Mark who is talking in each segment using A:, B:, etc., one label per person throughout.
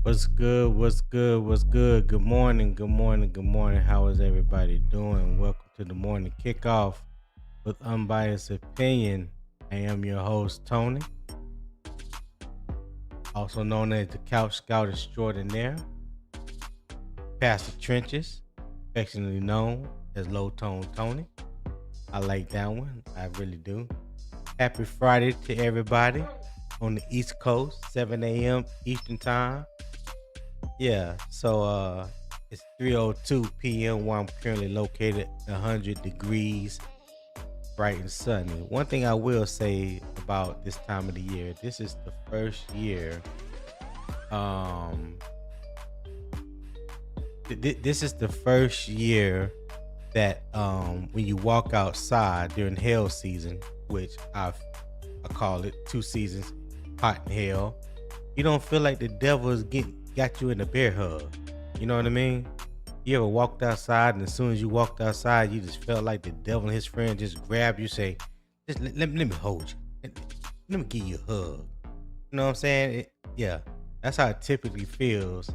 A: What's good? What's good? What's good? Good morning. Good morning. Good morning. How is everybody doing? Welcome to the morning kickoff with Unbiased Opinion. I am your host, Tony, also known as the Couch Scout Extraordinaire, Pastor Trenches, affectionately known as Low Tone Tony. I like that one. I really do. Happy Friday to everybody on the East Coast, 7 a.m. Eastern Time. Yeah, so it's 3:02 p.m. where I'm currently located, 100 degrees, bright and sunny. One thing I will say about this time of the year, this is the first year um this is the first year that when you walk outside during hell season, which I call it 2 seasons, hot and hell, you don't feel like the devil is got you in a bear hug. You know what I mean? You ever walked outside and as soon as you walked outside, you just felt like the devil and his friend just grabbed you, say, just let me hold you. Let me give you a hug. You know what I'm saying? Yeah, that's how it typically feels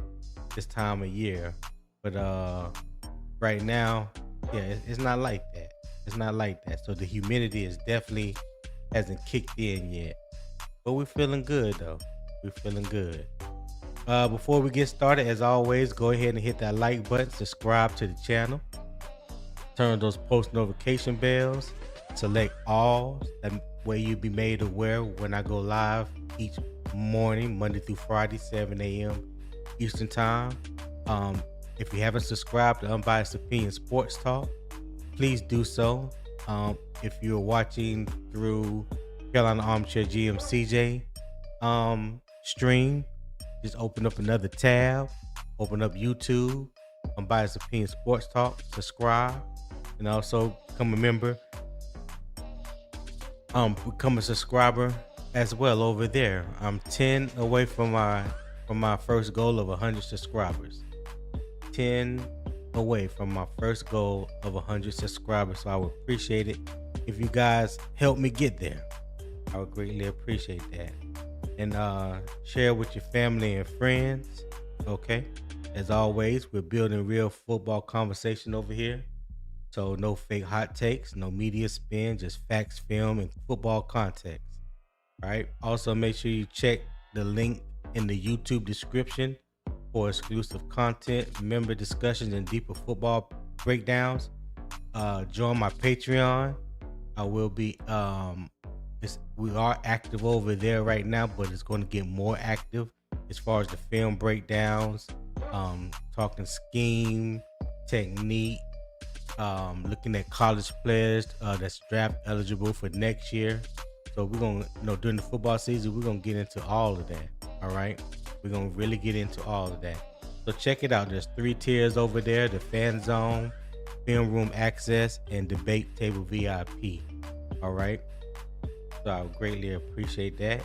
A: this time of year. But right now, yeah, it's not like that. It's not like that. So the humidity is definitely hasn't kicked in yet. But we're feeling good though. We're feeling good. Before we get started, as always, go ahead and hit that like button, subscribe to the channel, turn on those post notification bells, select all. That way you'll be made aware when I go live each morning, Monday through Friday, 7 a.m. Eastern Time. If you haven't subscribed to Unbiased Opinion Sports Talk, please do so. If you're watching through Carolina Armchair GM CJ stream, just open up another tab, open up YouTube, Unbiased Opinion Sports Talk, subscribe, and also become a member, become a subscriber as well over there. I'm 10 away from my first goal of 100 subscribers. 10 away from my first goal of 100 subscribers. So I would appreciate it if you guys help me get there. I would greatly appreciate that. And share with your family and friends. Okay. As always, we're building real football conversation over here. So no fake hot takes, no media spin, just facts, film, and football context. All right. Also, make sure you check the link in the YouTube description for exclusive content, member discussions, and deeper football breakdowns. Join my Patreon. I will be we are active over there right now, but it's going to get more active as far as the film breakdowns, talking scheme, technique, looking at college players that's draft eligible for next year. So we're going to, during the football season, we're going to get into all of that. All right. We're going to really get into all of that. So check it out. There's 3 tiers over there: the fan zone, film room access, and debate table VIP. All right. So I would greatly appreciate that.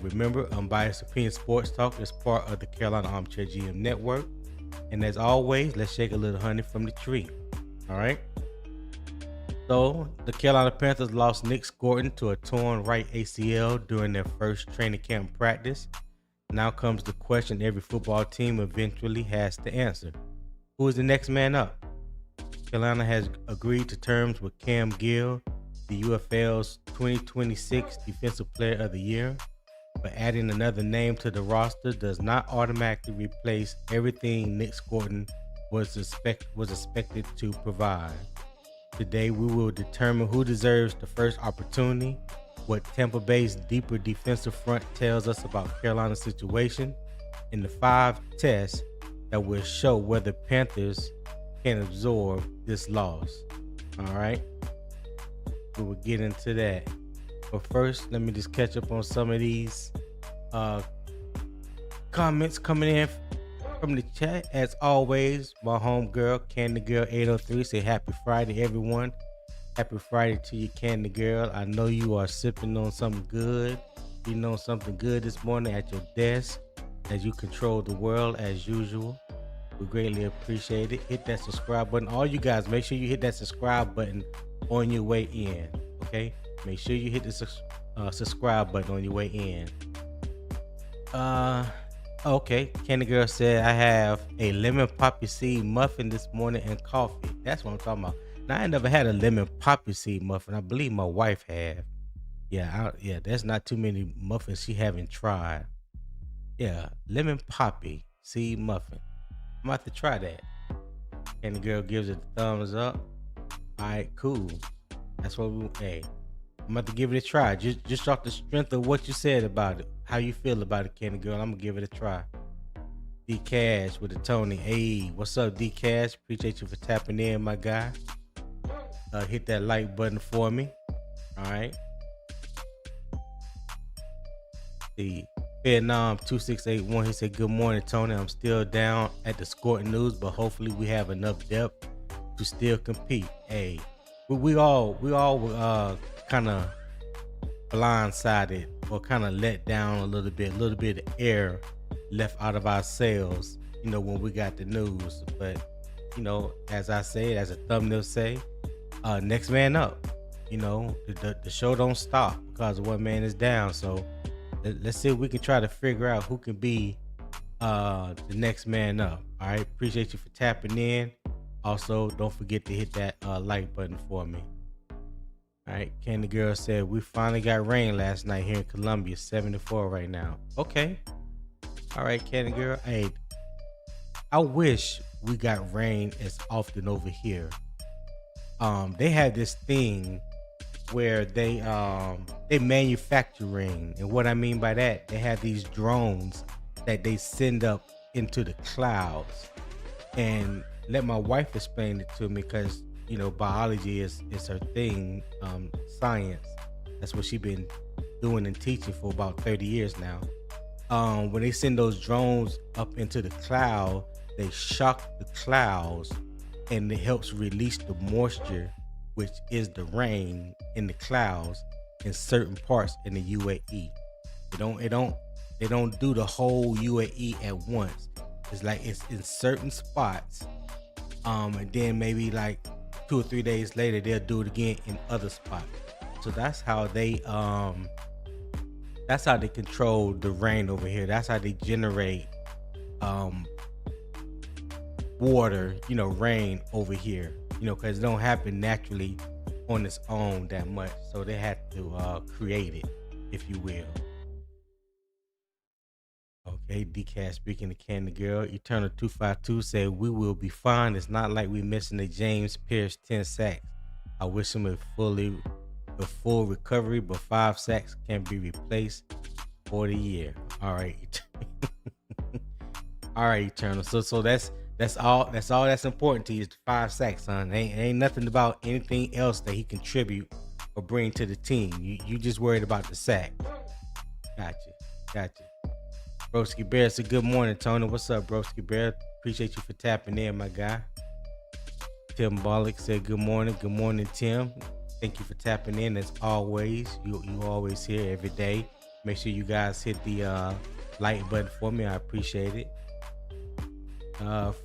A: Remember, Unbiased Opinion Sports Talk is part of the Carolina Armchair GM Network. And as always, let's shake a little honey from the tree. All right. So the Carolina Panthers lost Nic Scourton to a torn right ACL during their first training camp practice. Now comes the question every football team eventually has to answer. Who is the next man up? Carolina has agreed to terms with Cam Gill, the UFL's 2026 Defensive Player of the Year, but adding another name to the roster does not automatically replace everything Nic Scourton was expected to provide. Today, we will determine who deserves the first opportunity, what Tampa Bay's deeper defensive front tells us about Carolina's situation, and the 5 tests that will show whether Panthers can absorb this loss. All right. We will get into that. But first, let me just catch up on some of these comments coming in from the chat. As always, my homegirl, Candy Girl 803, say happy Friday, everyone. Happy Friday to you, Candy Girl. I know you are sipping on something good. Eating on something good this morning at your desk as you control the world as usual. We greatly appreciate it. Hit that subscribe button. All you guys, make sure you hit that subscribe button on your way in. Okay? Make sure you hit the subscribe button on your way in. Okay, Candy Girl said I have a lemon poppy seed muffin this morning and coffee. That's what I'm talking about. Now I ain't never had a lemon poppy seed muffin. I believe my wife have. Yeah, there's not too many muffins she haven't tried. Yeah, lemon poppy seed muffin. I'm about to try that. Candy Girl gives it a thumbs up. All right, cool. That's what we. Hey, I'm about to give it a try. Just off the strength of what you said about it, how you feel about it, Candy Girl. I'm gonna give it a try. D Cash with the Tony. Hey, what's up, D Cash? Appreciate you for tapping in, my guy. Hit that like button for me. All right. The Vietnam 2681. He said, "Good morning, Tony. I'm still down at the Scourton News, but hopefully we have enough depth to still compete." Hey, we all kind of blindsided or kind of let down a little bit of air left out of our sails, when we got the news. But as I say, as a thumbnail say, next man up. The show don't stop because one man is down. So let's see if we can try to figure out who can be the next man up. All right, appreciate you for tapping in. Also, don't forget to hit that like button for me. All right, Candy Girl said we finally got rain last night here in Columbia, 74 right now. Okay. All right, Candy Girl. Hey, I wish we got rain as often over here. They had this thing where they manufacture rain, and what I mean by that, they have these drones that they send up into the clouds. And let my wife explain it to me, because biology is her thing. Science, that's what she's been doing and teaching for about 30 years now. When they send those drones up into the cloud, they shock the clouds, and it helps release the moisture, which is the rain in the clouds in certain parts in the UAE. They don't do the whole UAE at once. It's like it's in certain spots, and then maybe like 2 or 3 days later they'll do it again in other spots. So that's how they control the rain over here. That's how they generate water, rain over here, because it don't happen naturally on its own that much. So they had to create it, if you will. Okay, DCAT speaking to Candy Girl. Eternal 252 said we will be fine. It's not like we missing a James Pierce 10 sacks. I wish him a full recovery, but 5 sacks can be replaced for the year. All right. All right, Eternal. So that's all that's important to you is the 5 sacks, son. Ain't nothing about anything else that he contribute or bring to the team. You just worried about the sack. Gotcha. Broski Bear said, "Good morning, Tony." What's up, Broski Bear? Appreciate you for tapping in, my guy. Tim Bollock said, "Good morning." Good morning, Tim. Thank you for tapping in as always. You always here every day. Make sure you guys hit the like button for me. I appreciate it.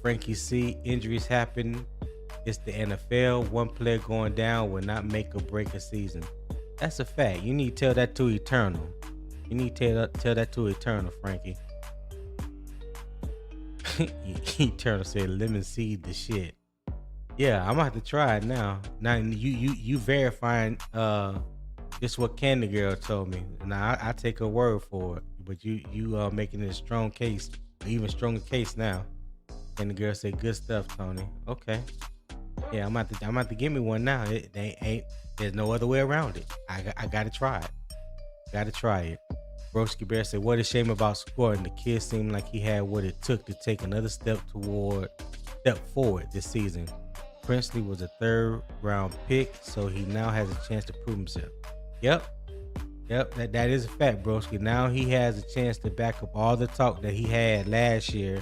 A: Frankie C, injuries happen. It's the NFL. One player going down will not make or break a season. That's a fact. You need to tell that to Eternal. You need to tell that to Eternal, Frankie. Eternal said lemon seed the shit. Yeah, I'm gonna have to try it now. Now you verifying just what Candy Girl told me. Now I take her word for it. But you making it a strong case, even stronger case now. Candy Girl said good stuff, Tony. Okay. Yeah, I'm about to give me one now. There's no other way around it. I gotta try it. Gotta try it. Broski Bear said, "What a shame about Scourton. The kid seemed like he had what it took to take another step forward this season. Princely was a 3rd round pick, so he now has a chance to prove himself." Yep. That is a fact, Broski. Now he has a chance to back up all the talk that he had last year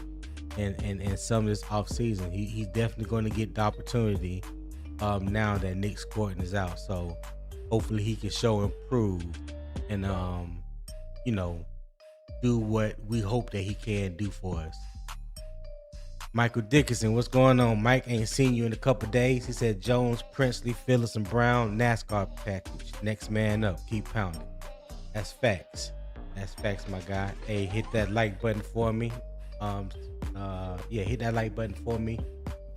A: and some of this off season. He's definitely going to get the opportunity now that Nic Scourton is out. So hopefully he can show and prove and do what we hope that he can do for us. Michael Dickinson, what's going on? Mike, ain't seen you in a couple days. He said Jones, Princely, Phillips, and Brown, NASCAR package. Next man up. Keep pounding. That's facts. That's facts, my guy. Hey, hit that like button for me. Hit that like button for me.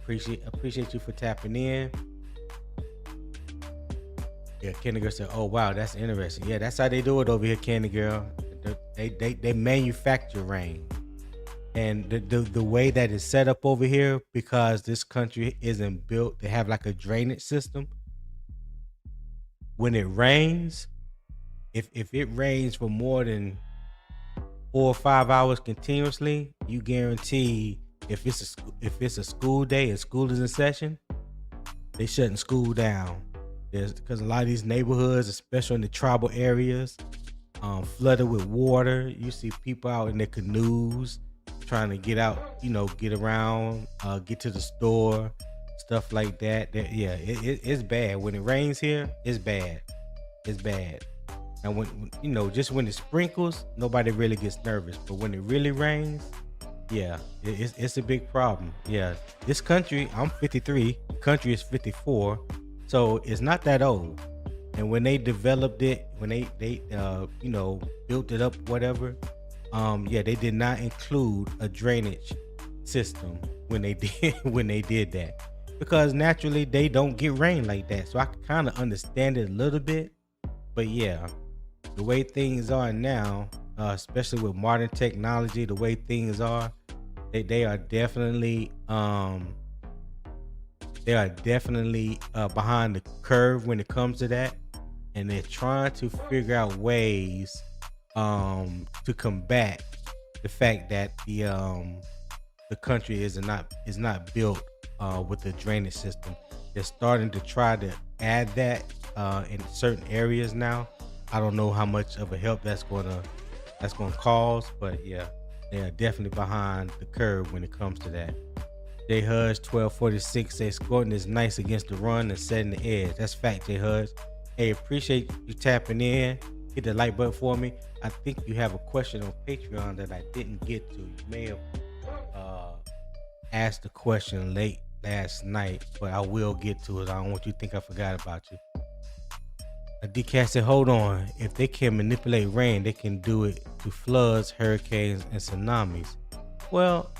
A: Appreciate you for tapping in. Yeah, Candy Girl said, "Oh wow, that's interesting. Yeah, that's how they do it over here, Candy Girl. They manufacture rain, and the way that it's set up over here, because this country isn't built to have like a drainage system. When it rains, if it rains for more than 4 or 5 hours continuously, you guarantee if it's a school day and school is in session, they shutting school down. Because a lot of these neighborhoods, especially in the tribal areas, flooded with water. You see people out in their canoes trying to get out, get around, get to the store, stuff like that. It's bad. When it rains here, it's bad. It's bad. And when just when it sprinkles, nobody really gets nervous. But when it really rains, yeah, it's a big problem. Yeah, this country, I'm 53. The country is 54. So it's not that old. And when they developed it, when they built it up, whatever, they did not include a drainage system when they did that, because naturally they don't get rain like that. So I can kind of understand it a little bit, but yeah, the way things are now, especially with modern technology, the way things are, they are definitely behind the curve when it comes to that, and they're trying to figure out ways to combat the fact that the country is not built with the drainage system. They're starting to try to add that in certain areas now. I don't know how much of a help that's gonna cause, but yeah, they are definitely behind the curve when it comes to that. J Hudge 1246 says Scourton is nice against the run and setting the edge. That's fact, J Hudge. Hey, appreciate you tapping in. Hit the like button for me. I think you have a question on Patreon that I didn't get to. You may have asked the question late last night, but I will get to it. I don't want you to think I forgot about you. DCAT said, hold on. If they can manipulate rain, they can do it to floods, hurricanes, and tsunamis. Well,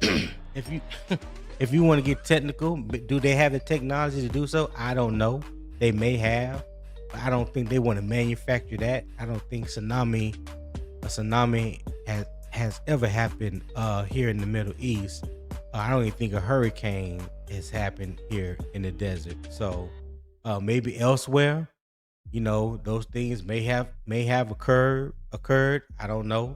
A: if you want to get technical, do they have the technology to do so? I don't know. They may have, but I don't think they want to manufacture that. I don't think a tsunami has ever happened here in the Middle East. I don't even think a hurricane has happened here in the desert. So maybe elsewhere, those things may have occurred. I don't know.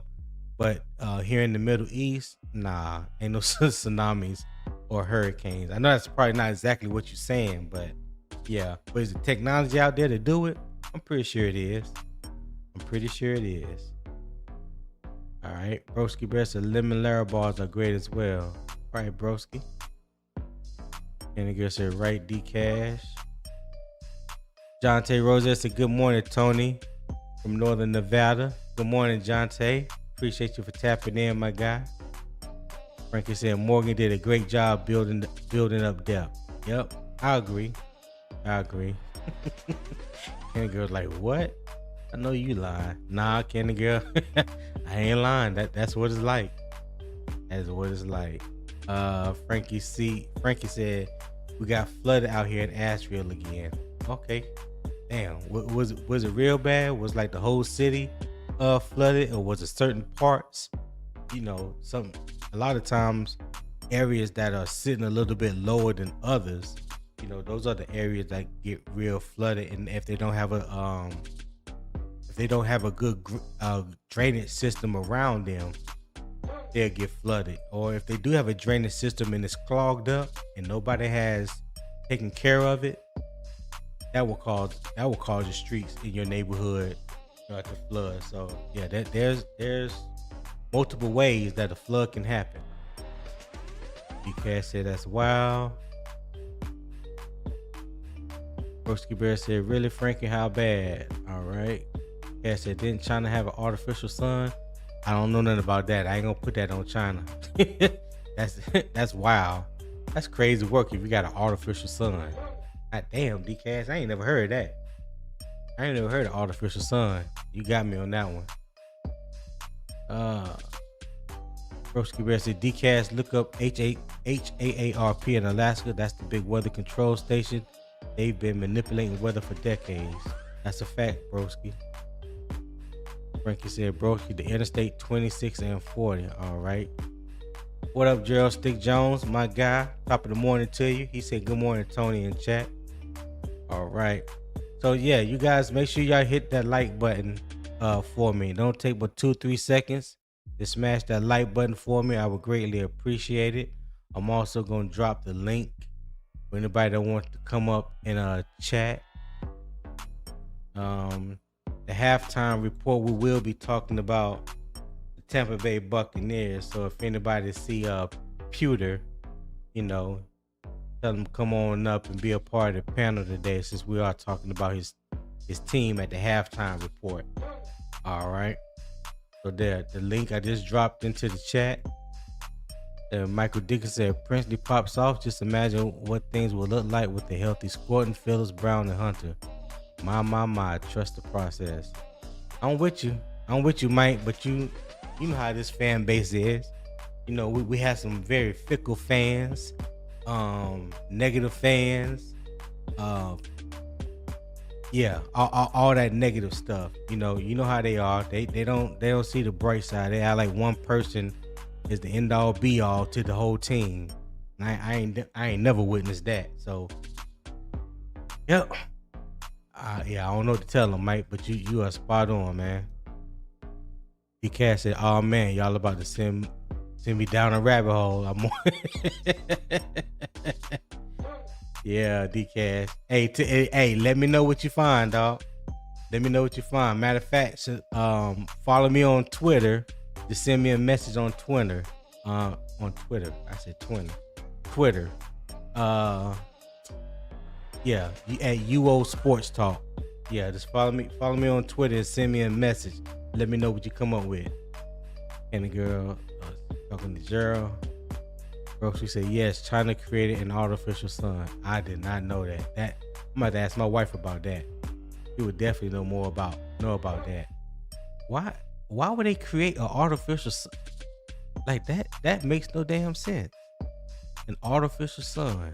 A: But here in the Middle East, nah, ain't no tsunamis or hurricanes. I know that's probably not exactly what you're saying, but yeah. But is the technology out there to do it? I'm pretty sure it is. All right. Broski Bear said lemon Lara bars are great as well. All right, Broski. And the girl said, right, D-Cash. Jonte Rose said, good morning, Tony from Northern Nevada. Good morning, Jonte. Appreciate you for tapping in, my guy. Frankie said Morgan did a great job building up depth. Yep, I agree. Candy Girl's like, what? I know you lying. Nah, Candy Girl, I ain't lying. That's what it's like. Frankie said we got flooded out here in Asheville again. Okay, damn. Was it real bad? Was like the whole city flooded, or was it certain parts? A lot of times areas that are sitting a little bit lower than others, those are the areas that get real flooded. And if they don't have a good drainage system around them, they'll get flooded. Or if they do have a drainage system and it's clogged up and nobody has taken care of it, that will cause the streets in your neighborhood to flood. So yeah, there's multiple ways that a flood can happen. DK said that's wow. Broski Bear said, really, Frankie, how bad? All right. Cat said, didn't China have an artificial sun? I don't know nothing about that. I ain't gonna put that on China. That's wild. That's crazy work if you got an artificial sun. God damn, DK, I ain't never heard that. I ain't never heard of artificial sun. You got me on that one. Broski Bear said, DCAS, look up HAARP in Alaska. That's the big weather control station. They've been manipulating weather for decades. That's a fact, Broski. Frankie said, Broski, the Interstate 26 and 40. All right. What up, Gerald Stick Jones? My guy. Top of the morning to you. He said, good morning, Tony, in chat. All right. So, yeah, you guys, make sure y'all hit that like button for me. Don't take but 2-3 seconds to smash that like button for me. I would greatly appreciate it. I'm also going to drop the link for anybody that wants to come up in chat. The halftime report, we will be talking about the Tampa Bay Buccaneers. So if anybody see Pewter, tell him come on up and be a part of the panel today, since we are talking about his team at the halftime report. All right. So there, the link I just dropped into the chat. Michael Dickens said, Princely pops off. Just imagine what things will look like with the healthy Scourton, Phillips, Brown, and Hunter. My, trust the process. I'm with you, Mike, but you know how this fan base is. We have some very fickle fans, negative fans, all that negative stuff. You know how they are. They don't see the bright side. They act like one person is the end all be all to the whole team. I ain't never witnessed that. So, yep. I don't know what to tell them, Mike, but you are spot on, man. D-Cat said, oh man, y'all about to send me down a rabbit hole. I'm on. Yeah, D-Cat. Hey, let me know what you find, dog. Let me know what you find. Matter of fact, follow me on Twitter. Just send me a message on Twitter. On Twitter. I said Twitter. Twitter. Yeah, at UO Sports Talk. Yeah, just follow me on Twitter and send me a message. Let me know what you come up with. And the girl talking to Gerald. She said, yes, China created an artificial sun. I did not know that. I'm about to ask my wife about that. She would definitely know about that. Why would they create an artificial sun? Like that? That makes no damn sense. An artificial sun.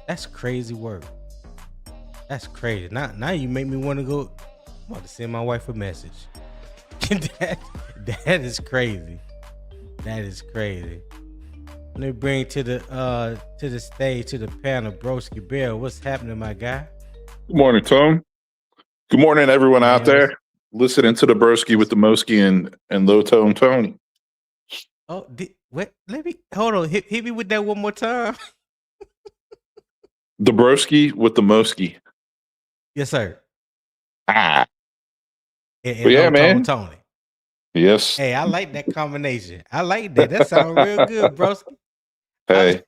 A: That's crazy work. That's crazy. Now you make me want to go. I'm about to send my wife a message. that is crazy. That is crazy. Let me bring to the stage, to the panel, Broski Bear. What's happening, my guy?
B: Good morning, Tom. Good morning, everyone out there listening to the Broski with the Moski and Low Tone Tony.
A: Oh, let me hold on. Hit me with that one more time.
B: The Broski with the Moski.
A: Yes, sir.
B: And
A: yeah, man. Tony.
B: Yes.
A: Hey, I like that combination. I like that. That sounds real good, broski.
B: Hey,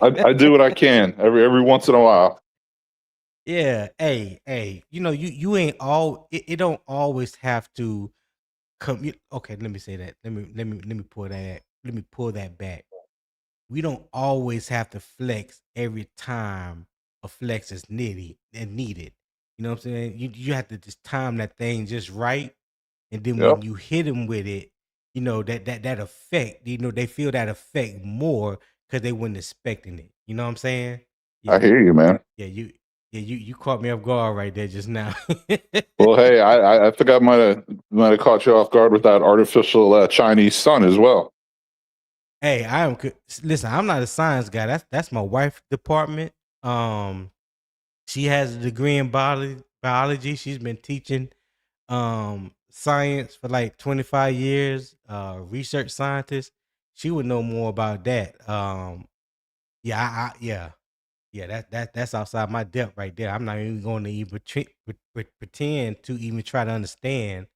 B: I do what I can every once in a while.
A: Yeah. Hey. You ain't all. It don't always have to come. Okay, let me say that. Let me pull that. Let me pull that back. We don't always have to flex every time a flex is needed. You know what I'm saying? You have to just time that thing just right. And then when you hit them with it, that effect, they feel that effect more because they weren't expecting it. You know what I'm saying?
B: Yeah. I hear you, man.
A: Yeah, you caught me off guard right there just now.
B: Well, hey, I think I might have caught you off guard with that artificial Chinese sun as well.
A: Hey, listen, I'm not a science guy. That's my wife's department. She has a degree in biology. She's been teaching science for like 25 years, research scientist. She would know more about that. That's outside my depth right there. I'm not even going to even pretend to even try to understand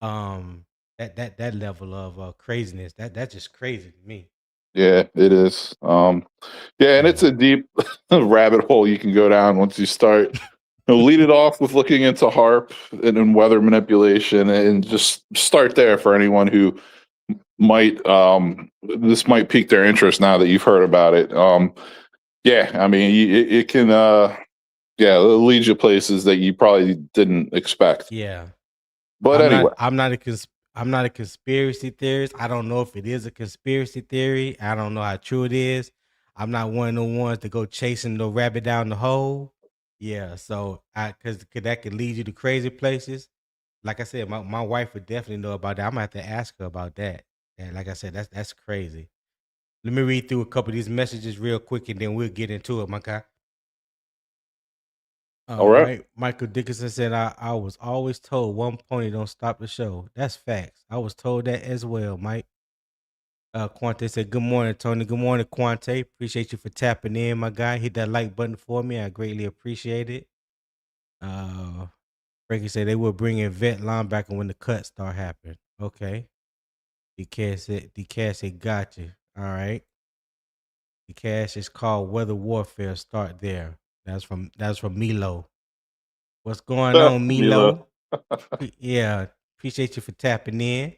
A: that level of craziness. That's just crazy to me.
B: Yeah, it is. And it's a deep rabbit hole you can go down once you start. Lead it off with looking into HARP and weather manipulation, and just start there for anyone who might this might pique their interest now that you've heard about it. I mean, it can lead you places that you probably didn't expect.
A: Yeah,
B: but anyway,
A: I'm not I'm not a conspiracy theorist. I don't know if it is a conspiracy theory. I don't know how true it is. I'm not one of the ones to go chasing the rabbit down the hole. Yeah, so because that could lead you to crazy places. Like I said, my wife would definitely know about that. I'm gonna have to ask her about that. And like I said, that's crazy. Let me read through a couple of these messages real quick, and then we'll get into it, my guy.
B: All
A: All
B: right.
A: right. Michael Dickinson said, I was always told one pony don't stop the show. That's facts. I was told that as well, Mike. Quante said, good morning, Tony. Good morning, Quante. Appreciate you for tapping in, my guy. Hit that like button for me. I greatly appreciate it. Frankie said they will bring in vet linebacker when the cuts start happening. Okay. DCAS said, got you. All right. DCAS is called Weather Warfare. Start there. That's from Milo. What's going on,
B: Mila.
A: Milo? Yeah, appreciate you for tapping in.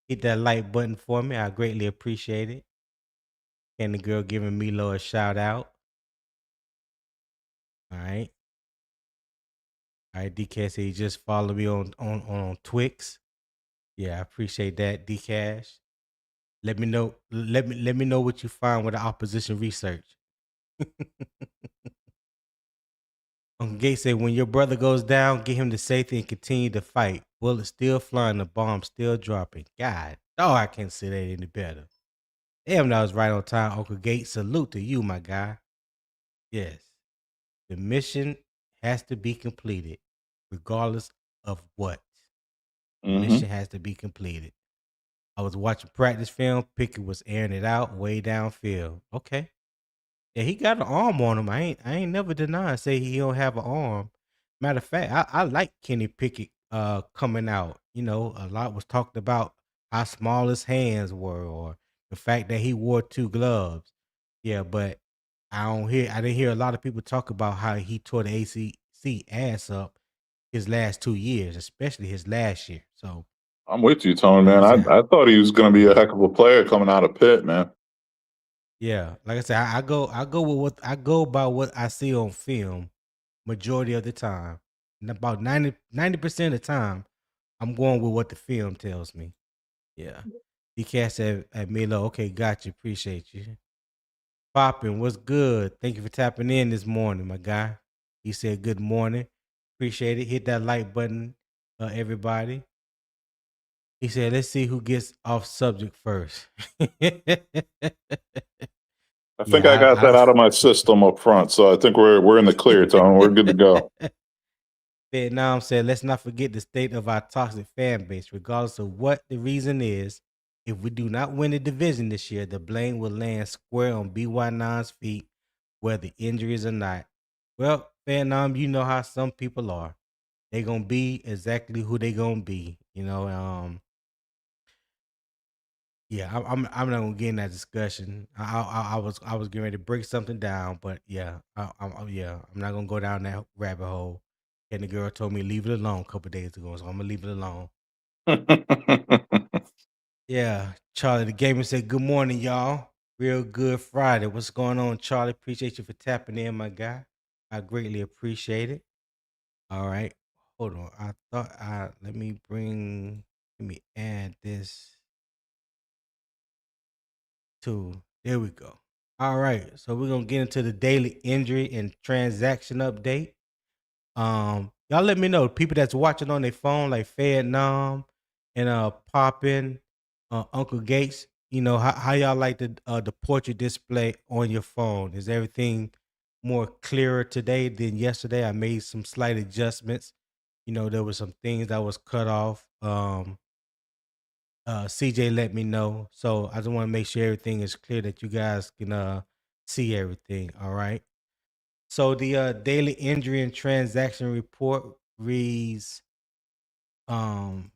A: Hit that like button for me. I greatly appreciate it. And the girl giving Milo a shout out. All right. All right, DK said he just follow me on Twix. Yeah, I appreciate that, Dcash. Let me know. Let me know what you find with the opposition research. Uncle Gates said, when your brother goes down, get him to safety and continue to fight. Bullets still flying, the bomb still dropping. God, oh, I can't say that any better. Damn, that was right on time, Uncle Gates. Salute to you, my guy. Yes, the mission has to be completed, regardless of what. The mission has to be completed. I was watching practice film. Pickett was airing it out way downfield. Okay. Yeah, he got an arm on him. I ain't never denied say he don't have an arm. Matter of fact, I like Kenny Pickett coming out. You know, a lot was talked about how small his hands were or the fact that he wore 2 gloves. Yeah, but I didn't hear a lot of people talk about how he tore the ACC ass up his last 2 years, especially his last year. So
B: I'm with you, Tony,
A: like I
B: man.
A: said,
B: I thought he was going to be a heck of a player coming out of Pitt, man.
A: yeah, like I said, I go with what I go by what I see on film majority of the time. And about 90% of the time, I'm going with what the film tells me. Yeah. DK said at Milo, okay, got you. Appreciate you. Poppin', what's good? Thank you for tapping in this morning, my guy. He said good morning. Appreciate it. Hit that like button, everybody. He said, let's see who gets off subject first.
B: I think I
A: Yeah,
B: got that out of my system up front, so I think we're in the clear, Tony. We're good to go.
A: Vietnam said, let's not forget the state of our toxic fan base, regardless of what the reason is. If we do not win the division this year, the blame will land square on BY9's feet, whether injuries or not. Well, Vietnam, you know how some people are. They're gonna be exactly who they gonna be. You know, yeah, I'm not gonna get in that discussion. I was getting ready to break something down, but yeah, I'm not gonna go down that rabbit hole. And the girl told me leave it alone a couple days ago, so I'm gonna leave it alone. Yeah, Charlie the gamer said good morning, y'all. Real good Friday. What's going on, Charlie? Appreciate you for tapping in, my guy. I greatly appreciate it. All right, hold on. Let me add this. There we go. All right. So we're gonna get into the daily injury and transaction update. Y'all let me know people that's watching on their phone, like Fed Nom and Poppin, Uncle Gates. You know how y'all like the portrait display on your phone. Is everything more clearer today than yesterday? I made some slight adjustments. You know, there were some things that was cut off. CJ let me know. So I just want to make sure everything is clear that you guys can see everything. All right. So the daily injury and transaction report reads um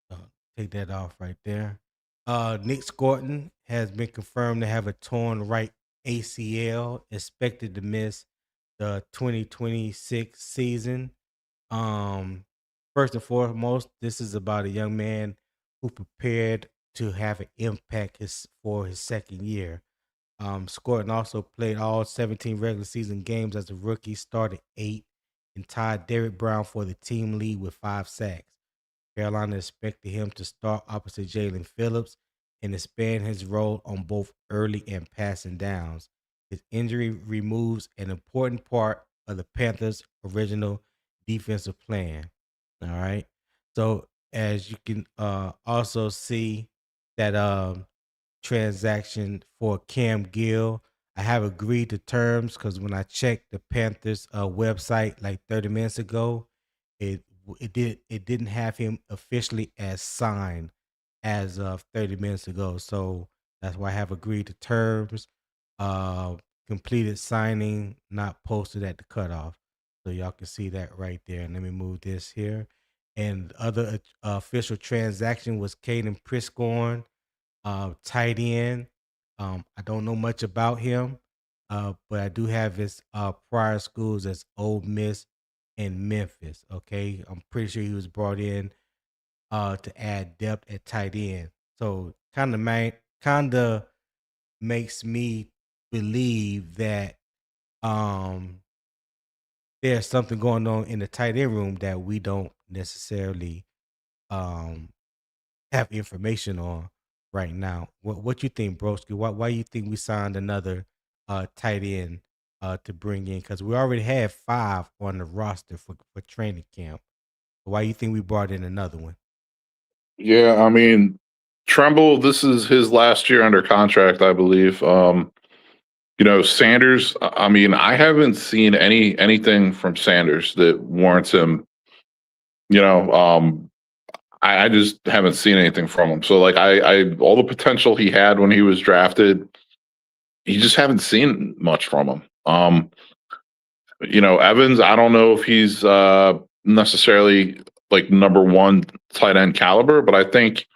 A: uh, take that off right there. Nic Scourton has been confirmed to have a torn right ACL, expected to miss the 2026 season. Um, First and foremost, this is about a young man who prepared to have an impact for his second year. Scourton also played all 17 regular season games as a rookie, started 8, and tied Derrick Brown for the team lead with 5 sacks. Carolina expected him to start opposite Jalen Phillips and expand his role on both early and passing downs. His injury removes an important part of the Panthers' original defensive plan. All right. So as you can also see that transaction for Cam Gill, I have agreed to terms because when I checked the Panthers website like 30 minutes ago, it didn't have him officially as signed as of 30 minutes ago. So that's why I have agreed to terms. Uh, Completed signing, not posted at the cutoff. So y'all can see that right there. And let me move this here. And the other official transaction was Caden Priscorn, tight end. I don't know much about him, but I do have his prior schools as Ole Miss and Memphis. Okay, I'm pretty sure he was brought in to add depth at tight end. So kind of makes me believe that um, there's something going on in the tight end room that we don't necessarily um, have information on right now. What you think, Broski? Why you think we signed another tight end to bring in? Because we already had 5 on the roster for training camp. Why you think we brought in another one?
B: Yeah, I mean, Tremble, this is his last year under contract, I believe. Sanders, I mean, I haven't seen anything from Sanders that warrants him, you know, I just haven't seen anything from him. So like I all the potential he had when he was drafted, you just haven't seen much from him. Evans, I don't know if he's necessarily like number one tight end caliber, but I think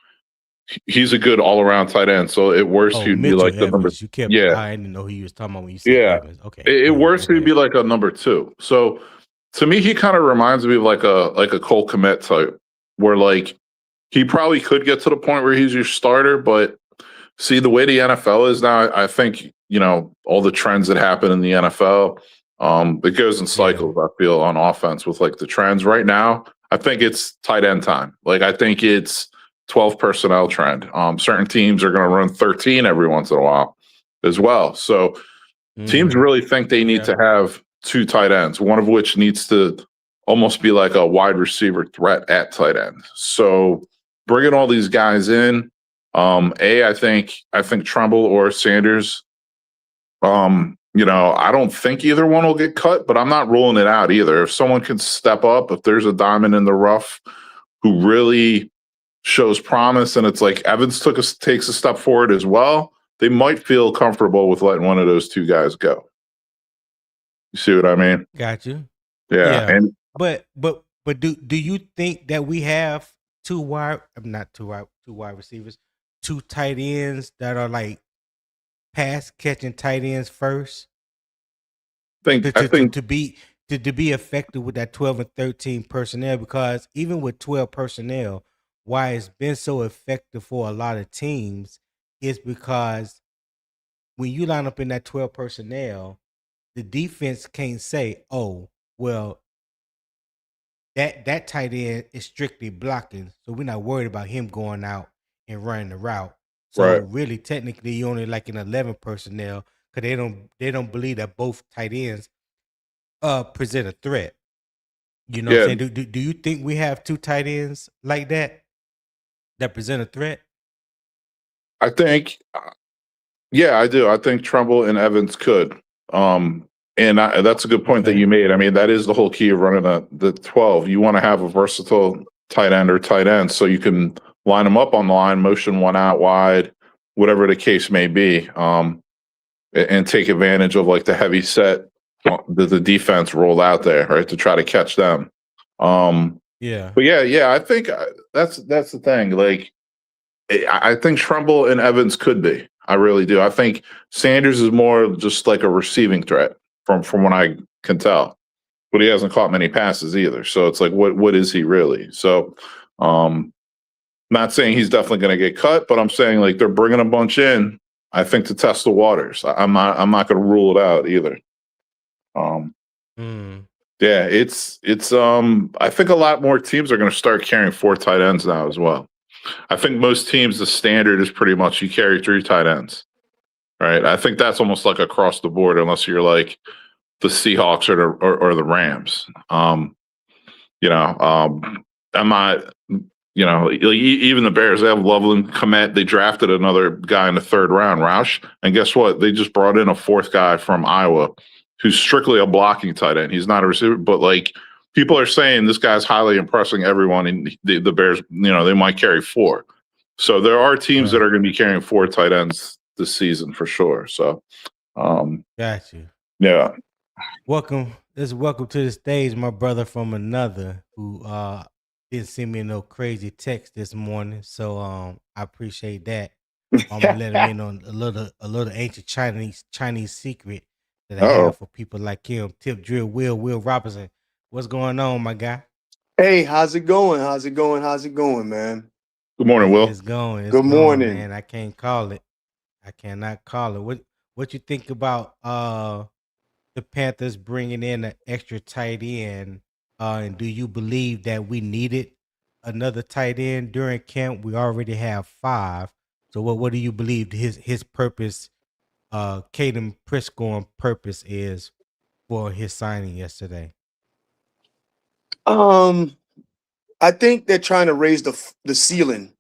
B: he's a good all around tight end. So at worst,
A: Oh,
B: he'd be
A: Mitchell
B: like the number.
A: Evans. You kept.
B: Yeah,
A: I didn't know who you was talking about when you said
B: yeah.
A: Evans. Okay,
B: At
A: go
B: worst, he'd
A: ahead.
B: be like a number 2. So to me, he kind of reminds me of like a Cole Kmet type, where like he probably could get to the point where he's your starter, but see the way the NFL is now, I think all the trends that happen in the NFL, it goes in cycles. I feel on offense with like the trends right now. I think it's tight end time. Like I think it's 12 personnel trend. Certain teams are going to run 13 every once in a while as well. So teams really think they need to have 2 tight ends, one of which needs to almost be like a wide receiver threat at tight end. So bringing all these guys in, I think Trumbull or Sanders, I don't think either one will get cut, but I'm not ruling it out either. If someone can step up, if there's a diamond in the rough who really shows promise, and it's like Evans takes a step forward as well, they might feel comfortable with letting one of those 2 guys go. You see what I mean?
A: Got you.
B: Yeah. And
A: But do you think that we have two wide receivers, 2 tight ends that are like pass catching tight ends first
B: I think
A: to be effective with that 12 and 13 personnel? Because even with 12 personnel, why it's been so effective for a lot of teams is because when you line up in that 12 personnel, the defense can't say, "Oh, well, that tight end is strictly blocking, so we're not worried about him going out and running the route." So
B: right.
A: really, technically, you only like an 11 personnel because they don't believe that both tight ends present a threat. You know what I'm
B: Yeah,
A: saying? Do you think we have 2 tight ends like that present a threat?
B: I think yeah, I do. I think Trumbull and Evans could. That's a good point that you made. I mean, that is the whole key of running the 12. You want to have a versatile tight end or tight end so you can line them up on the line, motion one out wide, whatever the case may be, and take advantage of like the heavy set that the defense rolled out there, right, to try to catch them.
A: Yeah.
B: But yeah, I think that's the thing. Like, I think Trumbull and Evans could be. I really do. I think Sanders is more just like a receiving threat from what I can tell, but he hasn't caught many passes either. So it's like, what is he really? So, not saying he's definitely going to get cut, but I'm saying like they're bringing a bunch in. I think to test the waters. I'm not going to rule it out either.
A: Mm.
B: Yeah, it's I think a lot more teams are going to start carrying 4 tight ends now as well. I think most teams, the standard is pretty much you carry 3 tight ends, right? I think that's almost like across the board, unless you're like the Seahawks or the Rams. You know, I'm not, even the Bears, they have Loveland Komet. They drafted another guy in the 3rd round, Roush. And guess what? They just brought in a 4th guy from Iowa who's strictly a blocking tight end. He's not a receiver, but like people are saying this guy's highly impressing everyone. And the Bears, they might carry 4. So there are teams that are going to be carrying 4 tight ends this season for sure. So,
A: got you.
B: Yeah.
A: Welcome to the stage, my brother from another who didn't send me no crazy text this morning. So I appreciate that. I'm gonna let him in on a little ancient Chinese secret that I have for people like him. Tip Drill Will Robinson. What's going on, my guy?
C: Hey, how's it going, man?
B: Good morning, Will.
A: It's going.
C: Good morning.
A: Man. I can't call it. I cannot call it. What you think about the Panthers bringing in an extra tight end? And do you believe that we needed another tight end during camp? We already have 5. So what do you believe his purpose, Caden Priscorn purpose is for his signing yesterday?
C: I think they're trying to raise the ceiling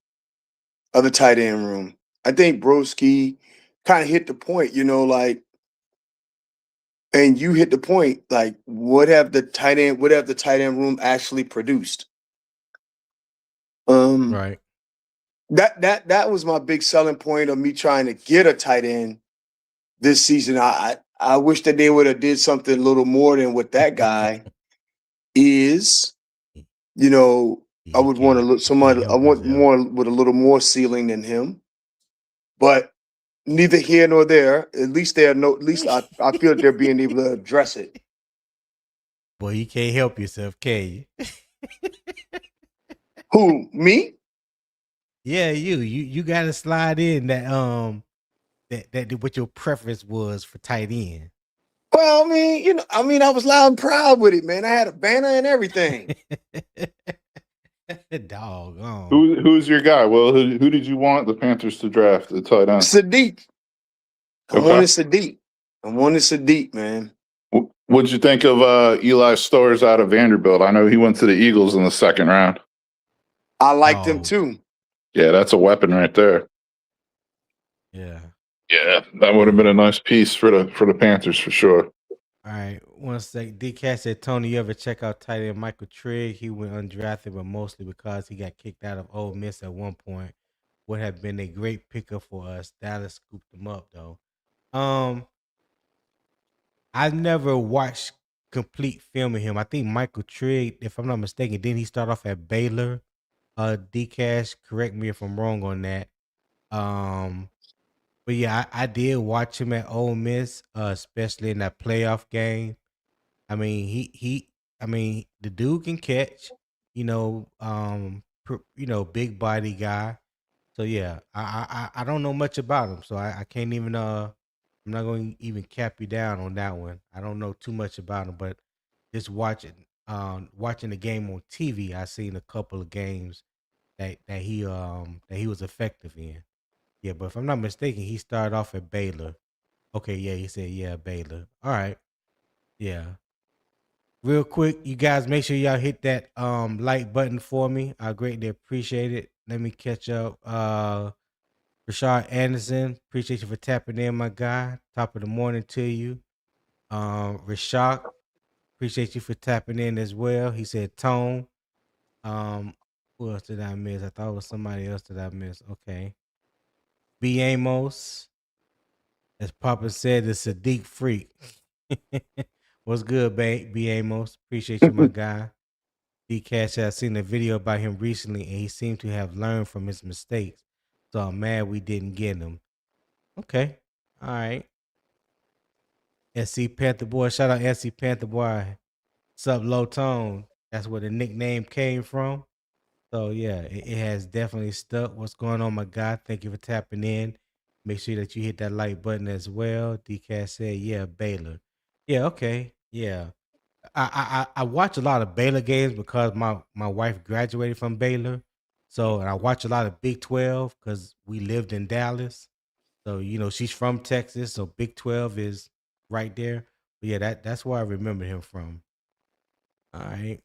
C: of the tight end room. I think Broski kind of hit the point, and you hit the point, like what have the tight end room actually produced?
A: Right.
C: That was my big selling point of me trying to get a tight end this season. I wish that they would have did something a little more than what that guy is. I would want to look somebody. I want more with a little more ceiling than him. But neither here nor there. At least I feel they're being able to address it.
A: Boy, you can't help yourself, can you?
C: Who, me?
A: Yeah, you got to slide in that that what your preference was for tight end.
C: Well, I was loud and proud with it, man. I had a banner and everything.
A: Dog.
B: Who's your guy? Well, who did you want the Panthers to draft the tight end?
C: Sadiq. I wanted Sadiq, man.
B: What'd you think of Eli Stores out of Vanderbilt? I know he went to the Eagles in the 2nd round.
C: I liked him too.
B: Yeah, that's a weapon right there.
A: Yeah.
B: Yeah, that would have been a nice piece for the Panthers for sure.
A: All right, one sec. D-Cat said, Tony, you ever check out tight end Michael Trigg? He went undrafted, but mostly because he got kicked out of Ole Miss at one point. Would have been a great pickup for us. Dallas scooped him up, though. I never watched complete film of him. I think Michael Trigg, if I'm not mistaken, didn't he start off at Baylor? D-Cash, correct me if I'm wrong on that. But yeah, I did watch him at Ole Miss, especially in that playoff game. I mean, the dude can catch, big body guy. So yeah, I don't know much about him, so I can't even I'm not going to even cap you down on that one. I don't know too much about him, but just watching the game on TV, I seen a couple of games that he was effective in. Yeah, but if I'm not mistaken, he started off at Baylor. Okay, yeah, he said Baylor. All right. Yeah. Real quick, you guys make sure y'all hit that like button for me. I greatly appreciate it. Let me catch up. Rashard Anderson, appreciate you for tapping in, my guy. Top of the morning to you. Rashad, appreciate you for tapping in as well. He said Tone. Who else did I miss? I thought it was somebody else that I missed. Okay. B. Amos. As Papa said, the Sadiq freak. What's good, B. Amos? Appreciate you, my guy. D. Cash, I've seen a video about him recently, and he seemed to have learned from his mistakes. So I'm mad we didn't get him. Okay. All right. SC Panther Boy. Shout out SC Panther Boy. Sup, Low Tone. That's where the nickname came from. So yeah, it has definitely stuck. What's going on, my guy? Thank you for tapping in. Make sure that you hit that like button as well. DCAS said, yeah, Baylor. Yeah, okay. Yeah. I watch a lot of Baylor games because my wife graduated from Baylor, so and I watch a lot of Big 12 because we lived in Dallas. So she's from Texas, so Big 12 is right there. But yeah, that's where I remember him from. All right,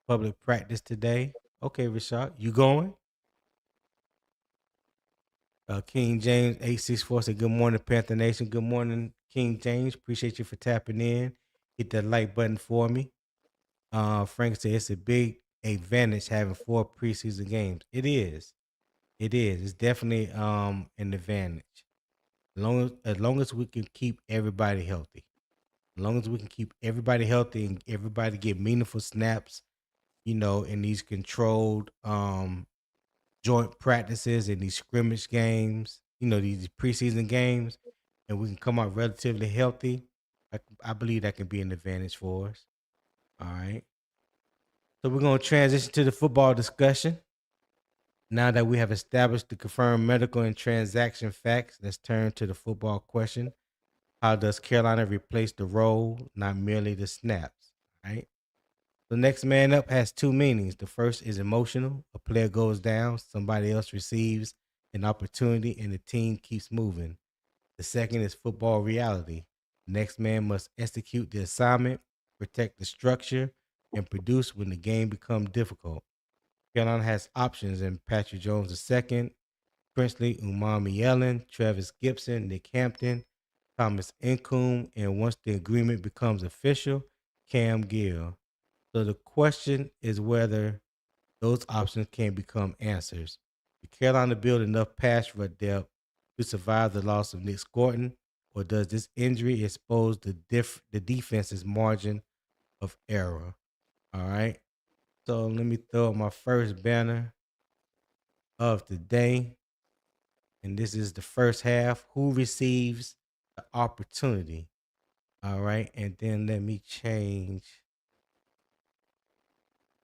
A: public practice today. Okay, Rashad, you going? King James 864 said, "Good morning, Panther Nation. Good morning, King James. Appreciate you for tapping in. Hit that like button for me." Frank said it's a big advantage having 4 preseason games. It is. It is. It's definitely an advantage. As long as we can keep everybody healthy. As long as we can keep everybody healthy and everybody get meaningful snaps, in these controlled joint practices and these scrimmage games, these preseason games, and we can come out relatively healthy, I believe that can be an advantage for us. All right. So we're going to transition to the football discussion. Now that we have established the confirmed medical and transaction facts, let's turn to the football question. How does Carolina replace the role, not merely the snaps? All right. The next man up has 2 meanings. The first is emotional. A player goes down, somebody else receives an opportunity, and the team keeps moving. The second is football reality. Next man must execute the assignment, protect the structure, and produce when the game becomes difficult. Carolina has options in Patrick Jones II, Princely Umami Travis Gibson, Nick Hampton, Thomas Incoom, and once the agreement becomes official, Cam Gill. So the question is whether those options can become answers. Did Carolina build enough pass rush depth to survive the loss of Nic Scourton, or does this injury expose the defense's margin of error? All right. So let me throw up my first banner of the day, and this is the first half. Who receives the opportunity? All right, and then let me change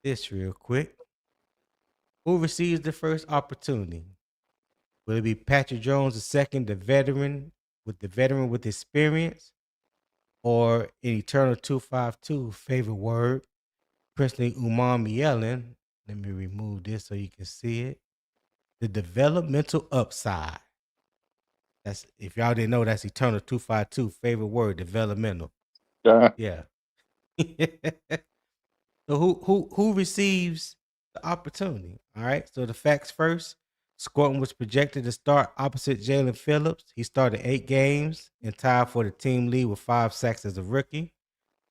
A: this real quick. Who receives the first opportunity? Will it be Patrick Jones II, the veteran with experience, or an Eternal 252 favorite word, Princely Umami Yellen? Let me remove this so you can see it. The developmental upside. That's, if y'all didn't know, that's Eternal 252 favorite word, developmental.
B: Yeah.
A: Yeah. So who receives the opportunity? All right. So the facts first. Scourton was projected to start opposite Jalen Phillips. He started 8 games and tied for the team lead with 5 sacks as a rookie.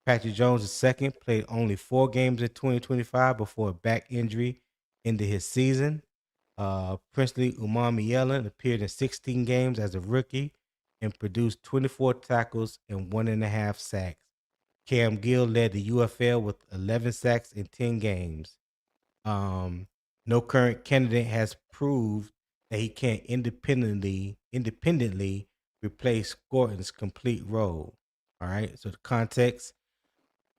A: Patrick Jones II played only 4 games in 2025 before a back injury ended his season. Princely Umami appeared in 16 games as a rookie and produced 24 tackles and 1.5 sacks. Cam Gill led the UFL with 11 sacks in 10 games. No current candidate has proved that he can't independently replace Scourton's complete role. All right. So the context: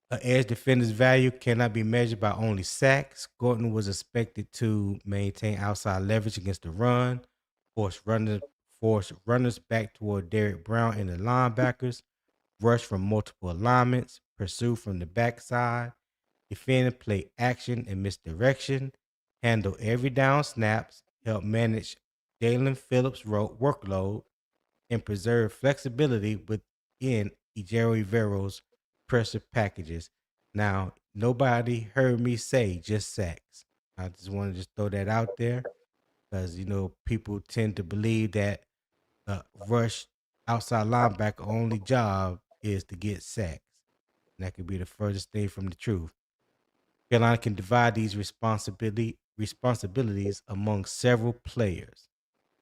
A: an edge defender's value cannot be measured by only sacks. Gordon was expected to maintain outside leverage against the run, force runners back toward Derek Brown and the linebackers, rush from multiple alignments, pursue from the backside, defend and play action and misdirection, handle every down snaps, help manage Jalen Phillips' workload, and preserve flexibility within Ejiro Vero's pressure packages. Now, nobody heard me say just sacks. I just want to just throw that out there because, people tend to believe that rush outside linebacker only job is to get sacks. And that could be the furthest thing from the truth. Carolina can divide these responsibilities among several players.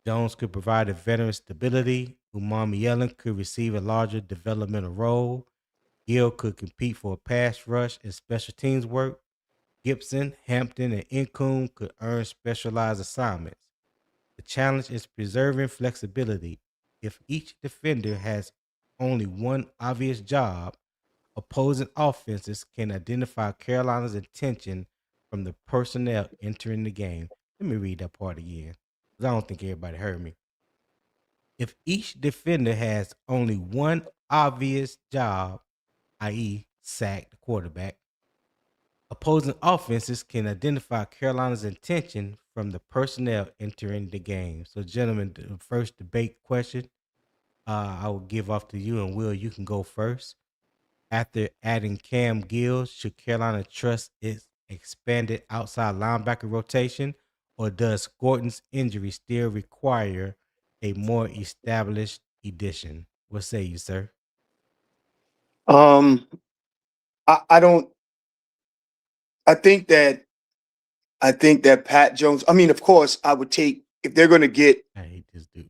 A: Jones could provide a veteran stability. Umami could receive a larger developmental role. Gill could compete for a pass rush and special teams work. Gibson, Hampton, and Incoom could earn specialized assignments. The challenge is preserving flexibility. If each defender has only one obvious job, opposing offenses can identify Carolina's intention from the personnel entering the game. Let me read that part again, because I don't think everybody heard me. If each defender has only one obvious job, i.e., sack, the quarterback. Opposing offenses can identify Carolina's intention from the personnel entering the game. So, gentlemen, the first debate question I will give off to you, and Will, you can go first. After adding Cam Gill, should Carolina trust its expanded outside linebacker rotation, or does Scourton's injury still require a more established addition? What say you, sir?
C: Um, I don't. I think that Pat Jones. I mean, of course, I would take if they're going to get
A: I hate this dude.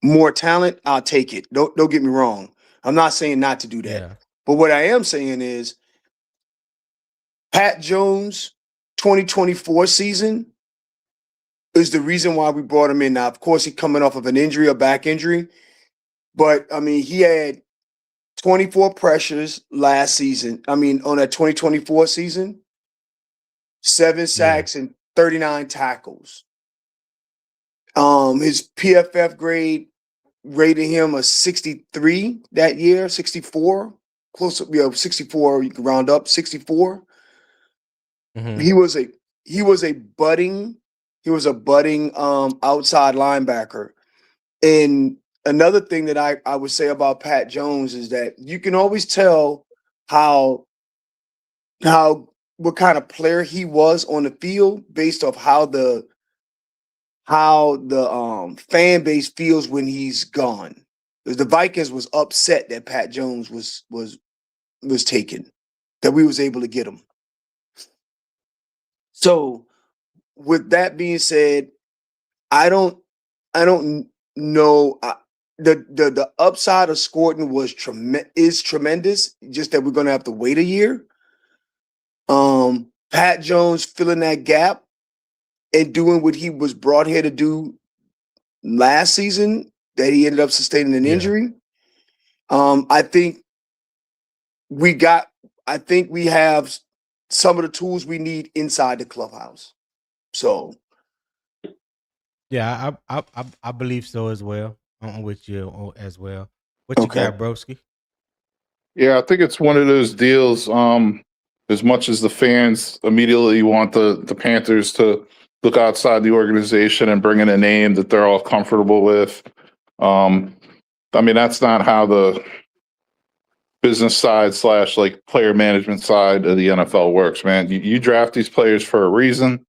C: more talent. I'll take it. Don't get me wrong. I'm not saying not to do that.
A: Yeah.
C: But what I am saying is Pat Jones 2024 season is the reason why we brought him in. Now, of course, he's coming off of an injury, a back injury. But I mean, he had 24 pressures last season. I mean, on that 2024 season, 7 sacks and 39 tackles. His PFF grade rated him a 63 that year, 64, close to 64. You can round up 64.
A: Mhm.
C: He was a budding outside linebacker. And another thing that I would say about Pat Jones is that you can always tell how what kind of player he was on the field based off how the fan base feels when he's gone. Because the Vikings was upset that Pat Jones was taken, that we was able to get him. So with that being said, I don't know. The upside of Scourton is tremendous. Just that we're gonna have to wait a year. Pat Jones filling that gap and doing what he was brought here to do last season, that he ended up sustaining an injury. I think we have some of the tools we need inside the clubhouse. So
A: Yeah, I believe so as well. I'm with you as well. What you
C: okay.
A: got, broski?
B: Yeah, I think it's one of those deals. As much as the fans immediately want the Panthers to look outside the organization and bring in a name that they're all comfortable with. I mean, that's not how the business side / like player management side of the NFL works, man. You draft these players for a reason.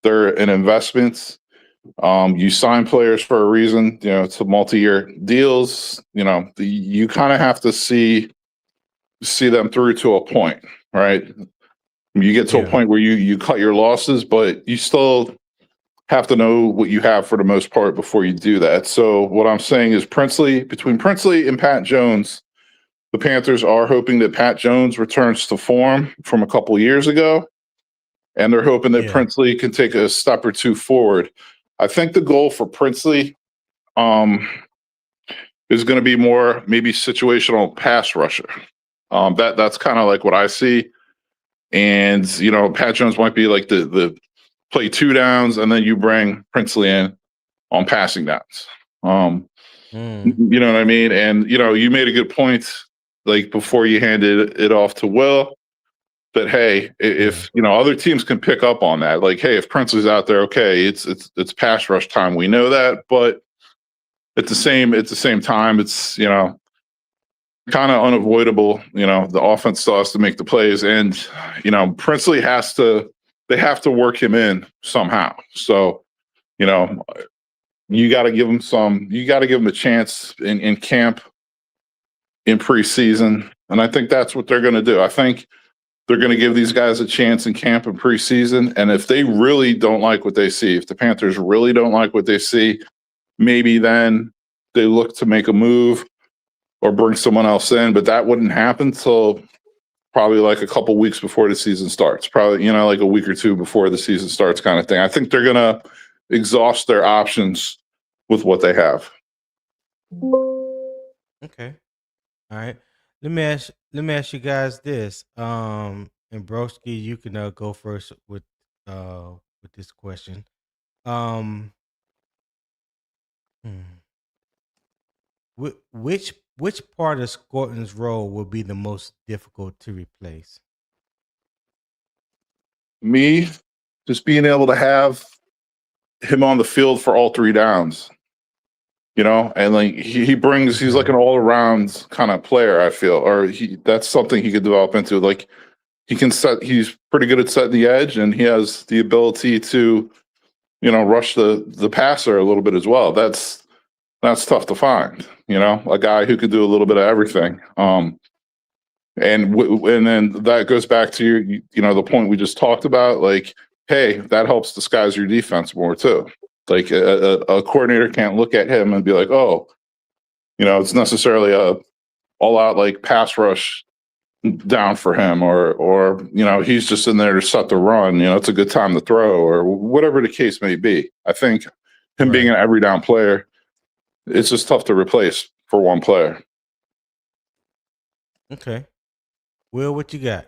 B: They're an investment. You sign players for a reason. You know, it's a multi-year deals. You know, you kind of have to see them through to a point, right? You get to a point where you cut your losses, but you still have to know what you have for the most part before you do that. So what I'm saying is between Princely and Pat Jones, the Panthers are hoping that Pat Jones returns to form from a couple years ago, and they're hoping that Princely can take a step or two forward. I think the goal for Princely is going to be more maybe situational pass rusher. That's kind of like what I see. And, you know, Pat Jones might be like the play 2 downs and then you bring Princely in on passing downs. You know what I mean? And, you know, you made a good point, like before you handed it off to Will, that, hey, if, you know, other teams can pick up on that, like, hey, if Princely's out there, okay, it's pass rush time. We know that, but at the same time, it's, you know, kind of unavoidable. You know, the offense still has to make the plays, and you know, Princely they have to work him in somehow. So, you know, you got to give him a chance in camp, in preseason, and I think that's what they're going to do. I think they're going to give these guys a chance in camp and preseason, and if they really don't like what they see, if the Panthers really don't like what they see, maybe then they look to make a move or bring someone else in, but that wouldn't happen till probably like a couple weeks before the season starts. Probably, you know, like a week or two before the season starts, kind of thing. I think they're gonna exhaust their options with what they have.
A: Okay. All right. Let me ask you guys this. And Broski, you can go first with this question. Um hmm. which Which part of Scourton's role will be the most difficult to replace?
B: Me, just being able to have him on the field for all three downs, and like he's like an all around kind of player, I feel, or that's something he could develop into. Like he's pretty good at setting the edge, and he has the ability to, rush the passer a little bit as well. That's tough to find, a guy who could do a little bit of everything. And then that goes back to the point we just talked about. Like, hey, that helps disguise your defense more too. Like a coordinator can't look at him and be like, oh, it's necessarily a all out like pass rush down for him, or he's just in there to set the run. It's a good time to throw, or whatever the case may be. I think him being an every down player, it's just tough to replace for one player.
A: Okay. Will, what you got?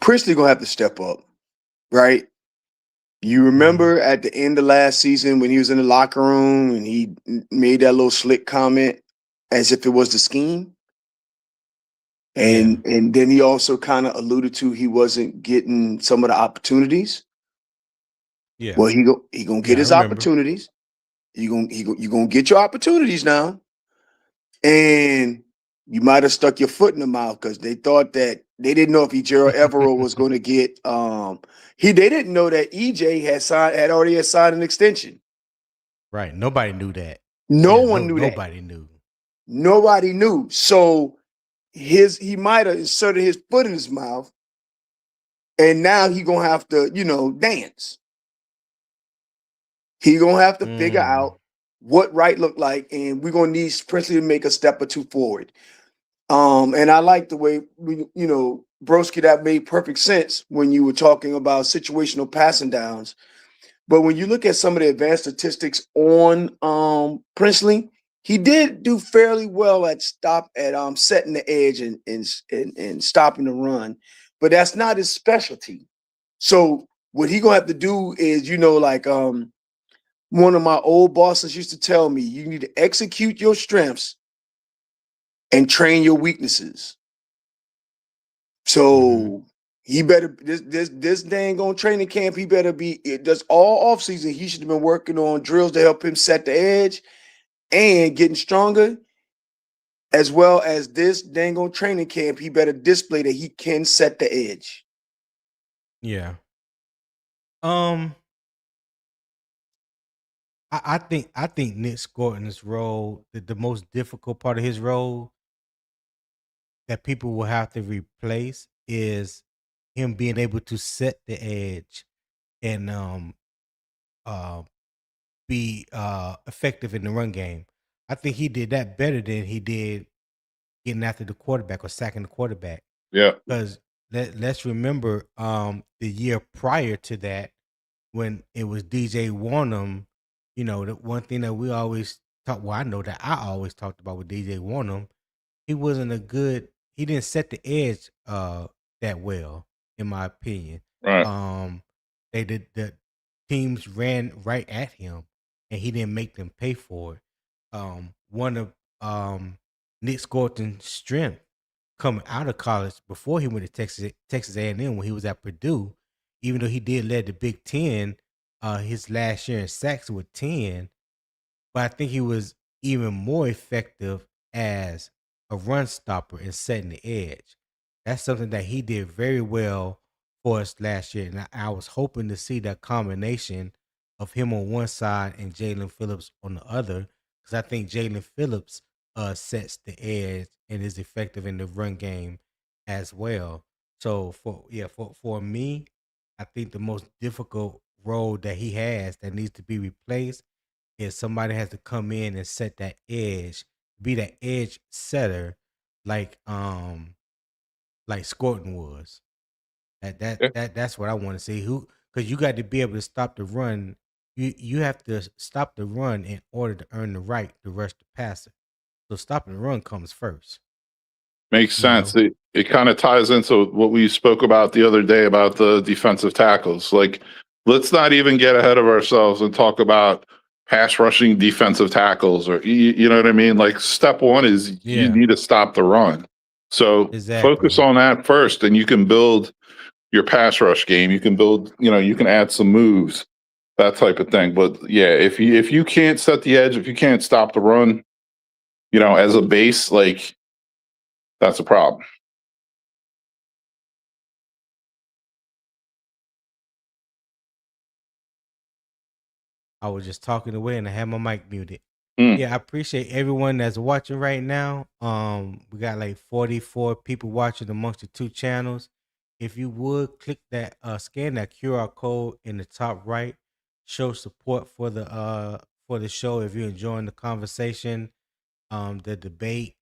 C: Priestley gonna have to step up, right? You remember at the end of last season when he was in the locker room and he made that little slick comment as if it was the scheme? And then he also kind of alluded to he wasn't getting some of the opportunities.
A: Yeah.
C: Well, he gonna get his opportunities. You gonna get your opportunities now. And you might have stuck your foot in the mouth because they thought that they didn't know if Gerald Everett was going to get. They didn't know that EJ had already signed an extension.
A: Right. Nobody knew that.
C: No one knew that.
A: Nobody knew.
C: Nobody knew. So he might have inserted his foot in his mouth, and now he gonna have to, dance. He gonna have to figure out what right look like, and we're gonna need Priestley to make a step or two forward. And I like the way Broski, that made perfect sense when you were talking about situational passing downs. But when you look at some of the advanced statistics on Priestley, he did do fairly well at setting the edge and stopping the run, but that's not his specialty. So what he gonna have to do is, one of my old bosses used to tell me, you need to execute your strengths and train your weaknesses. So he better this dang on training camp. He better be just all offseason. He should have been working on drills to help him set the edge and getting stronger, as well as this dang on training camp. He better display that he can set the edge.
A: Yeah. I think Nic Scourton's role, the most difficult part of his role that people will have to replace is him being able to set the edge and be effective in the run game. I think he did that better than he did getting after the quarterback or sacking the quarterback.
B: Yeah.
A: Because let's remember the year prior to that, when it was DJ Warnham, the one thing that we always I know that I always talked about with DJ Warnham, he didn't set the edge that well, in my opinion.
B: Right.
A: The teams ran right at him and he didn't make them pay for it. One of Nic Scourton's strength coming out of college before he went to Texas A&M when he was at Purdue, even though he did lead the Big Ten his last year in sacks with 10, but I think he was even more effective as a run stopper and setting the edge. That's something that he did very well for us last year, and I was hoping to see that combination of him on one side and Jalen Phillips on the other, because I think Jalen Phillips sets the edge and is effective in the run game as well. So for me, I think the most difficult role that he has that needs to be replaced is somebody has to come in and set that edge, be that edge setter, like Scourton was. That's what I want to see. Because you got to be able to stop the run. You have to stop the run in order to earn the right to rush the passer. So stopping the run comes first.
B: Makes sense. it kind of ties into what we spoke about the other day about the defensive tackles. Like, let's not even get ahead of ourselves and talk about pass rushing defensive tackles, or you know what I mean? Like, step one is you
A: Yeah,
B: need to stop the run. So focus
A: exactly.
B: on that first, and you can build your pass rush game. You can build, you can add some moves, that type of thing. But yeah, if you can't set the edge, if you can't stop the run, as a base, like, that's a problem.
A: I was just talking away and I had my mic muted.
B: Mm.
A: Yeah, I appreciate everyone that's watching right now. We got like 44 people watching amongst the two channels. If you would click that, scan that QR code in the top right, show support for the show. If you're enjoying the conversation, the debate,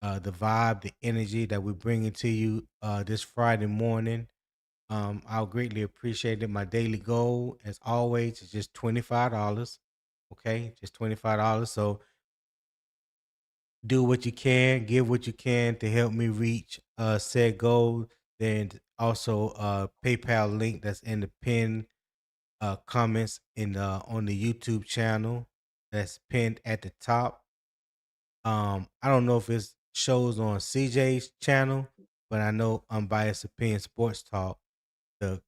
A: the vibe, the energy that we're bringing to you this Friday morning. I'll greatly appreciate it. My daily goal, as always, is just $25. Okay, just $25. So do what you can, give what you can to help me reach said goal. Then also PayPal link that's in the pinned comments in on the YouTube channel that's pinned at the top. I don't know if it shows on CJ's channel, but I know Unbiased Opinion Sports Talk, the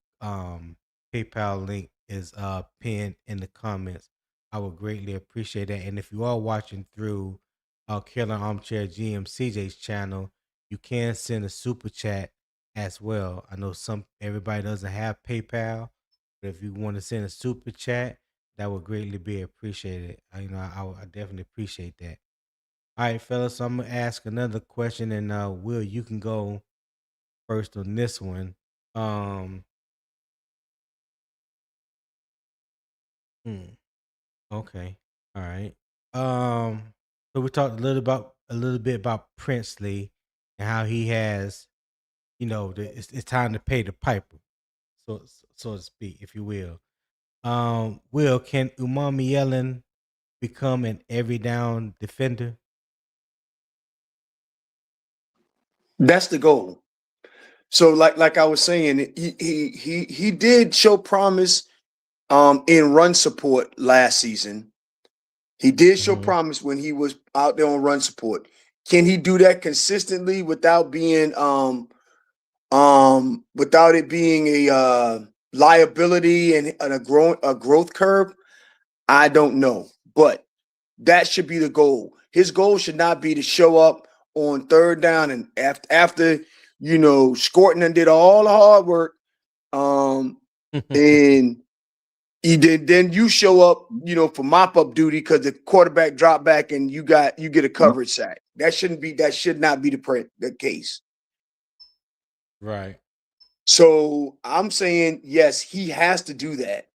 A: PayPal link is pinned in the comments. I would greatly appreciate that. And if you are watching through Carolina Armchair GM CJ's channel, you can send a super chat as well. I know everybody doesn't have PayPal, but if you want to send a super chat, that would greatly be appreciated. I definitely appreciate that. All right, fellas. So I'm gonna ask another question, and Will, you can go first on this one. Um, hmm, okay, all right. So we talked a little bit about Princely and how he has, it's time to pay the piper, so to speak, if you will. Will, can Umami Yellen become an every down defender?
C: That's the goal. So like I was saying, he did show promise in run support last season. He did show
A: Mhm.
C: promise when he was out there on run support. Can he do that consistently without being without it being a liability and a growth curve? I don't know, but that should be the goal. His goal should not be to show up on third down and after Scourton and did all the hard work, and then you show up, for mop up duty because the quarterback dropped back and you get a coverage sack. That should not be the case.
A: Right.
C: So I'm saying yes, he has to do that.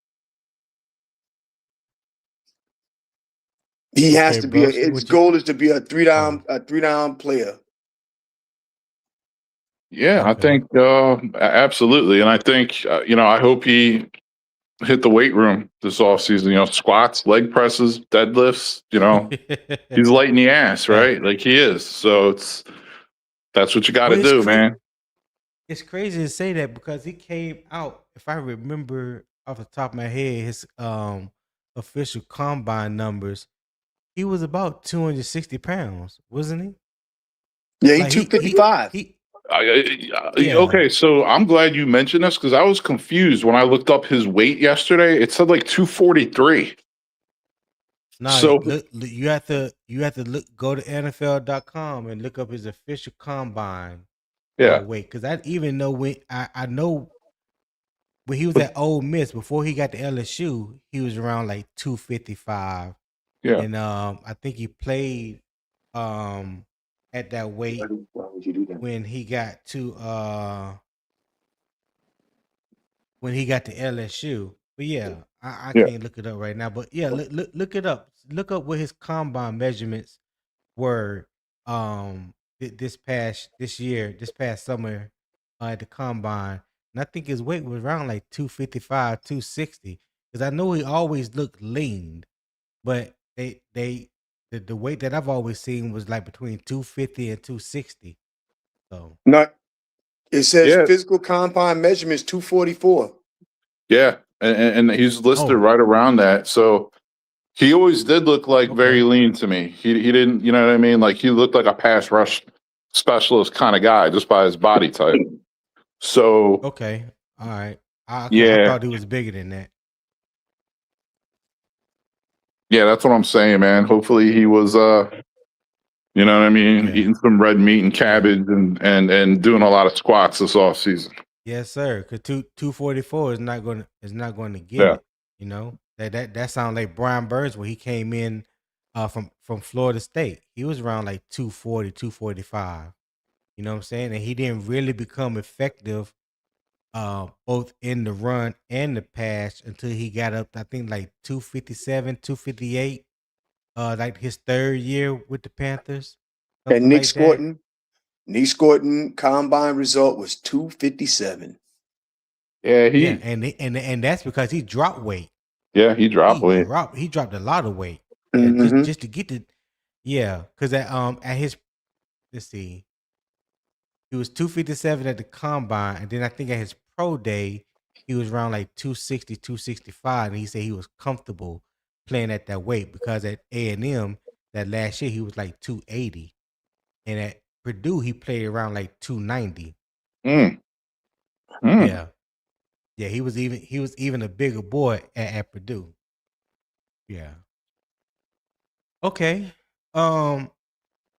C: He has
A: Okay,
C: to be.
A: bro. So
C: His
A: what you?
C: goal is to be a three
A: Oh,
C: down player.
B: Yeah, I
A: okay.
B: think absolutely, and I think I hope he hit the weight room this offseason. Squats, leg presses, deadlifts. He's lighting the ass,
A: Hey,
B: right? Like he is. So that's what you got to
A: well,
B: do, man.
A: it's crazy to say that because he came out, if I remember off the top of my head, his official combine numbers, he was about 260 pounds, wasn't he?
C: Yeah, he
A: Like
C: 255.
A: Yeah.
B: Okay, so I'm glad you mentioned this because I was confused when I looked up his weight yesterday. It said like 243.
A: Now
B: So
A: you have to go to NFL.com and look up his official combine
B: yeah,
A: weight. Because I even know I know when he was
B: but
A: at Ole Miss before he got to LSU, he was around like 255.
B: yeah,
A: And I think he played at that weight when he got to LSU. But yeah, I
B: yeah,
A: can't look it up right now. But yeah, look it up. Look up what his combine measurements were this past summer at the combine. And I think his weight was around like 255, 260. Because I know he always looked lean, but the weight that I've always seen was like between 250 and 260. So
C: Not It says
B: Yeah,
C: physical combine measurements 244.
B: yeah, and he's listed
A: Oh.
B: right around that. So he always did look like very
A: Okay.
B: lean to me. He didn't, you know what I mean? Like he looked like a pass rush specialist kind of guy just by his body type. So
A: Okay. All right. I
B: yeah,
A: thought he was bigger than that.
B: yeah, that's what I'm saying, man. Hopefully he was you know what I mean,
A: Yeah.
B: eating some red meat and
A: Yeah.
B: cabbage and doing a lot of squats this off season.
A: Yes, sir. Cause 244 is not going to get
B: Yeah.
A: it. You know that sounds like Brian Burns when he came in from Florida State. He was around like 240, 245. You know what I'm saying? And he didn't really become effective both in the run and the pass until he got up, I think, like 257, 258. Like his third year with the Panthers,
C: And
A: something
C: Nic
A: like that.
C: Scourton combine result was 257.
B: Yeah,
A: Yeah, and that's because he dropped weight.
B: he dropped weight.
A: He dropped a lot of weight. Yeah,
C: Mm-hmm.
A: just to get the because at his, let's see, he was 257 at the combine, and then I think at his pro day he was around like 260, 265, and he said he was comfortable playing at that weight because at A&M that last year he was like 280, and at Purdue he played around like 290.
B: Mm.
A: Yeah, yeah, he was even a bigger boy at Purdue. Yeah. Okay.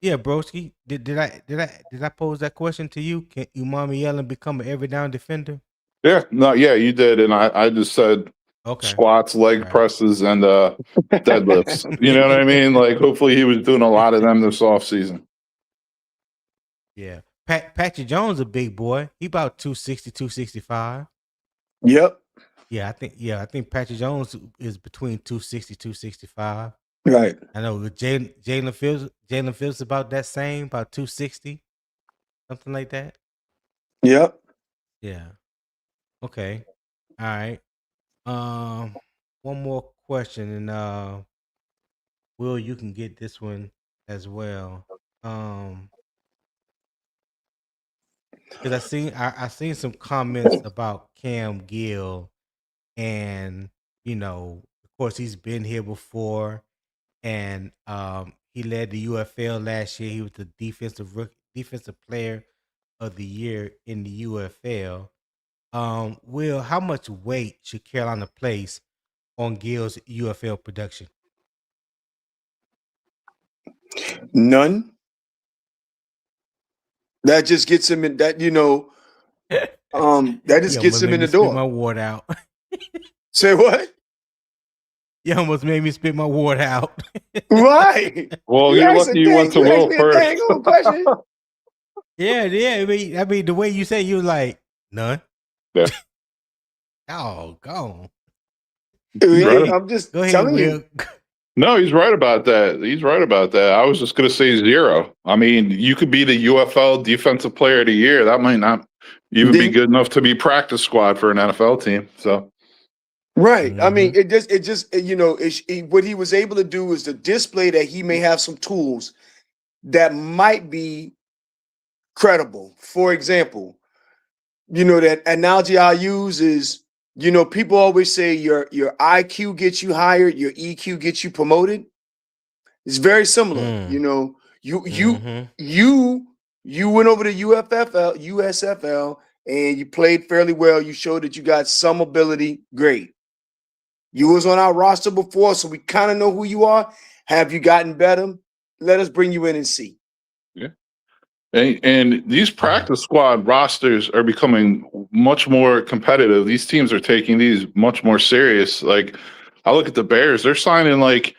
A: Yeah, broski. Did I pose that question to you? Can Umami Yellen become an every down defender?
B: Yeah, no, yeah, you did, and I just said
A: Okay.
B: squats, leg
A: Right.
B: presses, and deadlifts. You know what I mean? Like, hopefully, he was doing a lot of them this off season.
A: Yeah. Patrick Jones a big boy. He about 260, 265.
C: Yep.
A: Yeah, I think Patrick Jones is between 260, 265.
C: Right.
A: I know Jalen Fields about that same, about 260, something like that.
C: Yep.
A: Yeah. Okay. All right. One more question, and Will, you can get this one as well. Because I seen some comments about Cam Gill, and of course, he's been here before, and he led the UFL last year. He was the defensive player of the year in the UFL. Will, how much weight should Carolina place on Gill's UFL production?
C: None. That just gets him in that, that just gets him in the
A: Spit
C: door.
A: my word out.
C: Say what?
A: You almost made me spit my word out.
C: Right.
B: Well, you're lucky you went to Will first.
C: Question.
A: Yeah. I mean, the way you say you like none.
B: Yeah.
A: Oh, gone.
B: Right.
C: I'm just
A: Go ahead,
C: telling
A: Will.
C: you.
B: No, he's right about that. He's right about that. I was just going to say 0. I mean, you could be the UFL Defensive Player of the Year. That might not even be good enough to be practice squad for an NFL team. So,
C: right.
A: Mm-hmm.
C: I mean, what he was able to do is to display that he may have some tools that might be credible. For example, that analogy I use is, people always say your IQ gets you hired, your EQ gets you promoted. It's very similar. You went over to USFL, and you played fairly well. You showed that you got some ability. Great. You was on our roster before, so we kind of know who you are. Have you gotten better? Let us bring you in and see.
B: yeah. And these practice squad rosters are becoming much more competitive. These teams are taking these much more serious. Like, I look at the Bears; they're signing like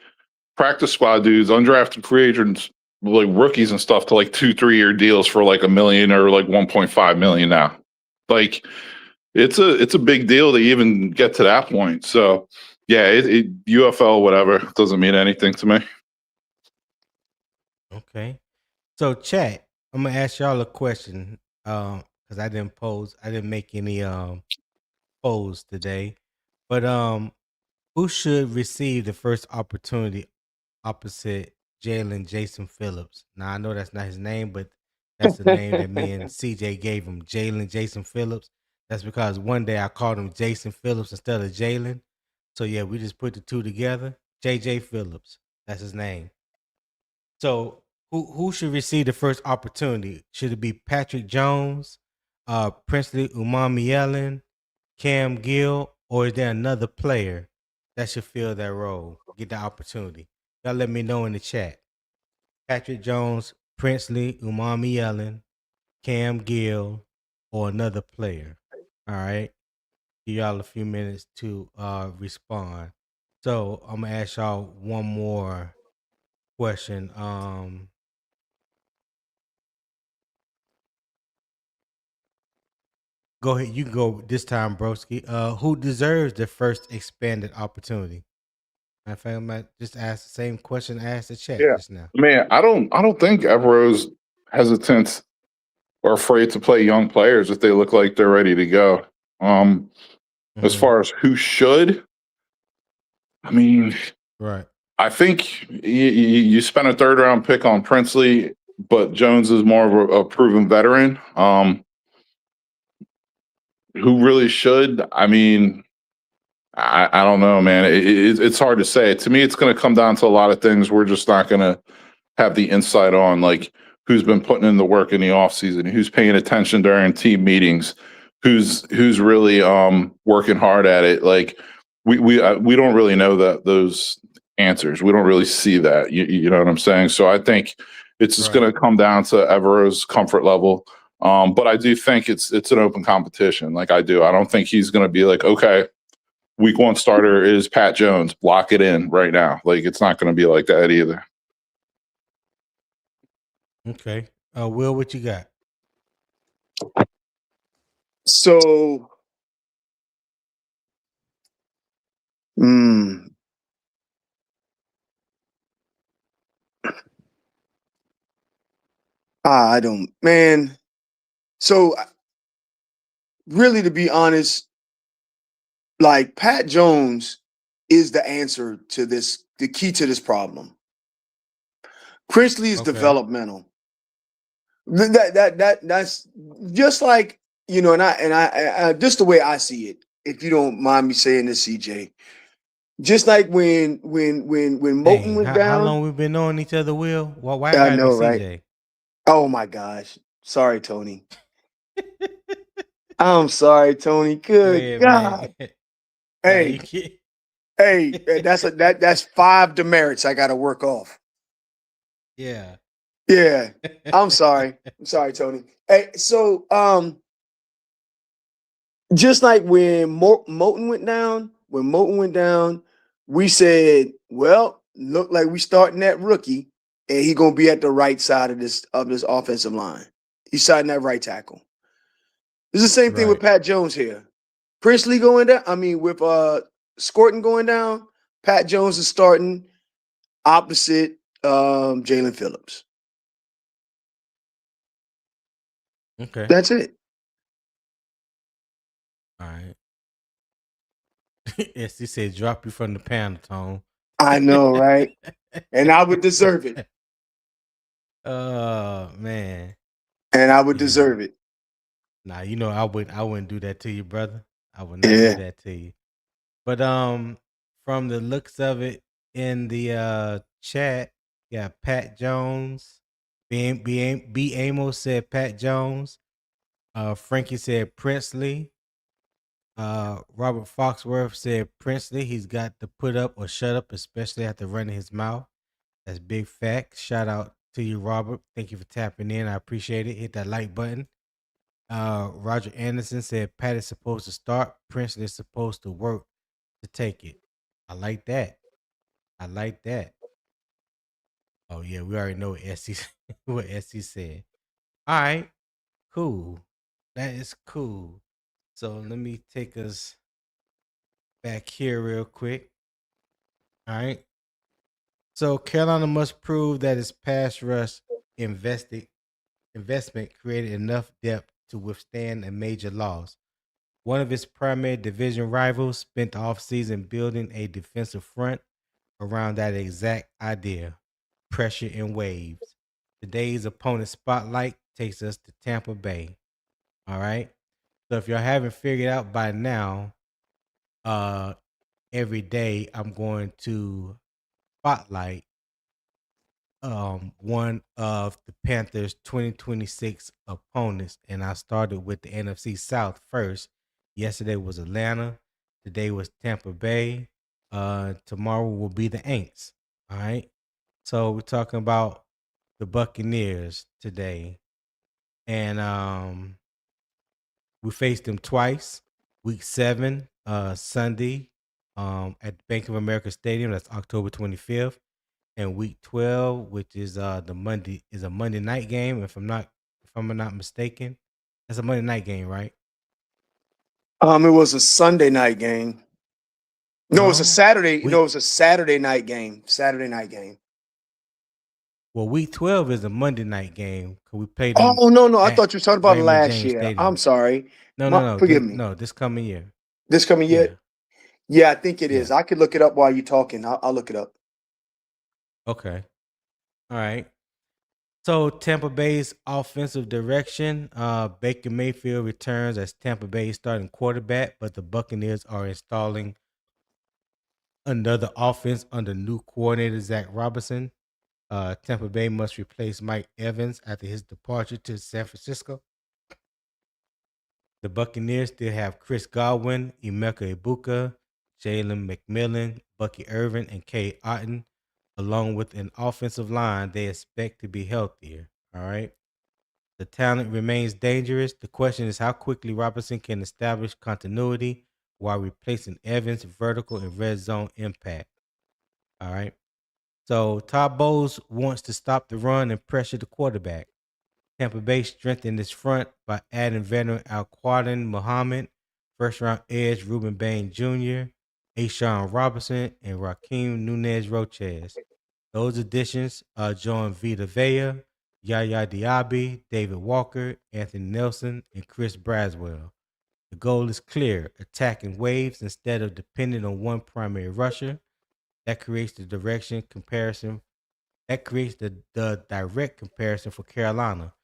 B: practice squad dudes, undrafted free agents, like rookies and stuff, to like 2-3 year deals for like $1 million or like 1.5 million now. Like, it's a big deal to even get to that point. So, yeah, UFL whatever doesn't mean anything to me.
A: Okay. So, chat, I'm gonna ask y'all a question. Because I didn't make any polls today. But who should receive the first opportunity opposite Jason Phillips? Now I know that's not his name, but That's the name that me and CJ gave him, Jalen Jason Phillips. That's because one day I called him Jason Phillips instead of Jalen. So yeah, we just put the two together. JJ Phillips. That's his name. So who should receive the first opportunity? Should it be Patrick Jones, Princely Umamielen, Cam Gill, or is there another player that should fill that role, get the opportunity? Y'all let me know in the chat. Patrick Jones, Princely Umamielen, Cam Gill, or another player. All right. Give y'all a few minutes to respond. So I'm gonna ask y'all one more question. Go ahead. You can go this time, Broski. Who deserves the first expanded opportunity? In fact, I might just ask the same question I asked the chat
B: Yeah.
A: just now.
B: Man, I don't think Evero's hesitant or afraid to play young players if they look like they're ready to go. As far as who should, I mean,
A: Right.
B: I think you spent a third round pick on Princely, but Jones is more of a proven veteran. Who really should? I mean, I don't know, man. It's hard to say. To me, it's going to come down to a lot of things. We're just not going to have the insight on, like, who's been putting in the work in the offseason, who's paying attention during team meetings, who's really working hard at it. Like, we don't really know those answers. We don't really see that. You know what I'm saying? So I think it's just going to come down to Evero's comfort level. But I do think it's an open competition. Like, I do. I don't think he's going to be like, okay, week one starter is Pat Jones. Lock it in right now. Like, it's not going to be like that either.
A: Okay. Will, what you got?
C: So, I don't, man. So, really, to be honest, like, Pat Jones is the answer to this, the key to this problem. Princely is developmental. That's just like, you know, and I just the way I see it, if you don't mind me saying this, CJ. Just like when Moulton went down.
A: How long we been knowing each other, Will? Why
C: I
A: gotta
C: know,
A: be CJ?
C: right? Oh my gosh. Sorry, Tony. I'm sorry, Tony. Good God.
A: Man.
C: Hey, that's 5 demerits I gotta work off.
A: Yeah.
C: Yeah. I'm sorry. I'm sorry, Tony. Hey, so just like when Moulton went down, we said, well, look like we starting that rookie, and he gonna be at the right side of this offensive line. He's starting that right tackle. It's the same thing with Pat Jones here. Princely going down. I mean, with Scourton going down, Pat Jones is starting opposite Jalen Phillips.
A: Okay.
C: That's it.
A: All right. Yes, he said drop you from the panel, Tone.
C: I know, right? And I would deserve it.
A: Man.
C: And I would deserve it.
A: Nah, you know I wouldn't do that to you, brother. I would not do that to you. But from the looks of it in the chat, yeah, Pat Jones. B Amos said Pat Jones. Frankie said Princely. Robert Foxworth said Princely. He's got to put up or shut up, especially after running his mouth. That's big fact. Shout out to you, Robert. Thank you for tapping in. I appreciate it. Hit that like button. Roger Anderson said Pat is supposed to start. Princely is supposed to work to take it. I like that. Oh yeah, we already know what SC said. All right, cool. That is cool. So let me take us back here real quick. All right. So Carolina must prove that its pass rush investment created enough depth to withstand a major loss. One of its primary division rivals spent the offseason building a defensive front around that exact idea: pressure in waves. Today's opponent spotlight takes us to Tampa Bay. All right. So if y'all haven't figured out by now, every day I'm going to spotlight one of the Panthers 2026 opponents, and I started with the NFC South first. Yesterday was Atlanta, today was Tampa Bay. Tomorrow will be the Aints. All right. So we're talking about the Buccaneers today. And we faced them twice. Week 7, Sunday, at Bank of America Stadium. That's October 25th. And week 12, which is the Monday, is a Monday night game. If I'm not mistaken, that's a Monday night game, right?
C: It was a Sunday night game. No, it was a Saturday.
A: Week,
C: No, it was a Saturday night game. Saturday night game.
A: well, week 12 is a Monday night game. Cause we played them.
C: Oh no, I
A: at
C: thought you were talking about
A: Raymond
C: last
A: James
C: year.
A: Stadium.
C: I'm sorry.
A: No.
C: Forgive me.
A: This coming year.
C: This coming
A: Yeah.
C: year? Yeah, I think it
A: Yeah.
C: is. I could look it up while you're talking. I'll look it up.
A: Okay. All right. So Tampa Bay's offensive direction, Baker Mayfield returns as Tampa Bay's starting quarterback, but the Buccaneers are installing another offense under new coordinator Zach Robinson. Tampa Bay must replace Mike Evans after his departure to San Francisco. The Buccaneers still have Chris Godwin, Emeka Ibuka, Jalen McMillan, Bucky Irvin, and Kay Otten, along with an offensive line they expect to be healthier. All right. The talent remains dangerous. The question is how quickly Robinson can establish continuity while replacing Evans' vertical and red zone impact. All right. So Todd Bowles wants to stop the run and pressure the quarterback. Tampa Bay strengthened its front by adding veteran Al-Quadin Muhammad, first-round edge Ruben Bain Jr., Ashawn Robinson, and Raheem Nunez-Roches. Those additions join Vita Vea, Yaya Diaby, David Walker, Anthony Nelson, and Chris Braswell. The goal is clear: attack in waves instead of depending on one primary rusher. That creates the direction comparison. That creates the direct comparison for Carolina.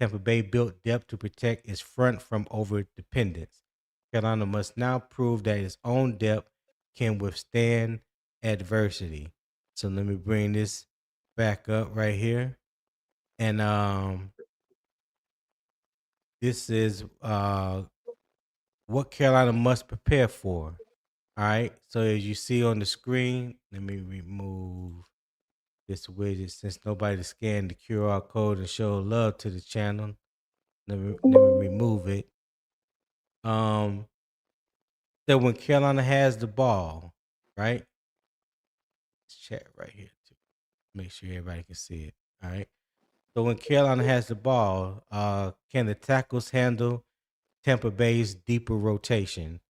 A: Tampa Bay built depth to protect its front from over dependence. Carolina must now prove that its own depth can withstand adversity. So let me bring this back up right here. And this is what Carolina must prepare for. All right. So as you see on the screen, let me remove this widget since nobody scanned the QR code and showed love to the channel. Let me remove it. So when Carolina has the ball, right? Let's chat right here too. Make sure everybody can see it. All right. So when Carolina has the ball, can the tackles handle Tampa Bay's deeper rotation?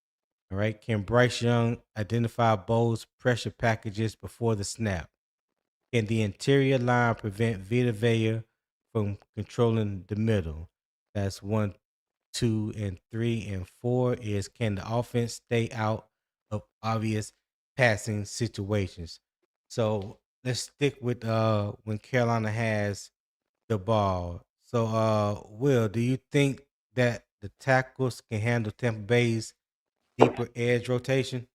A: All right. Can Bryce Young identify Bowles' pressure packages before the snap? Can the interior line prevent Vita Vea from controlling the middle? That's 1, 2, and 3, and 4 is can the offense stay out of obvious passing situations? So let's stick with when Carolina has the ball. So Will, do you think that the tackles can handle Tampa Bay's deeper edge rotation?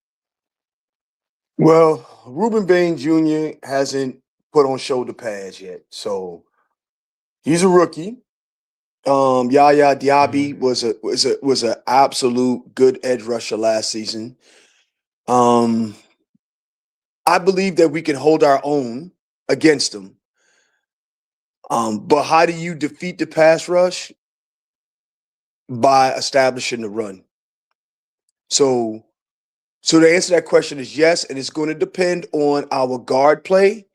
C: Well, Ruben Bain Jr. hasn't put on shoulder pads yet, so he's a rookie. Yaya Diaby was an absolute good edge rusher last season. I believe that we can hold our own against them. But how do you defeat the pass rush? By establishing the run. So the answer to that question is yes, and it's going to depend on our guard play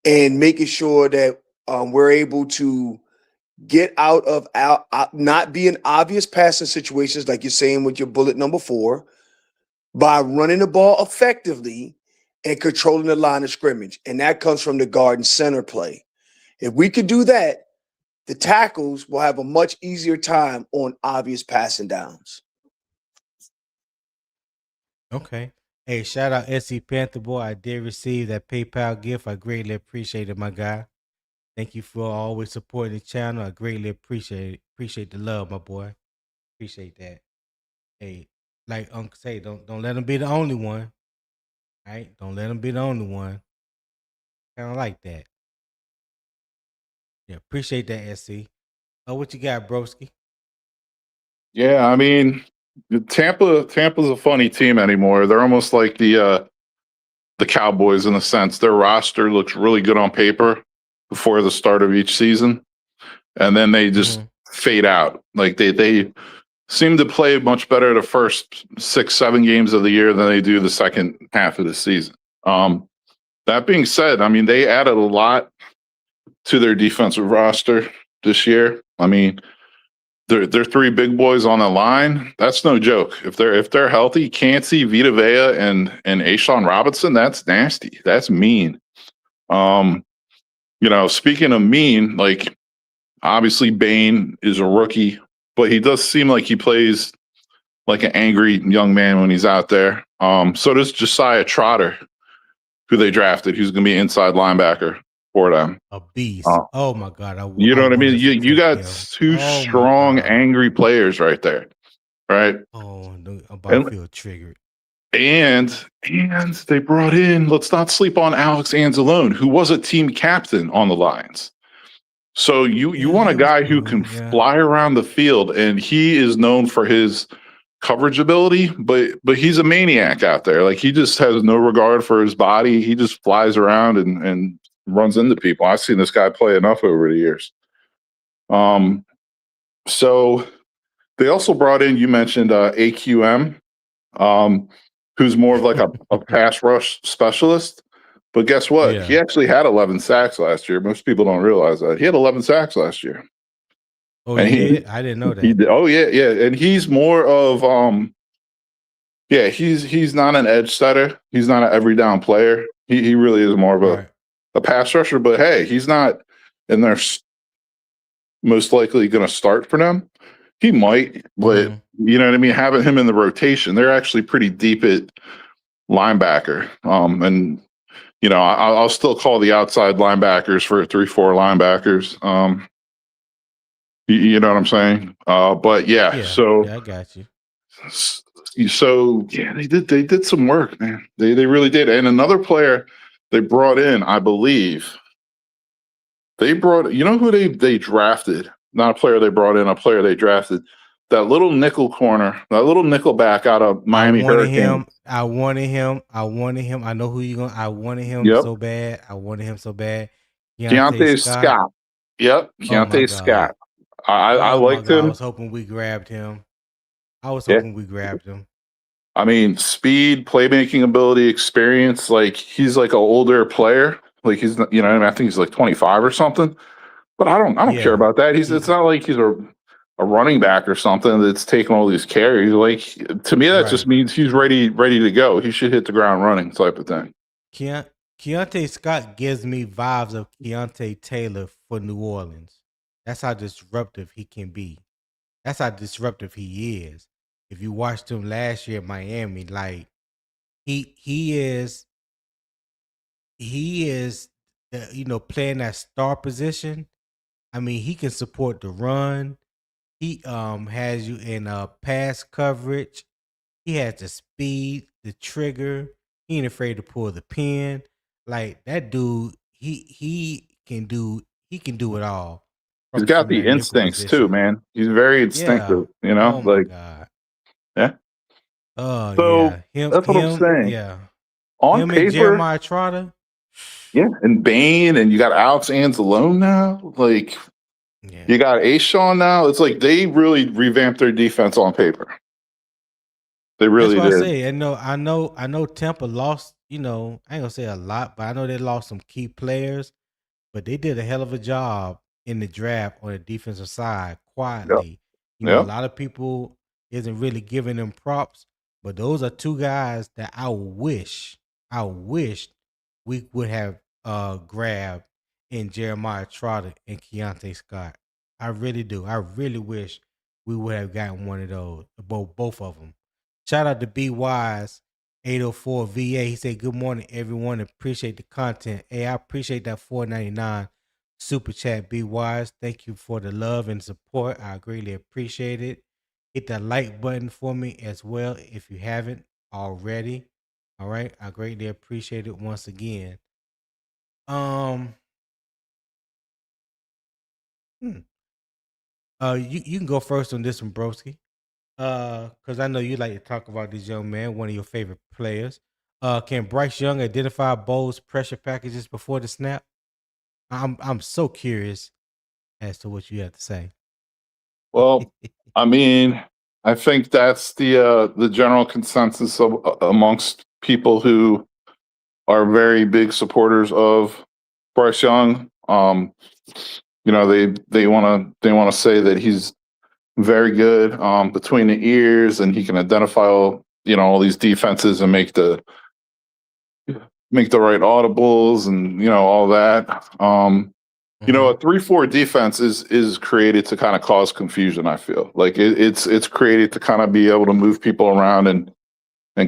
C: and making sure that we're able to get out of not being obvious passing situations like you're saying with your bullet number 4 by running the ball effectively and controlling the line of scrimmage. And that comes from the guard and center play. If we could do that, the tackles will have a much easier time on obvious passing downs.
A: Okay. Hey, shout out SC Panther Boy. I did receive that PayPal gift. I greatly appreciate it, my guy. Thank you for always supporting the channel. I greatly appreciate it. Appreciate the love, my boy. Appreciate that. Hey, like Uncle say, don't let him be the only one. All right? Don't let him be the only one. Kind of like that. Yeah, appreciate that, SC. What you got, broski?
B: Yeah, I mean, Tampa's a funny team anymore. They're almost like the Cowboys in a sense. Their roster looks really good on paper before the start of each season, and then they just fade out. Like they seem to play much better the first 6-7 games of the year than they do the second half of the season. That being said, I mean, they added a lot to their defensive roster this year. I mean, they're three big boys on the line. That's no joke. If they're healthy, Cansey, Vita Vea, and Ashawn Robinson, that's nasty. That's mean. Speaking of mean, like obviously Bain is a rookie, but he does seem like he plays like an angry young man when he's out there. So does Josiah Trotter, who they drafted, who's going to be inside linebacker for them.
A: A beast. Oh my God.
B: You know what I mean? You got two strong, angry players right there. Right?
A: Oh, I'm about to feel triggered.
B: And they brought in, let's not sleep on Alex Anzalone, who was a team captain on the Lions. So you want a guy who can fly around the field, and he is known for his coverage ability, but he's a maniac out there. Like he just has no regard for his body. He just flies around and runs into people. I've seen this guy play enough over the years. So they also brought in, you mentioned AQM, who's more of like a pass rush specialist. But guess what? Yeah. He actually had 11 sacks last year. Most people don't realize that. He had 11 sacks last year.
A: Oh, and I didn't know that.
B: Yeah. And he's more of he's not an edge setter. He's not an every down player. He really is more of a pass rusher. But hey, he's not in there most likely going to start for them. He might, but you know what I mean? Having him in the rotation, they're actually pretty deep at linebacker. And you know, I'll still call the outside linebackers for 3-4 linebackers. You know what I'm saying? But so
A: I got you.
B: So they did some work, man. They really did. And another player they brought in, I believe, you know who they drafted? Not a player they brought in, a player they drafted. That little nickel corner, that little nickel back out of Miami Hurricanes.
A: I wanted him. I know who you're going. I wanted him so bad.
B: Keontae Scott. Yep, Keontae Scott. I liked him.
A: I was hoping we grabbed him.
B: I mean, speed, playmaking ability, experience. Like he's like an older player. Like he's, you know, I think he's like 25 or something. But I don't care about that. It's not like he's a running back or something that's taking all these carries. Like to me, that just means he's ready to go. He should hit the ground running type of thing.
A: Keontae Scott gives me vibes of Keontae Taylor for New Orleans. That's how disruptive he can be. That's how disruptive he is. If you watched him last year at Miami, like he is playing that star position. I mean, he can support the run. He has you in pass coverage. He has the speed, the trigger. He ain't afraid to pull the pin. Like that dude, he can do it all.
B: He's got the instincts too, man. He's very instinctive, you know.
A: Oh my God.
B: Yeah.
A: Oh
B: so that's what I'm saying.
A: Yeah.
B: On
A: him
B: paper,
A: and Jeremiah Trotter.
B: Yeah, and Bain, and you got Alex Anzalone now. Like, you got Ashawn now. It's like they really revamped their defense on paper. They really did.
A: That's what I say. I know Tampa lost, I ain't gonna say a lot, but I know they lost some key players, but they did a hell of a job in the draft on the defensive side quietly. A lot of people isn't really giving them props, but those are two guys that I wish we would have grabbed in Jeremiah Trotter and Keontae Scott. I really do. I really wish we would have gotten one of those, both of them. Shout out to B Wise 804 VA. He said, "Good morning, everyone. Appreciate the content. Hey, I appreciate that $4.99 super chat. Be wise. Thank you for the love and support. I greatly appreciate it. Hit that like button for me as well if you haven't already. All right, I greatly appreciate it once again. Um, hmm. You can go first on this one, Broski. Because I know you like to talk about this young man, one of your favorite players. Can Bryce Young identify Bowles pressure packages before the snap? I'm so curious as to what you have to say.
B: Well, I mean, I think that's the general consensus amongst people who are very big supporters of Bryce Young. They want to say that he's very good between the ears, and he can identify all these defenses and make the right audibles and all that. A 3-4 defense is created to kind of cause confusion. I feel like it's created to kind of be able to move people around and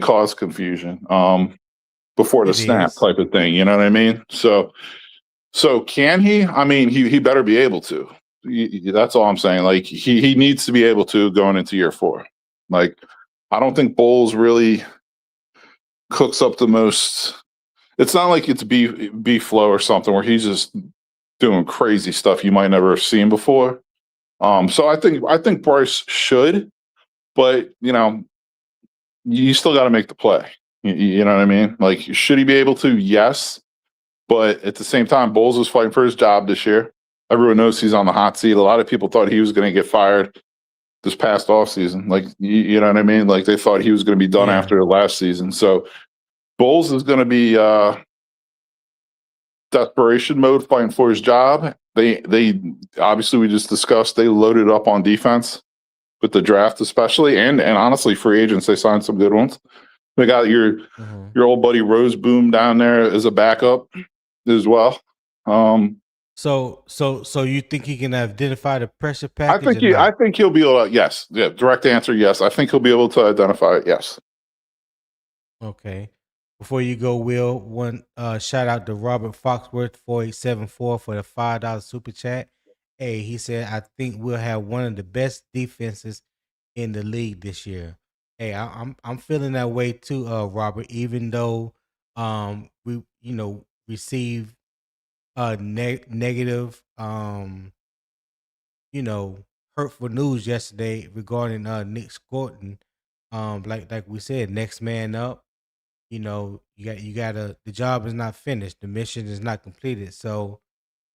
B: cause confusion before the
A: It
B: snap
A: is.
B: type of thing. You know what I mean? So can he? I mean, he better be able to. That's all I'm saying. Like he needs to be able to going into year 4. Like I don't think Bowles really cooks up the most. It's not like it's B flow or something where he's just doing crazy stuff you might never have seen before. So I think Bryce should, but you still got to make the play. You know what I mean? Like, should he be able to? Yes, but at the same time, Bowles is fighting for his job this year. Everyone knows he's on the hot seat. A lot of people thought he was going to get fired this past offseason. Like, you know what I mean? Like, they thought he was going to be done after the last season. So Bowles is going to be desperation mode fighting for his job. They obviously, we just discussed, they loaded up on defense with the draft, especially, and honestly, free agents. They signed some good ones. They got your old buddy Rose Boom down there as a backup as well.
A: So you think he can identify the pressure package?
B: I think he'll be able to. Yes, yeah. Direct answer, yes. I think he'll be able to identify it. Yes.
A: Okay. Before you go, Will, one shout out to Robert Foxworth 4874 for the $5 super chat. Hey, he said, I think we'll have one of the best defenses in the league this year. Hey, I'm feeling that way too, Robert. Even though we receive negative hurtful news yesterday regarding Nic Scourton. Like we said, next man up. You gotta. The job is not finished. The mission is not completed. So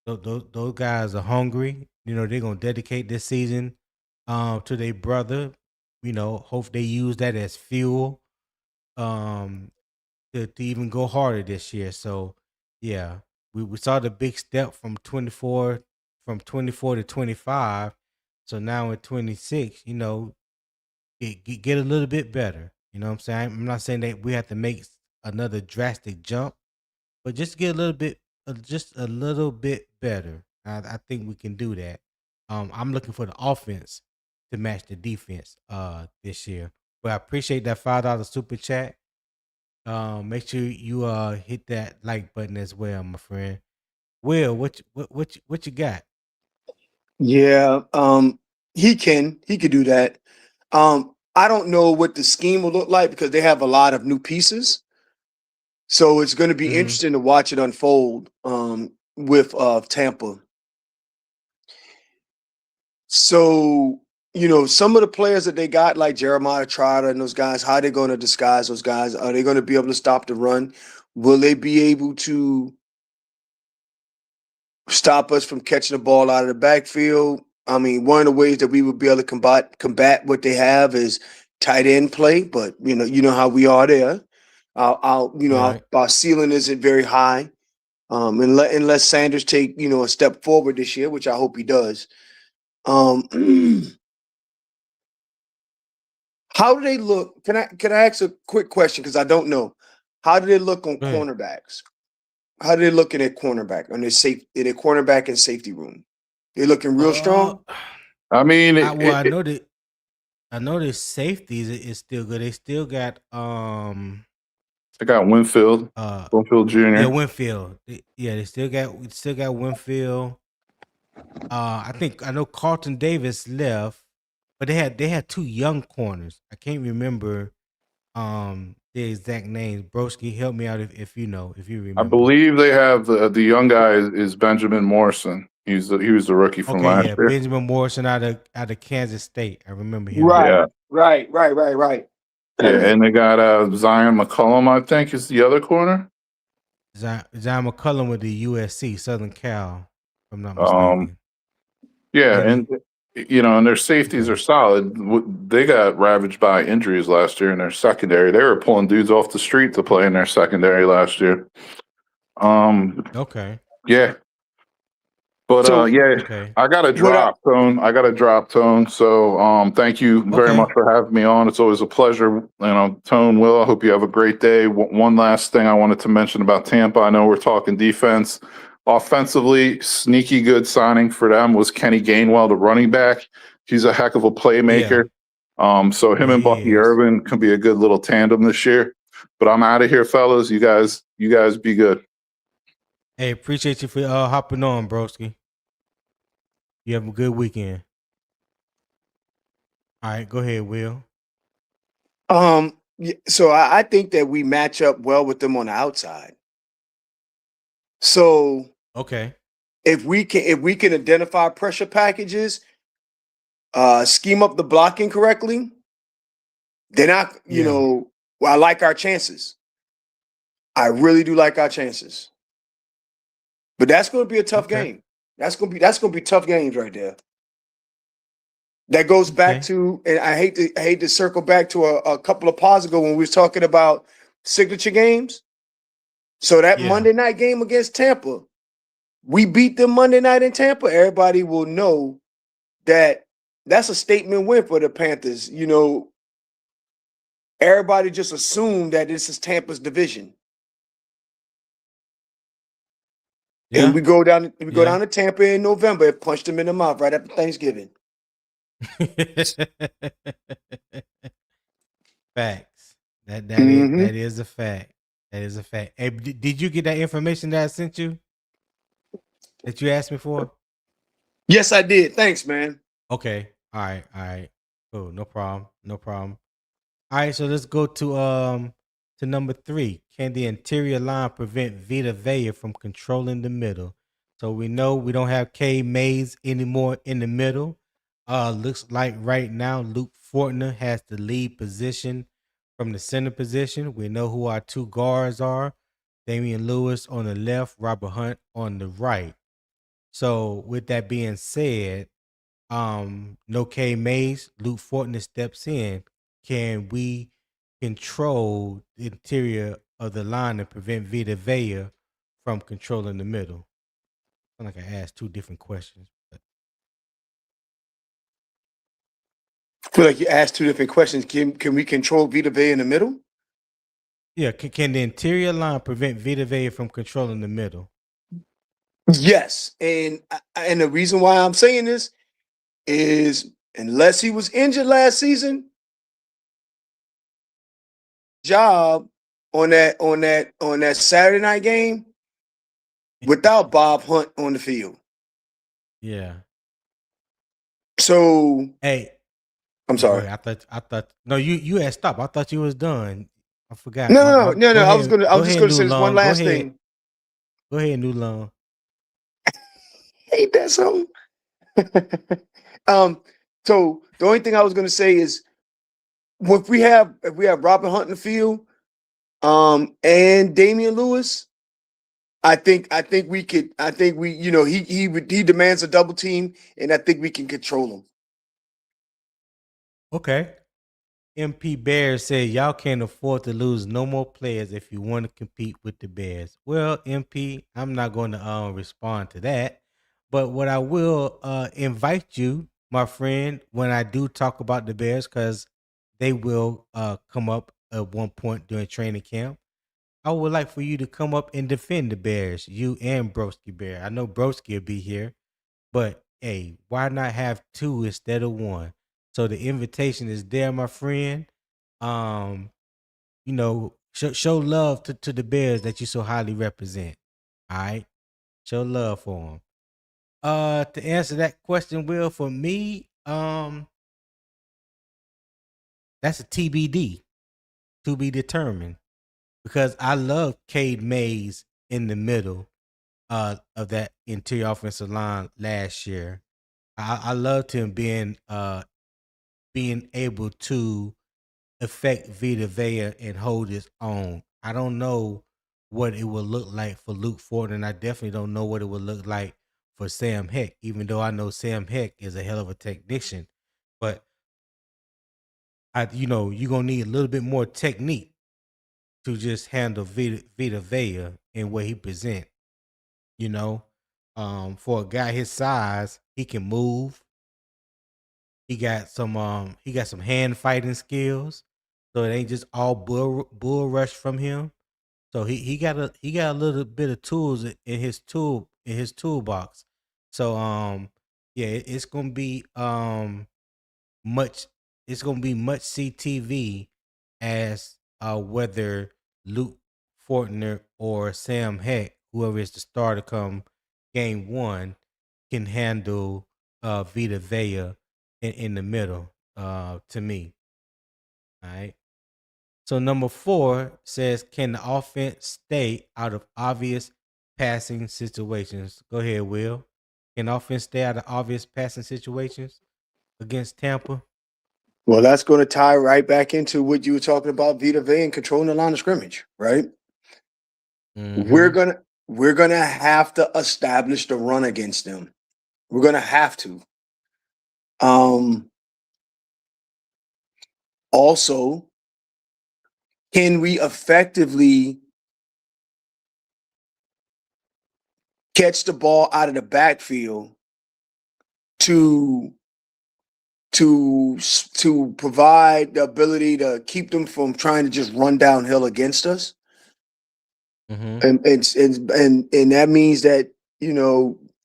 A: those guys are hungry. They're gonna dedicate this season to their brother. Hope they use that as fuel to even go harder this year. So yeah, we saw the big step from 24 to 25. So now in 26, get a little bit better. You know what I'm saying? I'm not saying that we have to make another drastic jump, but just get just a little bit better. I think we can do that. I'm looking for the offense to match the defense this year. But I appreciate that $5 super chat. Make sure you hit that like button as well, my friend. Will, what you got?
C: Yeah, he could do that. I don't know what the scheme will look like because they have a lot of new pieces. So it's going to be interesting to watch it unfold with Tampa. So, some of the players that they got, like Jeremiah Trotter and those guys, how are they going to disguise those guys? Are they going to be able to stop the run? Will they be able to stop us from catching the ball out of the backfield? I mean, one of the ways that we would be able to combat what they have is tight end play, but you know how we are there. Our ceiling isn't very high, unless Sanders take a step forward this year, which I hope he does. How do they look? Can I ask a quick question because I don't know? How do they look on cornerbacks? How do they look in their cornerback in their cornerback and safety room? They looking real strong.
B: I mean,
A: I know that. I know the safeties is still good. They still got
B: I got Winfield Jr.
A: Yeah, Winfield. They still got Winfield. I know Carlton Davis left, but they had two young corners. I can't remember the exact names. Broski, help me out if you know, if you
B: I
A: remember.
B: believe they have the young guy is Benjamin Morrison. He was the rookie from
A: Okay,
B: last
A: yeah,
B: year.
A: Benjamin Morrison out of Kansas State. I remember him.
C: Right,
B: Yeah,
C: right.
B: yeah, and they got Zion McCollum, I think, is the other corner.
A: John McCullum with the USC Southern Cal, if I'm not
B: Um,
A: mistaken.
B: yeah,
A: Maybe.
B: and and their safeties
A: Okay.
B: are solid. They got ravaged by injuries last year in their secondary. They were pulling dudes off the street to play in their secondary last year.
A: Okay.
B: Yeah, but
C: So
B: yeah,
A: Okay.
B: I got to
C: what I
B: drop tone. I got to drop tone. So thank you very much
A: Okay.
B: for having me on. It's always a pleasure. Tone, Will, I hope you have a great day. One last thing I wanted to mention about Tampa. I know we're talking defense. Offensively, sneaky good signing for them was Kenny Gainwell, the running back. He's a heck of a
A: Yeah.
B: playmaker. So him
A: Yeah,
B: and
A: he
B: Bucky
A: is.
B: Irvin could be a good little tandem this year. But I'm out of here, fellas. You guys be good.
A: Hey, appreciate you for hopping on, broski. You have a good weekend. All right, go ahead, Will.
C: so I think that we match up well with them on the outside. So
A: Okay.
C: if we can identify pressure packages, scheme up the blocking correctly, then
A: Yeah.
C: I like our chances. I really do like our chances. But that's going to be a tough
A: Okay.
C: game. That's going to be tough games right there. That goes back
A: Okay.
C: to, and I hate to circle back to a couple of pods ago when we was talking about signature games. So that
A: Yeah.
C: Monday night game against Tampa, we beat them Monday night in Tampa. Everybody will know that that's a statement win for the Panthers. Everybody just assumed that this is Tampa's division. And
A: Yeah.
C: we go
A: Yeah.
C: down to Tampa in November and punch them in the mouth right after Thanksgiving.
A: Facts.
C: Mm-hmm.
A: That is a fact. That is a fact. Hey, did you get that information that I sent you? That you asked me for?
C: Yes, I did. Thanks, man.
A: Okay. All right. All right. Cool. No problem. No problem. All right. So let's go to number 3. Can the interior line prevent Vita Vea from controlling the middle? So we know we don't have K Mays anymore in the middle. Looks like right now Luke Fortner has the lead position from the center position. We know who our two guards are. Damian Lewis on the left, Robert Hunt on the right. So with that being said, no K Mays, Luke Fortner steps in. Can we control the interior of the line and prevent Vita Vea from controlling the middle? I feel like I asked 2 different questions. But
C: I feel like you asked 2 different questions. Can we control Vita Vea in the middle?
A: yeah, can the interior line prevent Vita Vea from controlling the middle?
C: Yes, and the reason why I'm saying this is unless he was injured last season, job on that Saturday night game without Bob Hunt on the field.
A: Yeah.
C: So
A: Hey,
C: I'm
A: go
C: sorry.
A: ahead. I thought no, you had stopped. I thought you was done. I forgot.
C: No.
A: Go
C: I was
A: ahead. Go
C: just
A: ahead,
C: gonna
A: New
C: say this one
A: Long. Go
C: last
A: ahead.
C: thing.
A: Go ahead, New Long.
C: Ain't that something? So the only thing I was gonna say is if we have Robin Hunt in the field, and Damian Lewis, I think we could. I think we, he demands a double team, and I think we can control him.
A: Okay. MP Bears said y'all can't afford to lose no more players if you want to compete with the Bears. Well, MP, I'm not going to respond to that, but what I will invite you, my friend, when I do talk about the Bears, because they will come up at one point during training camp. I would like for you to come up and defend the Bears, you and Broski Bear. I know Broski will be here, but hey, why not have 2 instead of 1? So the invitation is there, my friend. Um, show love to the Bears that you so highly represent. All right, show love for them. To answer that question, Will, for me, that's a TBD, to be determined, because I love Cade Mays in the middle of that interior offensive line last year. I loved him being able to affect Vita Vea and hold his own. I don't know what it would look like for Luke Ford, and I definitely don't know what it would look like for Sam Heck, even though I know Sam Heck is a hell of a technician. But you're gonna need a little bit more technique to just handle Vita Vea and what he present. You know, for a guy his size, he can move. He got some hand fighting skills, so it ain't just all bull rush from him. So he got a little bit of tools in his toolbox. So yeah, it's gonna be much much CTV as whether Luke Fortner or Sam Heck, whoever is the starter come game one, can handle Vita Vea in the middle, to me. All right. So number 4 says, can the offense stay out of obvious passing situations? Go ahead, Will. Can offense stay out of obvious passing situations against Tampa?
C: Well, that's going to tie right back into what you were talking about, Vita Vea and controlling the line of scrimmage, right? We're
A: Mm-hmm.
C: gonna have to establish the run against them. We're gonna have to. Also, can we effectively catch the ball out of the backfield to provide the ability to keep them from trying to just run downhill against us?
A: Mm-hmm.
C: And that means that,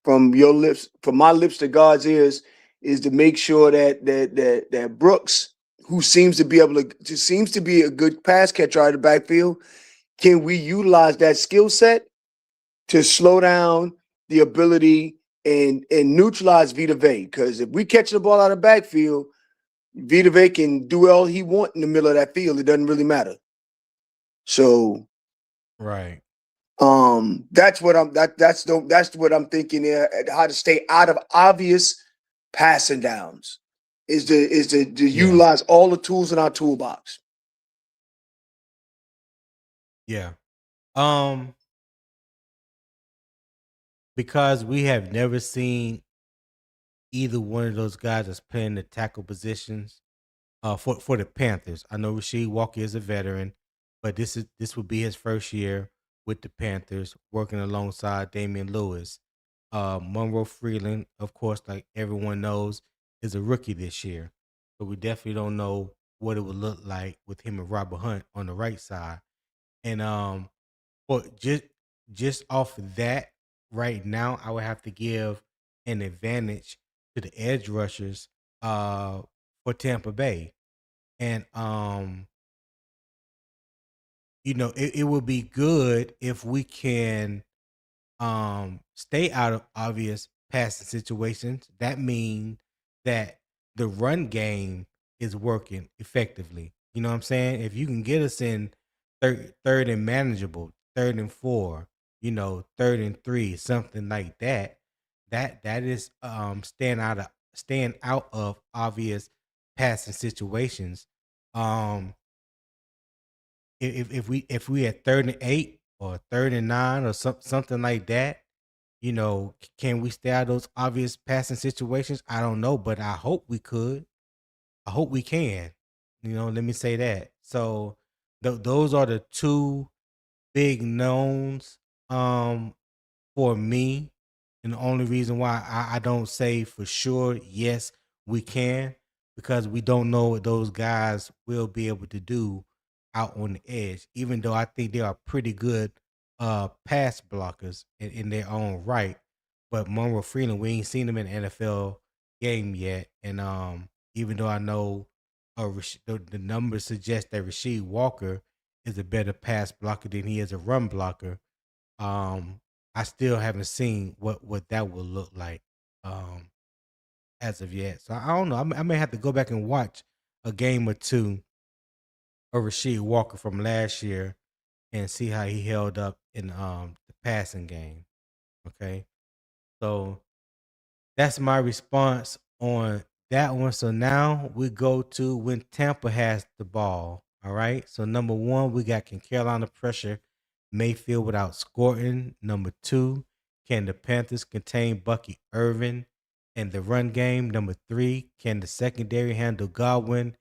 C: from your lips, from my lips to God's ears, is to make sure that Brooks, who seems to be a good pass catcher out of the backfield, can we utilize that skill set to slow down the ability and neutralize Vita Vea? Because if we catch the ball out of the backfield, Vita Vea can do all he wants in the middle of that field. It doesn't really matter. So
A: Right.
C: that's what I'm thinking there. How to stay out of obvious passing downs is to
A: Yeah.
C: utilize all the tools in our toolbox.
A: Yeah. Because we have never seen either one of those guys that's playing the tackle positions for the Panthers. I know Rasheed Walker is a veteran, but this would be his first year with the Panthers, working alongside Damian Lewis. Monroe Freeland, of course, like everyone knows, is a rookie this year, so we definitely don't know what it would look like with him and Robert Hunt on the right side. And but just off of that, right now, I would have to give an advantage to the edge rushers for Tampa Bay. And it would be good if we can stay out of obvious passing situations. That means that the run game is working effectively. You know what I'm saying? If you can get us in third and manageable, 3rd and 4, 3rd and 3, something like that, that is staying out of obvious passing situations. Um if we at 3rd and 8 or 3rd and 9 or something like that, can we stay out of those obvious passing situations? I don't know, but I hope we could. I hope we can. Let me say that. So those are the two big knowns for me. And the only reason why I don't say for sure, yes, we can, because we don't know what those guys will be able to do out on the edge, even though I think they are pretty good pass blockers in their own right. But Monroe Freeland, we ain't seen him in an NFL game yet. And even though I know the numbers suggest that Rasheed Walker is a better pass blocker than he is a run blocker, um, I still haven't seen what that will look like as of yet. So I don't know. I may have to go back and watch a game or two of Rasheed Walker from last year and see how he held up in the passing game. Okay, so that's my response on that one. So now we go to when Tampa has the ball. All right. So number one, we got can Carolina pressure Mayfield without Scourton. Number two, can the Panthers contain Bucky Irvin in the run game? Number three, can the secondary handle Godwin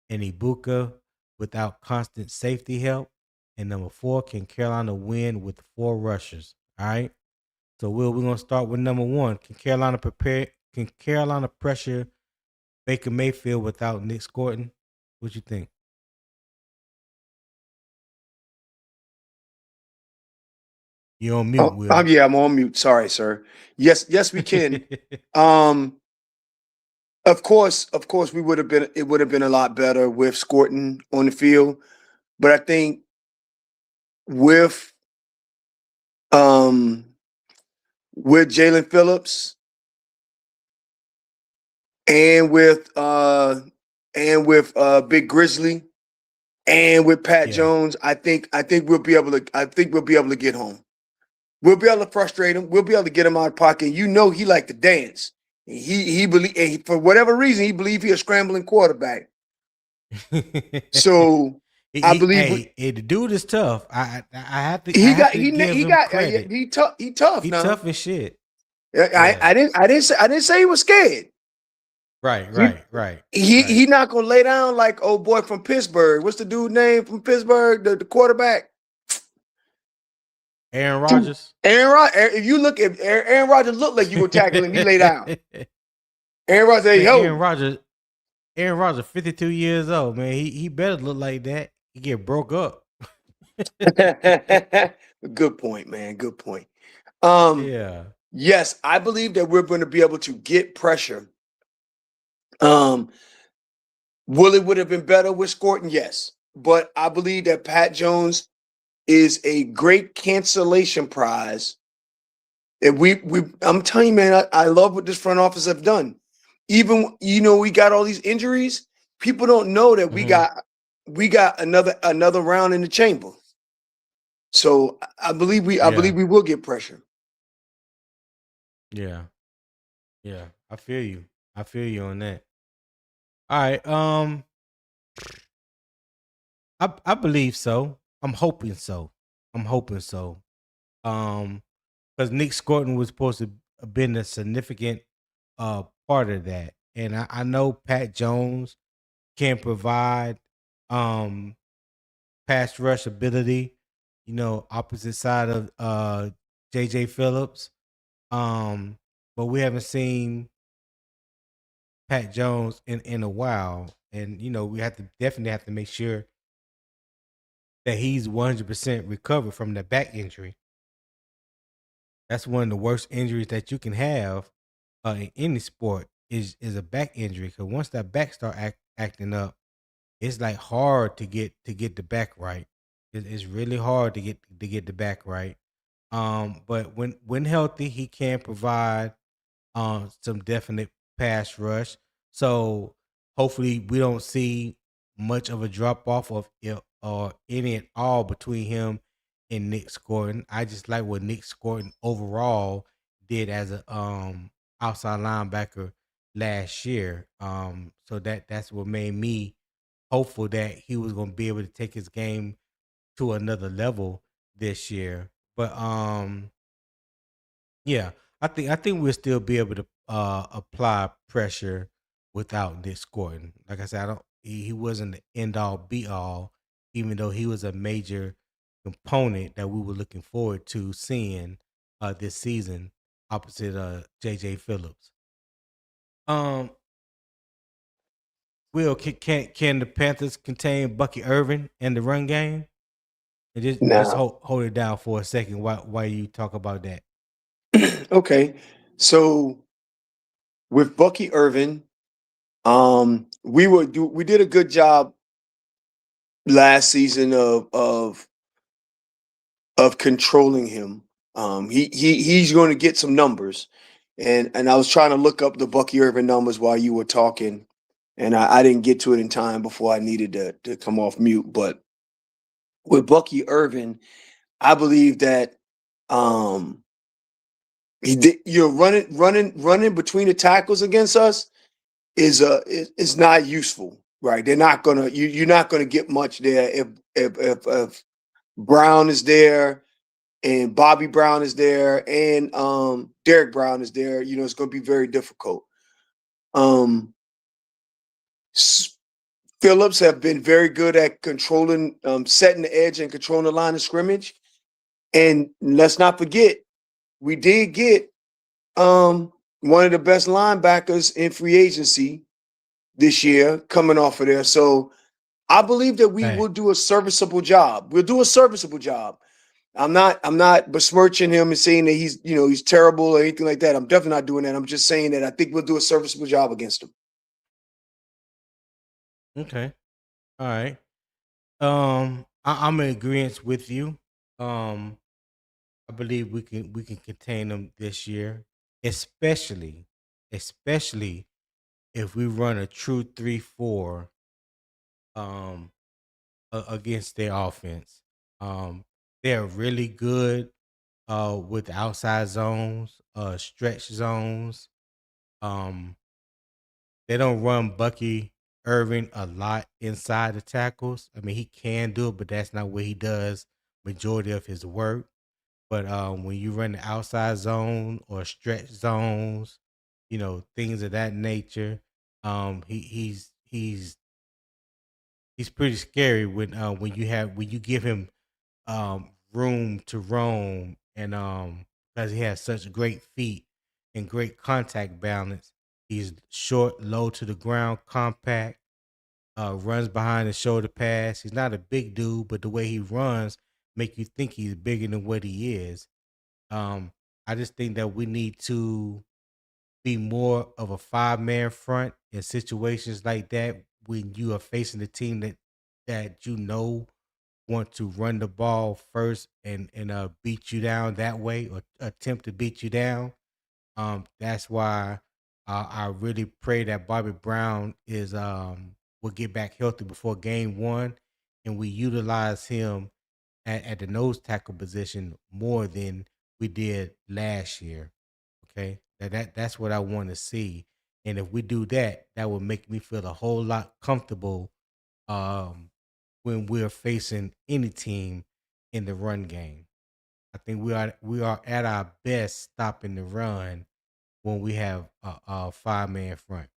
A: and Ibuka without constant safety help? And number four, can Carolina win with 4 rushers? All right. So we're gonna start with number one. Can Carolina pressure Baker Mayfield without Nic Scourton? What you think? You're on mute, Will.
C: Yeah, I'm on mute. Sorry, sir. Yes, we can. Of course, it would have been a lot better with Scourton on the field, but I think with Jalen Phillips and with Big Grizzly and with Pat Jones, I think we'll be able to get home. We'll be able to frustrate him. We'll be able to get him out of pocket. You know he like to dance. For whatever reason he believe he a scrambling quarterback. So I believe
A: the dude is tough. I have to.
C: He
A: give him credit.
C: he tough. He tough.
A: He
C: now.
A: tough as shit.
C: I didn't say he was scared.
A: Right.
C: He not gonna lay down like old boy from Pittsburgh. What's the dude name from Pittsburgh? The quarterback.
A: Aaron Rodgers.
C: If you look at Aaron Rodgers, look like you were tackling him. He lay down. Aaron Rodgers, say, yo.
A: Aaron Rodgers, 52 years old, man. He better look like that. He get broke up.
C: Good point, man. Good point.
A: Yeah.
C: Yes, I believe that we're going to be able to get pressure. Will it would have been better with Scourton? Yes. But I believe that Pat Jones is a great cancellation prize. And I'm telling you, man, I love what this front office have done. Even, we got all these injuries. People don't know that we got another round in the chamber. So I believe we will get pressure.
A: Yeah. I feel you on that. All right. I believe so. I'm hoping so. Because Nic Scourton was supposed to have been a significant part of that. And I know Pat Jones can provide pass rush ability, opposite side of JJ Phillips. But we haven't seen Pat Jones in a while. And we definitely have to make sure that he's 100% recovered from the back injury. That's one of the worst injuries that you can have in any sport is a back injury. Because once that back start acting up, it's like hard to get the back right. It's really hard to get the back right. But when healthy, he can provide some definite pass rush. So hopefully we don't see much of a drop off of or any at all between him and Nic Scourton. I just like what Nic Scourton overall did as a outside linebacker last year. So that's what made me hopeful that he was going to be able to take his game to another level this year. But yeah, I think we'll still be able to apply pressure without Nic Scourton. Like I said, he wasn't the end all be all, even though he was a major component that we were looking forward to seeing this season opposite JJ Phillips. Will, can the Panthers contain Bucky Irvin in the run game? And just hold it down for a second while you talk about that.
C: Okay, so with Bucky Irvin, we did a good job last season of controlling him. He's going to get some numbers, and I was trying to look up the Bucky Irvin numbers while you were talking, and I didn't get to it in time before I needed to come off mute. But with Bucky Irvin, I believe that running between the tackles against us is not useful, right? They're not gonna you're not gonna get much there if Brown is there and Bobby Brown is there and Derek Brown is there. It's going to be very difficult. Phillips have been very good at controlling, setting the edge and controlling the line of scrimmage. And let's not forget, we did get one of the best linebackers in free agency this year coming off of there. So I believe that we will do a serviceable job. We'll do a serviceable job. I'm not besmirching him and saying that he's terrible or anything like that. I'm definitely not doing that. I'm just saying that I think we'll do a serviceable job against him.
A: Okay. All right. I'm in agreement with you. I believe we can contain them this year, especially if we run a true 3-4 against their offense. They're really good with outside zones, stretch zones. They don't run Bucky Irvin a lot inside the tackles. I mean, he can do it, but that's not what he does majority of his work. But when you run the outside zone or stretch zones, things of that nature, he's pretty scary when you give him room to roam, and because he has such great feet and great contact balance. He's short, low to the ground, compact, runs behind the shoulder pass. He's not a big dude, but the way he runs make you think he's bigger than what he is. I just think that we need to be more of a 5-man front in situations like that when you are facing a team that want to run the ball first and beat you down that way or attempt to beat you down. That's why I really pray that Bobby Brown will get back healthy before game 1, and we utilize him at the nose tackle position more than we did last year. Okay, that's what I want to see, and if we do that, that will make me feel a whole lot comfortable when we're facing any team in the run game. I think we are at our best stopping the run when we have a 5-man front.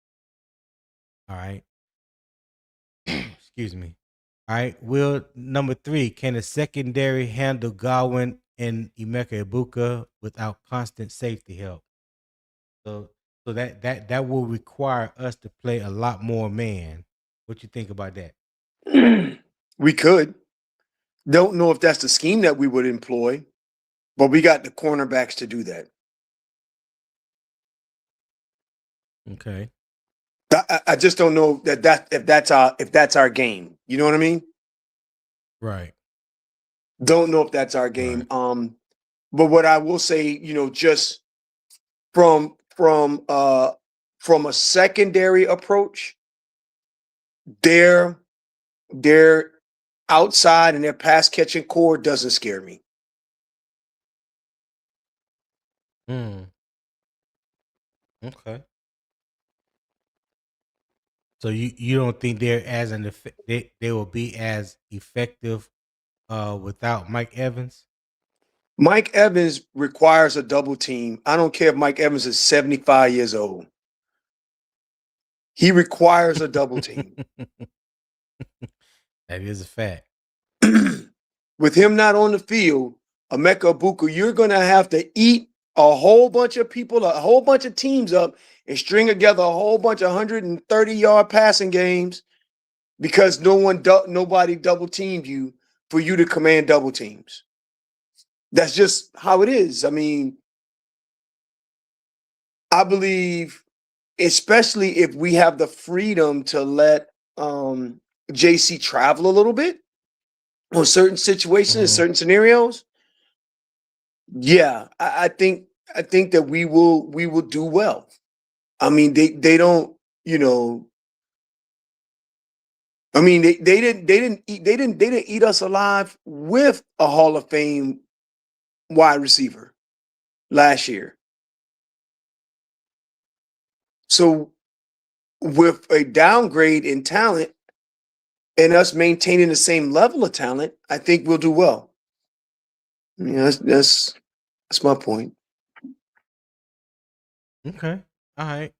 A: All right. Excuse me. All right. Will number 3, can the secondary handle Godwin and Emeka Ibuka without constant safety help? So that will require us to play a lot more man. What you think about that?
C: We could. Don't know if that's the scheme that we would employ, but we got the cornerbacks to do that.
A: Okay.
C: I just don't know if that's our game. You know what I mean?
A: Right.
C: Don't know if that's our game.
A: Right.
C: But what I will say, just from a secondary approach, their outside and their pass catching core doesn't scare me.
A: Okay. So you don't think they're they will be as effective without Mike Evans?
C: Mike Evans requires a double team. I don't care if Mike Evans is 75 years old. He requires a double team.
A: That is a fact.
C: With him not on the field, Emeka Ibuka, you're going to have to eat a whole bunch of people, a whole bunch of teams up and string together a whole bunch of 130-yard passing games because nobody double teamed you for you to command double teams. That's just how it is. I mean, I believe, especially if we have the freedom to let JC travel a little bit on certain situations, certain scenarios, Yeah, I think that we will do well. I mean, they don't, you know. I mean, they didn't eat us alive with a Hall of Fame wide receiver last year. So with a downgrade in talent and us maintaining the same level of talent, I think we'll do well. Yeah, that's my point.
A: Okay. All right.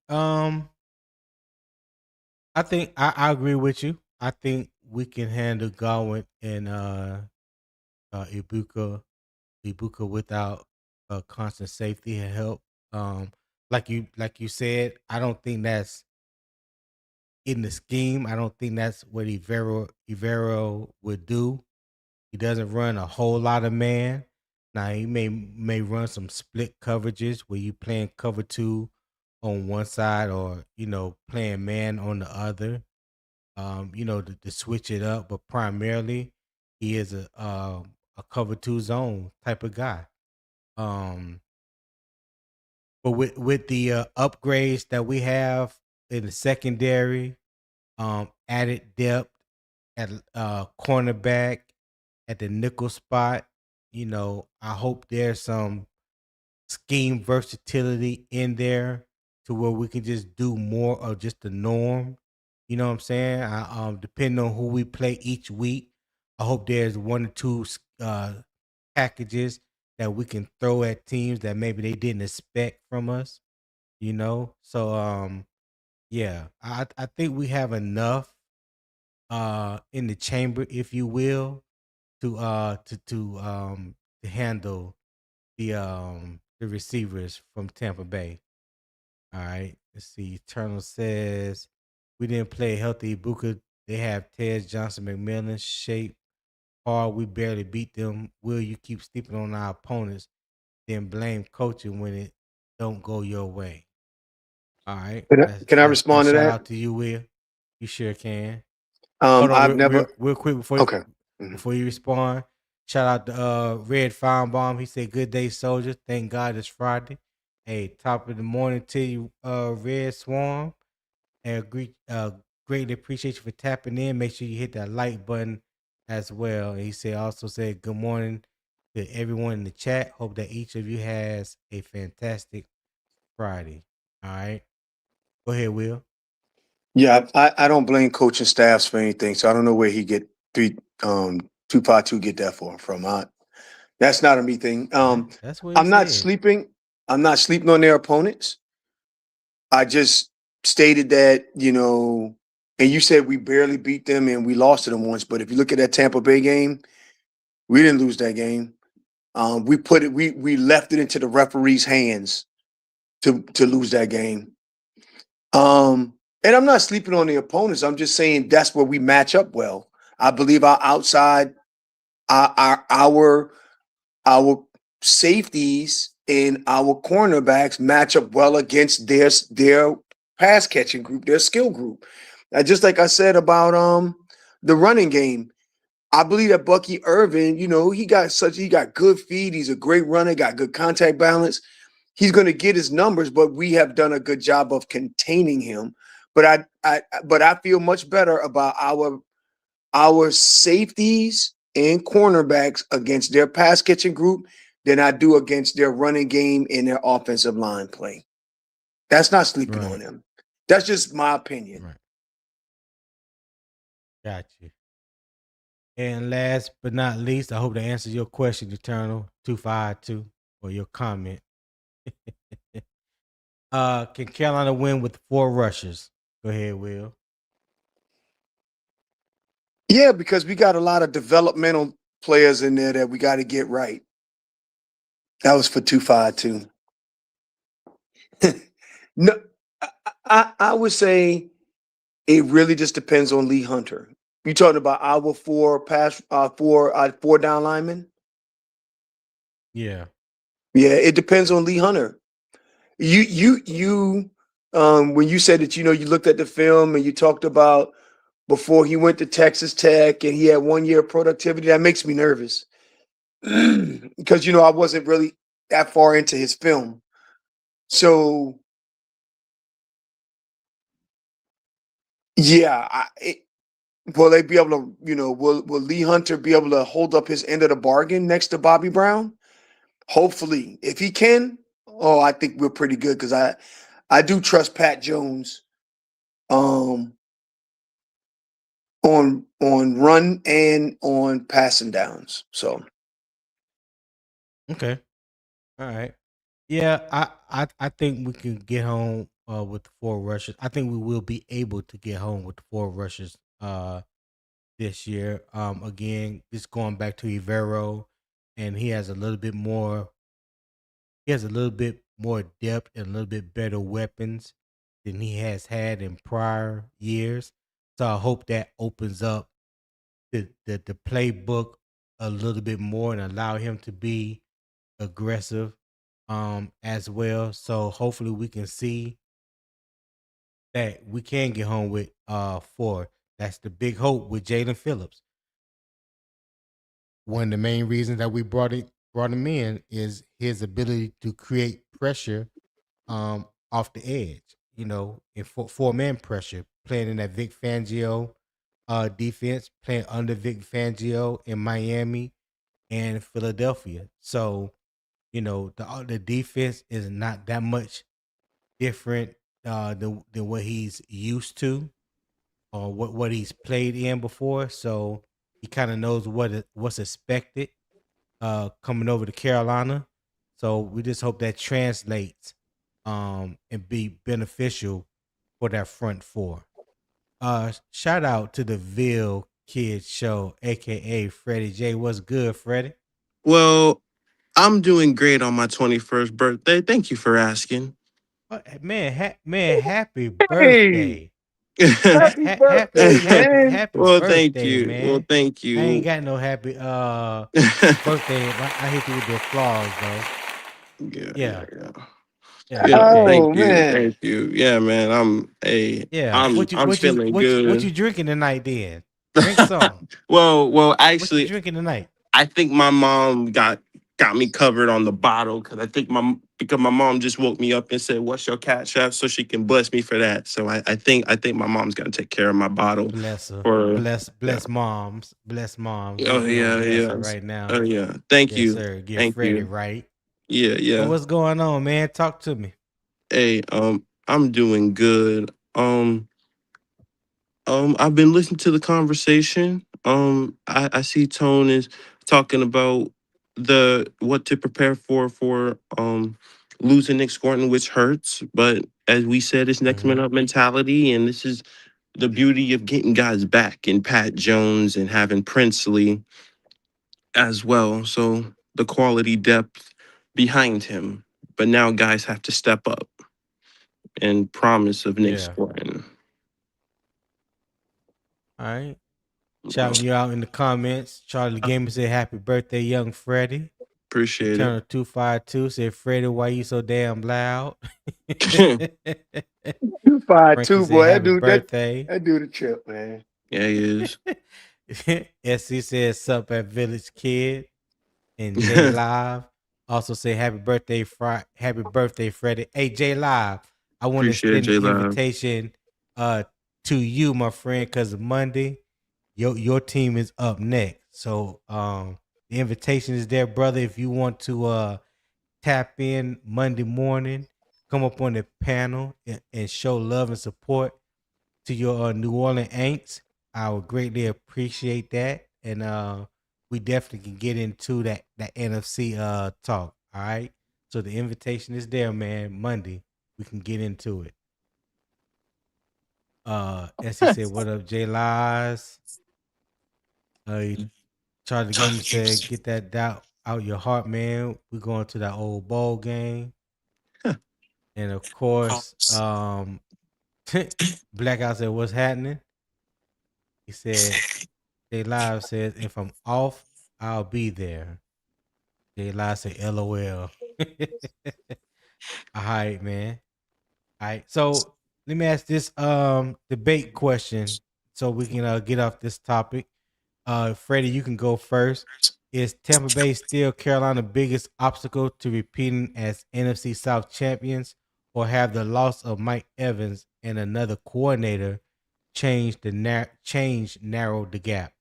A: I think I agree with you. I think we can handle Godwin and Ibuka without constant safety and help. Like you said, I don't think that's in the scheme. I don't think that's what Ivero would do. He doesn't run a whole lot of man. Now he may run some split coverages where you playing cover two on one side or playing man on the other. To switch it up, but primarily he is a cover two zone type of guy. But with the upgrades that we have in the secondary, added depth at cornerback, at the nickel spot, I hope there's some scheme versatility in there to where we can just do more of just the norm. You know what I'm saying? Depending on who we play each week, I hope there's one or two packages that we can throw at teams that maybe they didn't expect from us. So yeah, I think we have enough in the chamber, if you will, to handle the receivers from Tampa Bay. All right. Let's see. Eternal says we didn't play healthy Ibuka. They have Ted Johnson McMillan shape hard. We barely beat them. Will you keep sleeping on our opponents, then blame coaching when it don't go your way? All right.
C: Can I respond to
A: shout
C: that?
A: out to you, Will. You sure can. Hold on,
C: I've never.
A: real quick
C: Okay. Mhm.
A: before you respond. Shout out to Red Firebomb. He said, "Good day, soldiers. Thank God it's Friday. Hey, top of the morning to you, Red Swarm. And greatly appreciate you for tapping in. Make sure you hit that like button as well." And he also said, "Good morning to everyone in the chat. Hope that each of you has a fantastic Friday." All right, go ahead, Will.
C: Yeah, I don't blame coaching staffs for anything, so I don't know where he get 252 get that from. That's not a me thing.
A: That's what he
C: I'm not
A: said.
C: sleeping. I'm not sleeping on their opponents. I just stated that, and you said we barely beat them and we lost to them once. But if you look at that Tampa Bay game, we didn't lose that game. We left it into the referee's hands to lose that game. And I'm not sleeping on the opponents. I'm just saying that's where we match up well. I believe our outside, our safeties and our cornerbacks match up well against their pass catching group, their skill group. Just like I said about the running game, I believe that Bucky Irvin, he got good feet. He's a great runner, got good contact balance. He's going to get his numbers, but we have done a good job of containing him. But I feel much better about our safeties and cornerbacks against their pass catching group than I do against their running game and their offensive line play. That's not sleeping on them. That's just my opinion.
A: Right. Got you. And last but not least, I hope that answers your question, Eternal 252, or your comment. Can Carolina win with 4 rushers? Go ahead, Will.
C: Yeah, because we got a lot of developmental players in there that we got to get right. That was for 252. No, I would say it really just depends on Lee Hunter. You talking about our 4 down linemen?
A: Yeah.
C: Yeah, it depends on Lee Hunter. You when you said that you looked at the film and you talked about before he went to Texas Tech and he had 1 year of productivity, that makes me nervous. Because I wasn't really that far into his film. So yeah, will they be able to, will Lee Hunter be able to hold up his end of the bargain next to Bobby Brown? Hopefully. If he can, I think we're pretty good because I do trust Pat Jones on run and on passing downs. So
A: Okay. All right. Yeah, I think we can get home with the 4 rushes. I think we will be able to get home with the 4 rushes this year. Again, just going back to Ivero, and he has a little bit more. He has a little bit more depth and a little bit better weapons than he has had in prior years. So I hope that opens up the playbook a little bit more and allow him to be aggressive as well. So hopefully we can see that we can get home with 4. That's the big hope with Jalen Phillips. One of the main reasons that we brought him in is his ability to create pressure off the edge, in 4-man pressure, playing in that Vic Fangio defense, playing under Vic Fangio in Miami and Philadelphia. So, the defense is not that much different than what he's used to or what he's played in before. So he kind of knows what's expected coming over to Carolina. So we just hope that translates and be beneficial for that front 4. Shout out to the Ville Kids Show, aka Freddie J. What's good, Freddie?
D: Well, I'm doing great on my 21st birthday. Thank you for asking.
A: Man, happy
C: hey,
A: birthday.
C: happy birthday, man.
A: Happy
D: Well, thank
A: birthday,
D: you. Well,
A: man.
D: thank
A: I ain't
D: you.
A: got no happy birthday. I hit you with the applause though.
D: Yeah, yeah,
A: Yeah.
D: yeah.
A: Yeah,
D: Yeah,
A: okay.
C: Oh
D: thank you.
C: man.
D: Thank you. Yeah, man.
A: Yeah.
D: I'm I'm feeling
A: What you
D: good.
A: drinking tonight then? Drink some.
D: Well,
A: What you
D: actually,
A: drinking tonight?
D: I think my mom got me covered on the bottle because my mom just woke me up and said, "What's your catch up?" So she can bless me for that. So I think my mom's gonna take care of my bottle
A: Bless her.
D: for yeah.
A: Bless moms. Bless moms.
D: Oh
A: We gonna
D: yeah,
A: bless her
D: yeah.
A: right now.
D: Oh yeah. Thank
A: Yes,
D: you.
A: sir. Get
D: Thank
A: Freddie
D: you.
A: right.
D: Yeah,
A: So
D: yeah.
A: what's going on, man? Talk to me.
D: Hey, I'm doing good. I've been listening to the conversation. I see Tone is talking about the what to prepare for losing Nick Scourton, which hurts. But as we said, it's next man
A: Mm-hmm.
D: up mentality, and this is the beauty of getting guys back in Pat Jones and having Princely as well. So the quality depth behind him. But now guys have to step up and promise of Nick
A: Yeah.
D: Scourton.
A: All right.
D: Well,
A: Shouting you out in the comments. Charlie
D: I
A: Gamer said happy birthday, young Freddie.
D: appreciate
A: Eternal 252 said Freddie, why you so damn loud?
D: it.
C: 252,
A: Frankie said
C: boy. That
A: happy
C: dude, that
A: birthday.
C: that dude a trip, man.
D: Yeah, he is.
A: SC said sup at Village Kid. And J Live also say happy birthday, Freddie. Hey, J Live, I want to
D: Appreciate
A: extend
D: J
A: the
D: Live.
A: invitation to you, my friend, because Monday, your team is up next. So the invitation is there, brother. If you want to tap in Monday morning, come up on the panel and show love and support to your New Orleans Aints. I would greatly appreciate that. And we definitely can get into that NFC talk. All right. So the invitation is there, man. Monday. We can get into it. As he said, what up, J Lies? Charlie Gamer said, get that doubt out your heart, man. We're going to that old bowl game. And of course, Blackout said, what's happening? He said, J Live says, if I'm off, I'll be there. J Live said, LOL. All right, man. All right. So let me ask this debate question so we can get off this topic. Freddie, you can go first. Is Tampa Bay still Carolina's biggest obstacle to repeating as NFC South champions, or have the loss of Mike Evans and another coordinator changed narrowed the gap?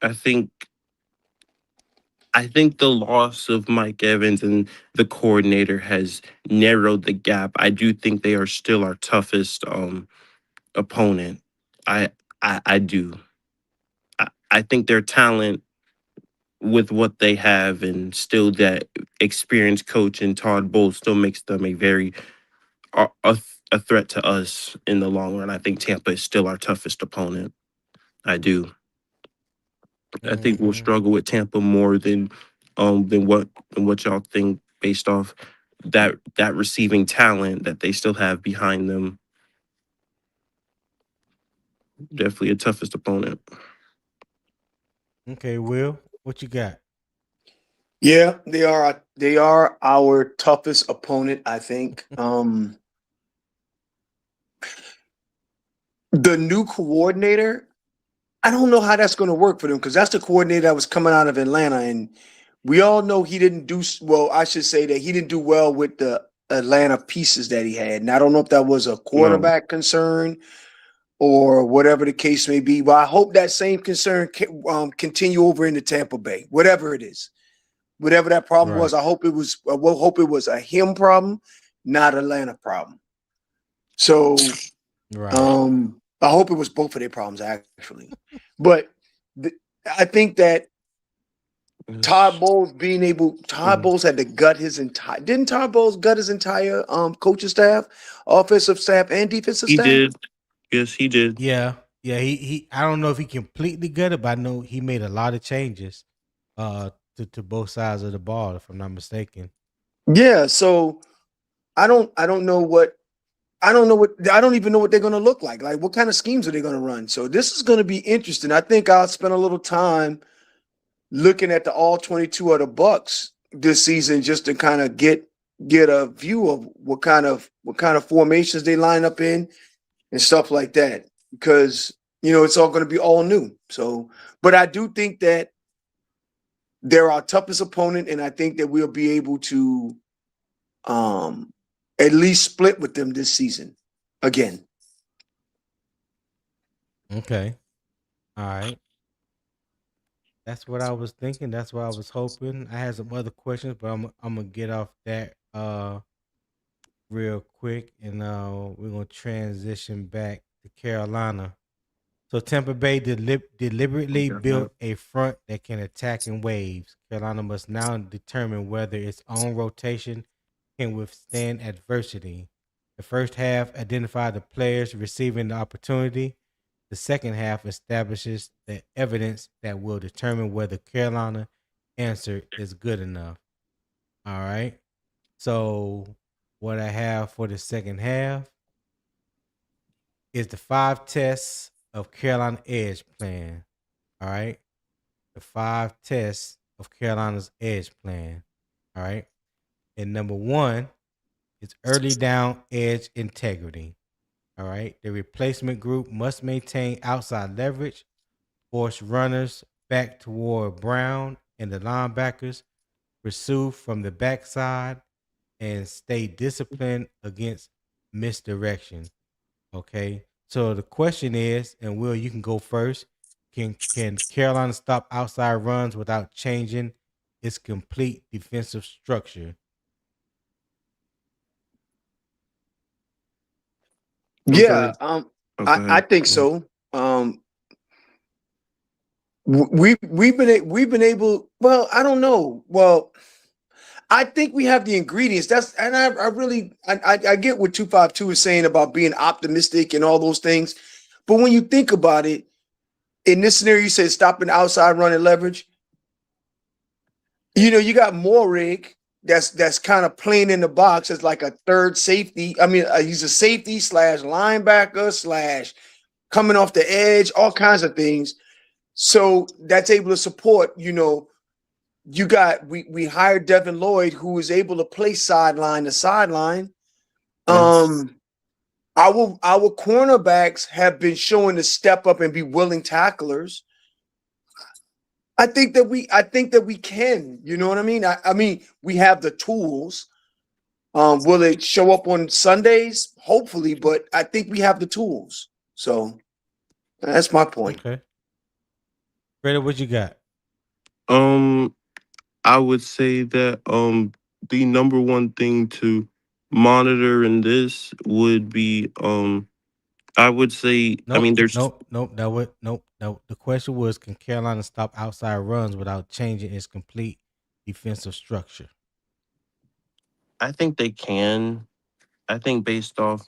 D: I think the loss of Mike Evans and the coordinator has narrowed the gap. I do think they are still our toughest opponent. I do. I think their talent with what they have and still that experienced coach and Todd Bowles still makes them a very a threat to us in the long run. I think Tampa is still our toughest opponent. I do. I think we'll
A: Mhm.
D: struggle with Tampa more than what y'all think based off that receiving talent that they still have behind them. Definitely a toughest opponent.
A: Okay, Will, what you got?
C: Yeah, they are our toughest opponent, I think. The new coordinator, I don't know how that's going to work for them because that's the coordinator that was coming out of Atlanta, and we all know he didn't do well. I should say that he didn't do well with the Atlanta pieces that he had, and I don't know if that was a
D: No,
C: quarterback concern or whatever the case may be. But I hope that same concern continue over into Tampa Bay, whatever it is, whatever that problem
A: Right,
C: was. I hope it was. I will hope it was a him problem, not Atlanta problem. So
A: right.
C: I hope it was both of their problems actually, but th- I think that
D: it's-
C: Todd Bowles had to gut his entire. Didn't Todd Bowles gut his entire coaching staff, offensive staff, and defensive
D: he
C: staff?
D: did. Yes, he did.
A: Yeah, yeah. He. I don't know if he completely got it, but I know he made a lot of changes, to both sides of the ball, if I'm not mistaken.
C: Yeah. So I don't know what. I don't even know what they're going to look like. Like, what kind of schemes are they going to run? So this is going to be interesting. I think I'll spend a little time looking at the all 22 of the Bucks this season just to kind of get a view of what kind of formations they line up in and stuff like that, because it's all going to be all new. So, but I do think that they're our toughest opponent, and I think that we'll be able to um at least split with them this season again.
A: Okay, all right. That's what I was thinking. That's what I was hoping. I had some other questions, but I'm gonna get off that real quick, and we're gonna transition back to Carolina. So Tampa Bay deliberately built a front that can attack in waves. Carolina must now determine whether its own rotation can withstand adversity. The first half identified the players receiving the opportunity. The second half establishes the evidence that will determine whether Carolina answer is good enough. All right. So what I have for the second half is the 5 tests of Carolina Edge plan. All right. The 5 tests of Carolina's Edge plan. All right. And number one is early down edge integrity. All right. The replacement group must maintain outside leverage, force runners back toward Brown and the linebackers, pursue from the backside, and stay disciplined against misdirection. Okay. So the question is, and Will, you can go first. Can Carolina stop outside runs without changing its complete defensive structure?
D: I'm
C: Yeah,
D: sorry. Oh, go
C: I
D: ahead.
C: think so. We've been able. Well, I don't know. Well, I think we have the ingredients. I really I get what 252 is saying about being optimistic and all those things, but when you think about it, in this scenario, you said stopping outside running leverage. You got Morig that's kind of playing in the box as like a third safety. I mean, he's a safety slash linebacker slash coming off the edge, all kinds of things. So that's able to support. We hired Devin Lloyd, who is able to play sideline to sideline.
D: Yes.
C: Um, our cornerbacks have been showing to step up and be willing tacklers. I think that we can. You know what I mean? I mean, we have the tools. Will it show up on Sundays? Hopefully, but I think we have the tools. So that's my point.
A: Okay. Freddie, what you got?
D: Um, I would say that the number one thing to monitor in this would be I would say I
A: Nope,
D: mean there's
A: nope, nope. Nope. No. The question was, can Carolina stop outside runs without changing its complete defensive structure?
D: I think they can. I think based off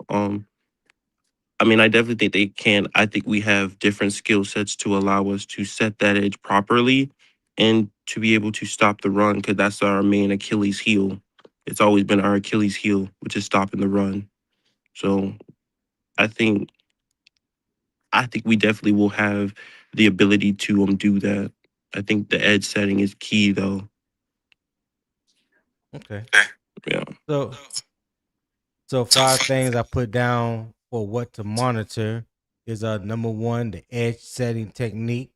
D: I mean I definitely think they can. I think we have different skill sets to allow us to set that edge properly and to be able to stop the run because that's our main Achilles heel. It's always been our Achilles heel, which is stopping the run. So I think I think we definitely will have the ability to do that. I think the edge setting is key though.
A: Okay.
D: Yeah.
A: So, so 5 things I put down for what to monitor is number one, the edge setting technique.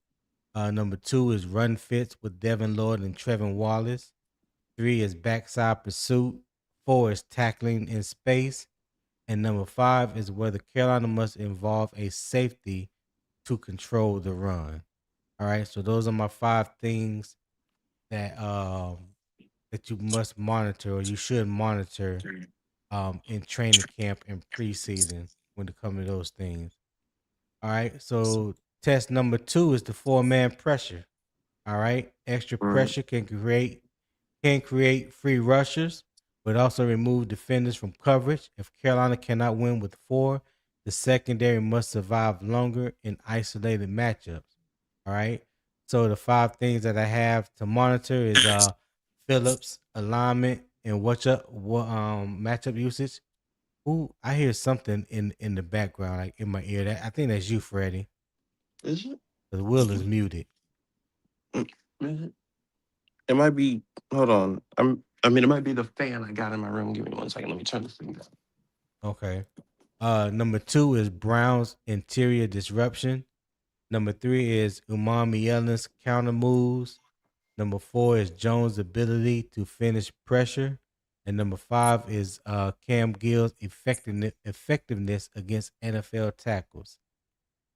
A: Number two is run fits with Devin Lloyd and Trevin Wallace. 3 is backside pursuit. 4 is tackling in space. And number 5 is whether Carolina must involve a safety to control the run. All right. So those are my 5 things that that you must monitor or you should monitor in training camp and preseason when it comes to those things. All right. So test number 2 is the 4-man pressure. All right. Extra
D: Right.
A: pressure can create free rushers, but also remove defenders from coverage. If Carolina cannot win with 4, the secondary must survive longer in isolated matchups. All right. So the 5 things that I have to monitor is Phillips alignment and what matchup usage. Ooh, I hear something in the background, like in my ear. That I think that's you, Freddie.
D: Is it?
A: The Will is muted.
D: Mm, is it? It might be. Hold on. I mean, it might be the fan I got in my room. Give me 1 second. Let me turn this thing down.
A: Okay. Number 2 is Brown's interior disruption. Number 3 is Umami Yellen's counter moves. Number 4 is Jones' ability to finish pressure. And number 5 is Cam Gill's effectiveness against NFL tackles.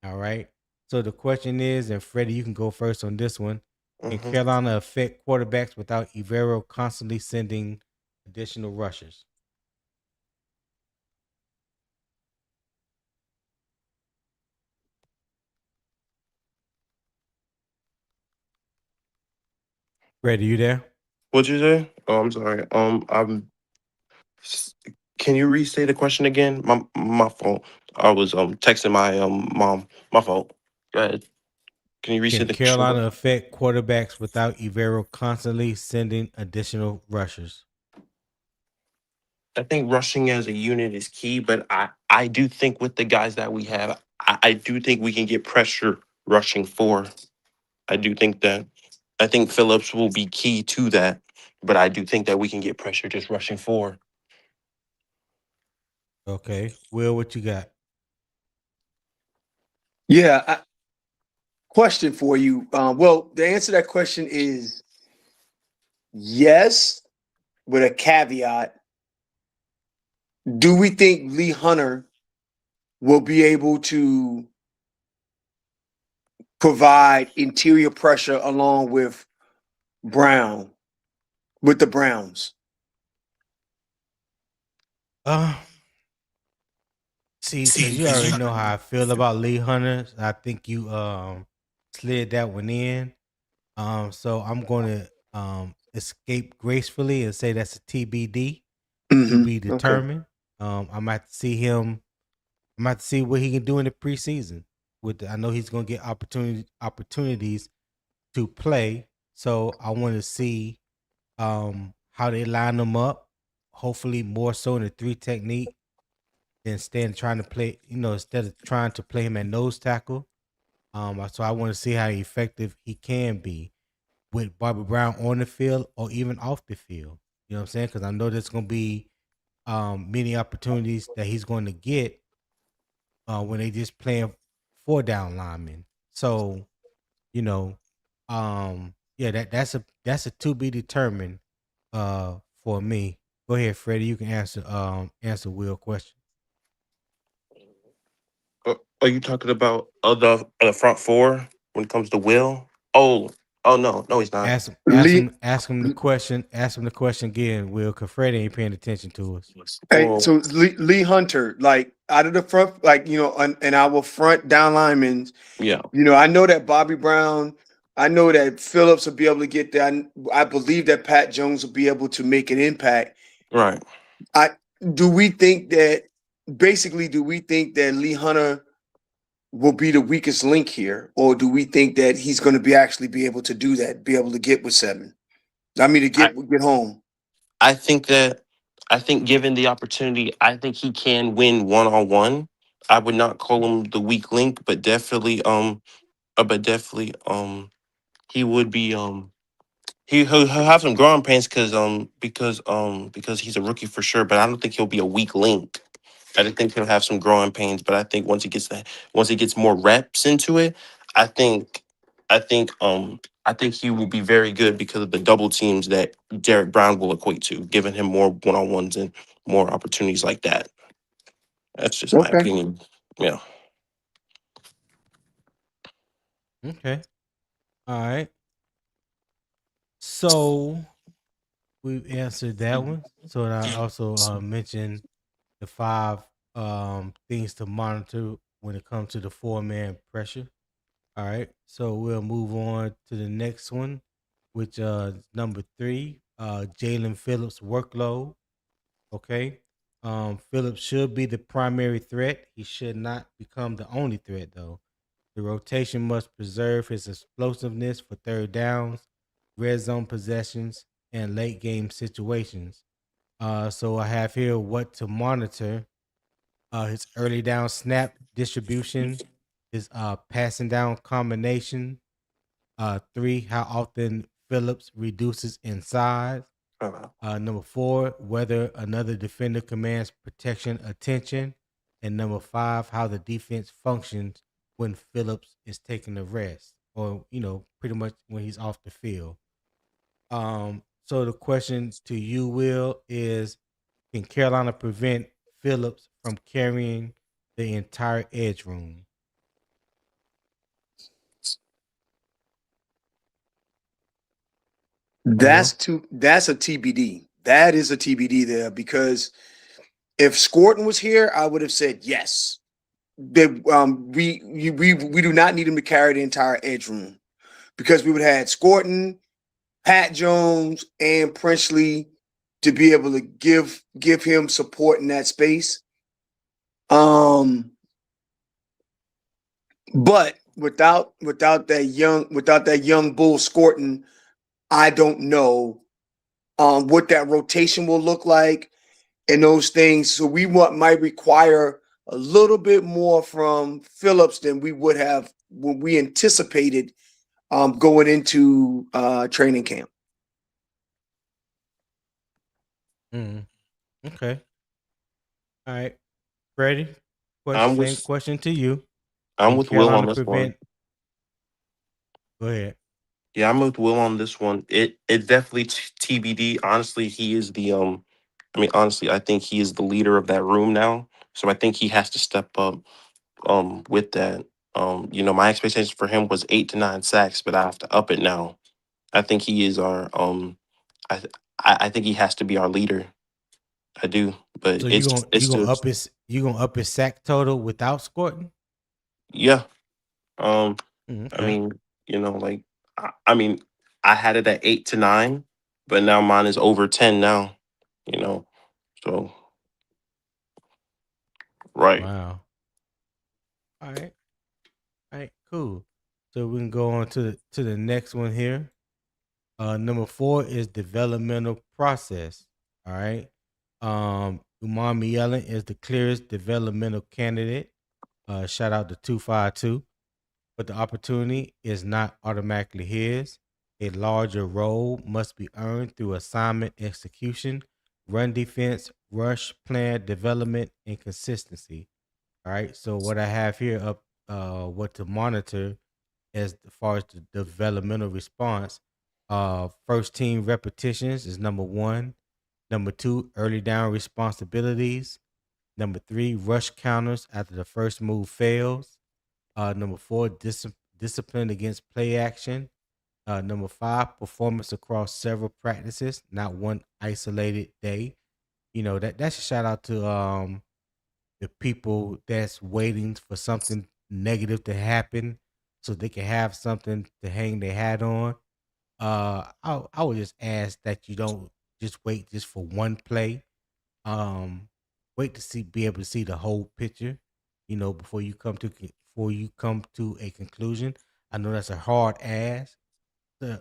A: All right. So the question is, and Freddie, you can go first on this one. Can
D: Mm-hmm.
A: Carolina affect quarterbacks without Evero constantly sending additional rushers? Freddie, you there?
D: What'd you say? Oh, I'm sorry. S- Can you restate the question again? My fault. I was texting my mom. My fault. Go ahead. Can you
A: Can
D: restate the question again?
A: Carolina affect quarterbacks without Evero constantly sending additional rushers?
D: I think rushing as a unit is key, but I do think with the guys that we have, I do think we can get pressure rushing for. I do think that. I think Phillips will be key to that, but I do think that we can get pressure just rushing for.
A: Okay. Will, what you got?
C: Yeah. Question for you. Well, the answer to that question is yes, with a caveat. Do we think Lee Hunter will be able to provide interior pressure along with Brown, with the Browns?
A: Uh See, because you already know how I feel about Lee Hunter. I think you slid that one in. So I'm gonna escape gracefully and say that's a TBD to be
C: Okay.
A: determined. I might see him. I might see what he can do in the preseason. I know he's gonna get opportunities to play. So I want to see how they line them up. Hopefully more so in the 3 technique instead of trying to play, instead of trying to play him at nose tackle. So I want to see how effective he can be with Bobby Brown on the field or even off the field. You know what I'm saying? Because I know there's going to be many opportunities that he's going to get when they just playing 4 down linemen. So, you know, Yeah, that's a to be determined for me. Go ahead, Freddie. You can answer Will's question.
D: Are you talking about the front four when it comes to Will? Oh no, he's not.
C: Lee,
A: Ask him the question. Ask him the question again, Will, because Freddie ain't paying attention to us.
C: hey,
D: Well,
C: so Lee Hunter, like out of the front, like and our front down linemen,
D: yeah,
C: I know that Bobby Brown, I know that Phillips will be able to get there. I believe that Pat Jones will be able to make an impact.
D: right.
C: I do we think that basically do we think that Lee Hunter will be the weakest link here, or do we think that he's going to actually be able to do that, be able to get with 7? I mean, to
D: I
C: get home.
D: I think that I think given the opportunity, I think he can win 1-on-1. I would not call him the weak link, but definitely he would be he'll have some growing pains because he's a rookie for sure, but I don't think he'll be a weak link. I just think he'll have some growing pains, but I think once he gets more reps into it, I think I think he will be very good because of the double teams that Derek Brown will equate to, giving him more one-on-ones and more opportunities like that. That's just my
C: Okay.
D: opinion. Yeah.
A: Okay. All right. So we've answered that one. So and I also mentioned the 5 things to monitor when it comes to the 4-man pressure. All right. So we'll move on to the next one, which is number 3, Jalen Phillips workload. Okay. Phillips should be the primary threat. He should not become the only threat though. The rotation must preserve his explosiveness for third downs, red zone possessions, and late game situations. So I have here what to monitor: his early down snap distribution, his passing down combination. 3, how often Phillips reduces in size. Number 4, whether another defender commands protection attention. And number 5, how the defense functions when Phillips is taking a rest or, pretty much when he's off the field. So the question to you, Will, is can Carolina prevent Phillips from carrying the entire edge room? Will?
C: That's a TBD. That is a TBD there because if Scourton was here, I would have said yes. That we do not need him to carry the entire edge room because we would have had Scourton, Pat Jones, and Princely to be able to give him support in that space. But without that young bull Scourton, I don't know what that rotation will look like and those things. So might require a little bit more from Phillips than we would have when we anticipated going into training camp.
A: Okay. All right. Freddie,
D: I'm
A: same
D: with
A: question to you.
D: I'm
A: Can
D: with Will on
A: Carolina
D: this one.
A: prevent? Go ahead.
D: Yeah, I'm with Will on this one. It definitely TBD. Honestly, he is the honestly, I think he is the leader of that room now. So I think he has to step up with that. My expectation for him was 8 to 9 sacks, but I have to up it now. I think he is our I th- I think he has to be our leader. I do. But
A: So
D: it's just
A: you gonna up his sack total without Scourton?
D: yeah. Um I
A: Okay.
D: mean, like I mean, I had it at 8 to 9, but now mine is over 10 now. You know, so right.
A: Wow. All right. All right. Cool. So we can go on to the next one here. Number 4 is developmental process. All right. Umami Yellen is the clearest developmental candidate. Shout out to 252. But the opportunity is not automatically his. A larger role must be earned through assignment execution, run defense, rush plan development, and consistency. All right. So what I have here up, what to monitor as far as the developmental response. First team repetitions is number 1. Number 2, early down responsibilities. Number 3, rush counters after the first move fails. Number 4, discipline against play action. Number 5, performance across several practices, not one isolated day. That's a shout out to the people that's waiting for something negative to happen so they can have something to hang their hat on. I would just ask that you don't just wait just for one play. Um, Wait to be able to see the whole picture. Before you come to a conclusion. I know that's a hard ask,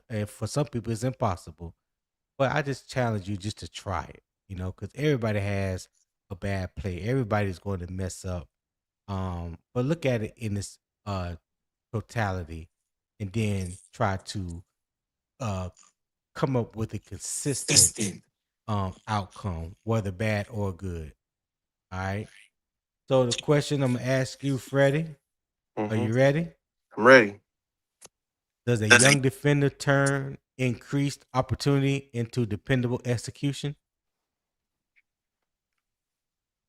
A: and for some people it's impossible. But I just challenge you just to try it. Because everybody has a bad play. Everybody's going to mess up. But look at it in this totality, and then try to uh come up with a consistent outcome, whether bad or good. All right. So the question I'm gonna ask you, Freddie, are
D: Mm-hmm.
A: you ready?
D: I'm ready.
A: Does a young defender turn increased opportunity into dependable execution?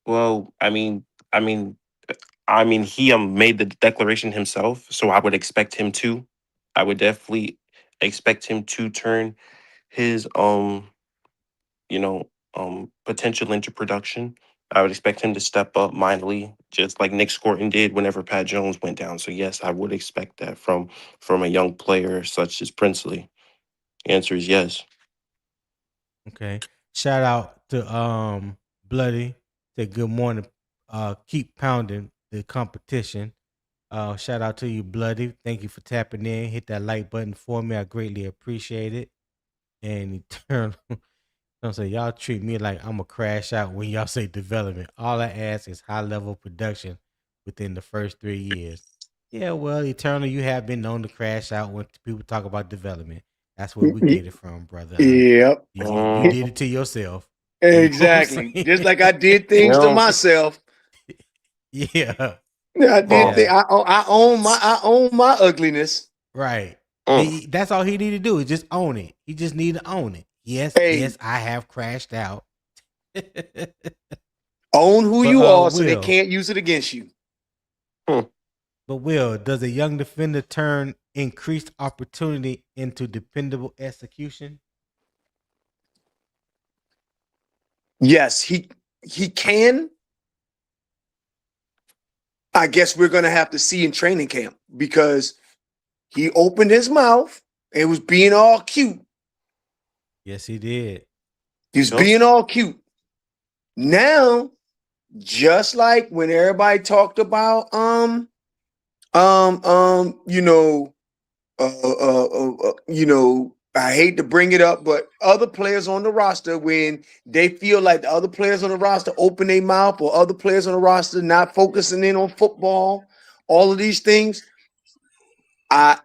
D: Well, he made the declaration himself, so I would expect him to. I would definitely expect him to turn his potential into production. I would expect him to step up mightily, just like Nic Scourton did whenever Pat Jones went down. So yes, I would expect that from a young player such as Princely. Answer is yes.
A: Okay. Shout out to Bloody. Say good morning. Keep pounding the competition. Shout out to you, Bloody. Thank you for tapping in. Hit that like button for me. I greatly appreciate it. And Eternal. Don't say y'all treat me like I'm a crash out when y'all say development. All I ask is high level production within the first 3 years. Yeah, well, Eternal, you have been known to crash out when people talk about development. That's where we get it from, brother.
C: Yep.
A: You did it to yourself.
C: Exactly. Just like I did things to myself.
A: Yeah.
C: I did.
A: Yeah.
C: I own my ugliness.
A: Right. That's all he need to do is just own it. He just need to own it. Yes,
C: Hey.
A: I have crashed out.
C: Own who you are so they
A: Will,
C: can't use it against you.
A: But Will, does a young defender turn increased opportunity into dependable execution?
C: Yes, he can. I guess we're gonna have to see in training camp because he opened his mouth and was being all cute.
A: Yes, he did.
C: He was being all cute. Now, just like when everybody talked about I hate to bring it up, but other players on the roster, when they feel like the other players on the roster open their mouth, or other players on the roster not focusing in on football, all of these things, I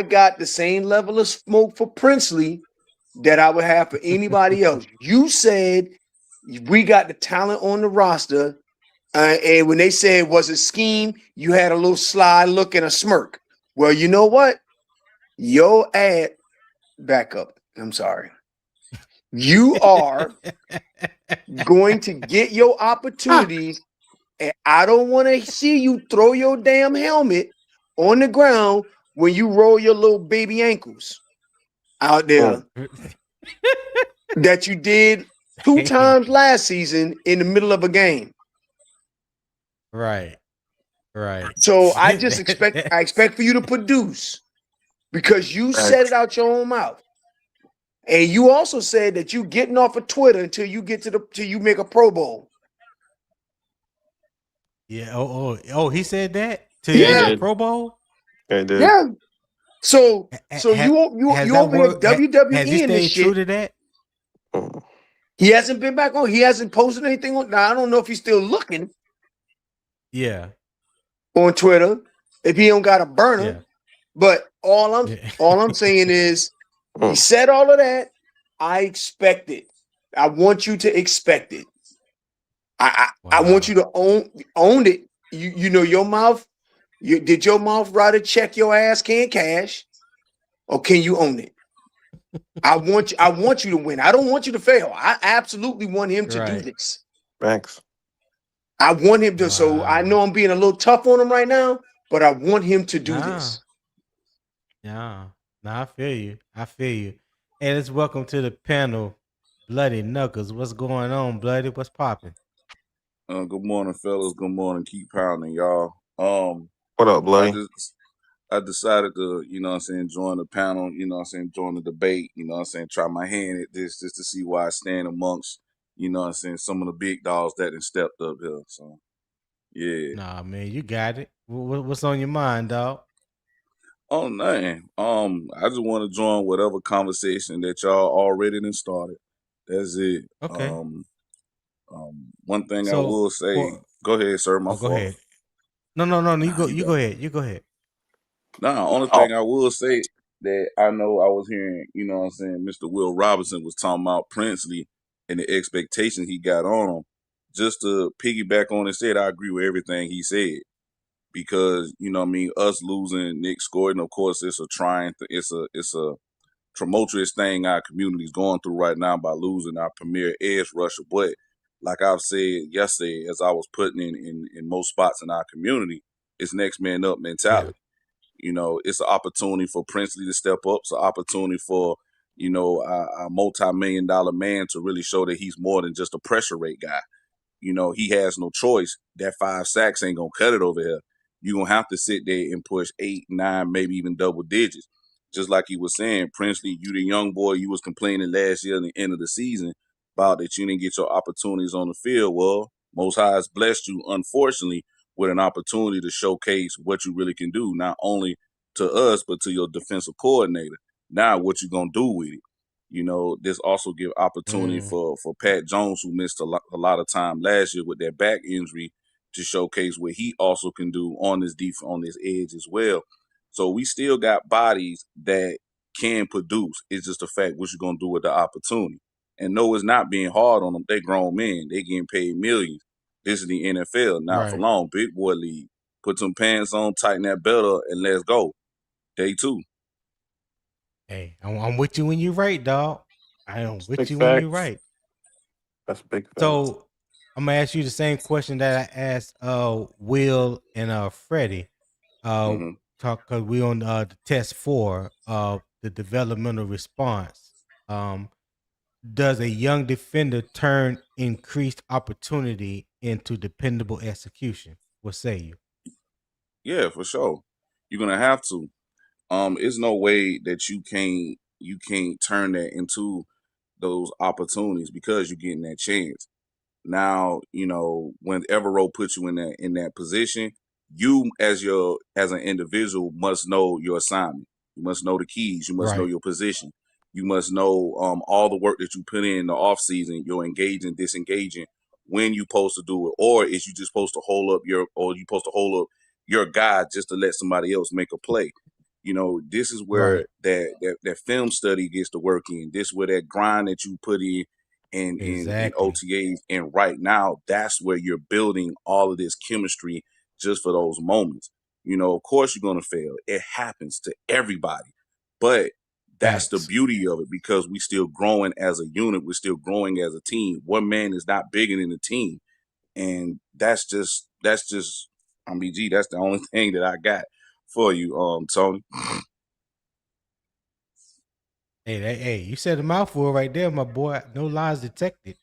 C: got the same level of smoke for Princely that I would have for anybody else. You said we got the talent on the roster, and when they said was a scheme, you had a little sly look and a smirk. Well, you know what? Your ad back up. I'm sorry. You are going to get your opportunities, and I don't want to see you throw your damn helmet on the ground when you roll your little baby ankles out there that you did 2 times last season in the middle of a game.
A: Right.
C: So I expect for you to produce because you said it out your own mouth. And you also said that you getting off of Twitter until you get till you make a Pro Bowl.
A: Yeah. Oh, he said that to
C: the
A: Pro Bowl.
D: I did.
C: Yeah. So you over here WWE
A: has he
C: in this
A: stayed
C: shit.
A: true to that?
C: He hasn't been back on. He hasn't posted anything on. Now I don't know if he's still looking.
A: Yeah.
C: On Twitter, if he don't got a burner, but all I'm saying is he said all of that. I expect it. I want you to expect it. I want you to own it. You know your mouth Did your mouth write a check your ass can't cash, or can you own it? I want you to win. I don't want you to fail. I absolutely want him to do
A: Right.
C: this.
D: Thanks.
C: I want him to. So I
A: Wow.
C: know I'm being a little tough on him right now, but I want him to do
A: Nah.
C: this.
A: Nah. Nah, I feel you. I feel you. Hey, let's welcome to the panel, Bloody Knuckles. What's going on, Bloody? What's popping?
E: Good morning, fellas. Good morning. Keep pounding, y'all.
D: What up, Bloody?
E: I decided to, join the panel, join the debate, try my hand at this just to see where I stand amongst, some of the big dogs that done stepped up here. So, yeah.
A: Nah, man, you got it. What's on your mind, dog?
E: Oh, nothing. I just want to join whatever conversation that y'all already done started. That's it.
A: Okay.
E: One thing I
A: So,
E: will say,
A: for-
E: go ahead, sir. My
A: Oh, go
E: fault.
A: ahead. No. You
E: Nah,
A: go.
E: you
A: You
E: got
A: go
E: it.
A: ahead. You go ahead.
E: Nah, only thing I will say that I know I was hearing, Mr. Will Robinson was talking about Princely and the expectations he got on him. Just to piggyback on it, said I agree with everything he said because us losing Nic Scourton, of course, it's a trying, it's a tumultuous thing our community is going through right now by losing our premier edge rusher. But like I've said yesterday, as I was putting in most spots in our community, it's next man up mentality. It's an opportunity for Princely to step up. It's an opportunity for, a multi-million-dollar man to really show that he's more than just a pressure rate guy. He has no choice. That 5 sacks ain't going to cut it over here. You're going to have to sit there and push 8, 9, maybe even double digits. Just like he was saying, Princely, you the young boy, you was complaining last year at the end of the season about that you didn't get your opportunities on the field. Well, Most High has blessed you, unfortunately, with an opportunity to showcase what you really can do, not only to us, but to your defensive coordinator. Now, what you going to do with it? This also give opportunity for Pat Jones, who missed a lot of time last year with that back injury, to showcase what he also can do on this on this edge as well. So we still got bodies that can produce. It's just a fact what you're gonna do with the opportunity. And no, it's not being hard on them. They grown men. They getting paid millions. This is the NFL, not for
A: Right.
E: long. Big boy league. Put some pants on, tighten that belt up, and let's go. Day 2.
A: Hey, I'm with you when you're right, dog. I am with
D: Big
A: you when you're
D: facts.
A: right.
D: That's big facts.
A: So I'm gonna ask you the same question that I asked Will and Freddie.
E: Mm-hmm.
A: Cause we on the test 4 of the developmental response. Does a young defender turn increased opportunity into dependable execution? What say you?
E: Yeah, for sure. You're gonna have to. It's no way that you can't turn that into those opportunities because you're getting that chance. Now, when Evero puts you in that position, you as an individual must know your assignment. You must know the keys. You must know
A: Right.
E: your position. You must know all the work that you put in the off season. You're engaging, disengaging when you supposed to do it, or is you just supposed to hold up your guy just to let somebody else make a play. This is where
A: Right.
E: that film study gets to work in. This is where that grind that you put in
A: Exactly.
E: OTAs. And right now, that's where you're building all of this chemistry just for those moments. Of course you're gonna fail. It happens to everybody. But that's the
A: Facts.
E: beauty of it because we still growing as a unit. We're still growing as a team. One man is not bigger than the team. And I mean, gee, that's the only thing that I got for you, Tony.
A: Hey, you said a mouthful right there, my boy. No lies detected.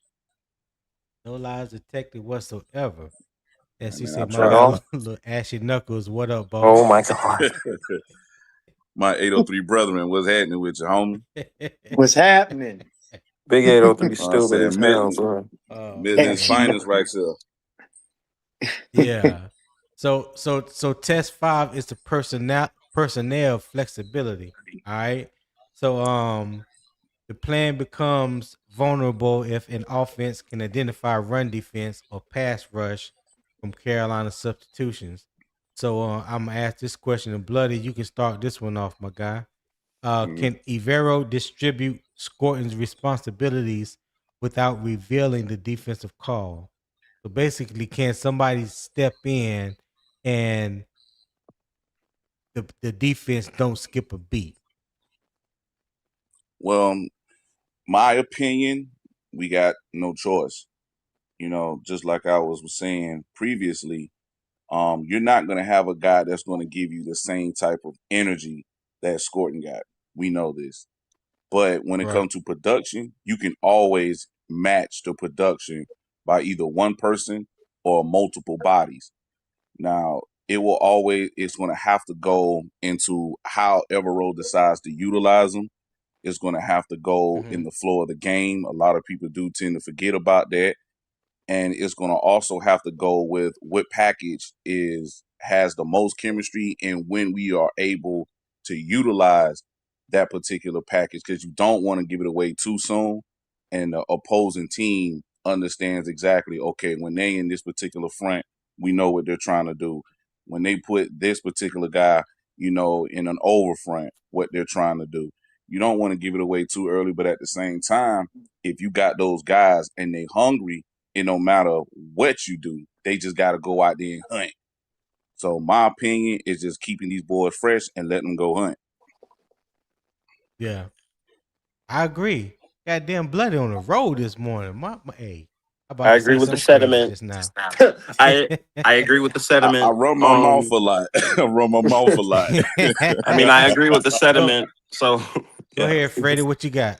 A: No lies detected whatsoever. As he
E: Man, I
A: said, my
D: At
E: try.
A: guy,
D: all?
A: little ashy knuckles. What up,
D: Oh
A: boss?
D: my God.
E: My 803 brethren, what's happening with you, homie?
C: What's happening?
D: Big 803
E: I'm
D: stupid as
E: saying
D: hell, bro.
E: Midland's
C: Ashy
E: finest right
C: knuckles.
E: there.
A: Yeah. So test 5 is the personnel flexibility. All right. So the plan becomes vulnerable if an offense can identify run defense or pass rush from Carolina substitutions. So I'm gonna ask this question, and Bloody, you can start this one off, my guy.
E: Mhm.
A: Can Evero distribute Scourton's responsibilities without revealing the defensive call? So basically, can somebody step in and the defense don't skip a beat?
E: Well, my opinion, we got no choice. Just like I was saying previously, you're not going to have a guy that's going to give you the same type of energy that Scourton got. We know this. But when it
A: Right.
E: comes to production, you can always match the production by either one person or multiple bodies. Now, it's going to have to go into how Evero decides to utilize them. It's going to have to go in the flow of the game. A lot of people do tend to forget about that. And it's going to also have to go with what package has the most chemistry and when we are able to utilize that particular package, because you don't want to give it away too soon. And the opposing team understands exactly, okay, when they in this particular front, we know what they're trying to do. When they put this particular guy, in an over front, what they're trying to do. You don't want to give it away too early, but at the same time, if you got those guys and they hungry, it no matter what you do, they just got to go out there and hunt. So my opinion is just keeping these boys fresh and letting them go hunt.
A: Yeah, I agree. Goddamn bloody on the road this morning. Hey,
D: I agree with the sentiment.
A: just now.
D: I agree with the sentiment.
E: I run my mouth a lot. I run my mouth a lot.
D: I mean, I agree with the sentiment. So
A: Go ahead, Freddie. What you got?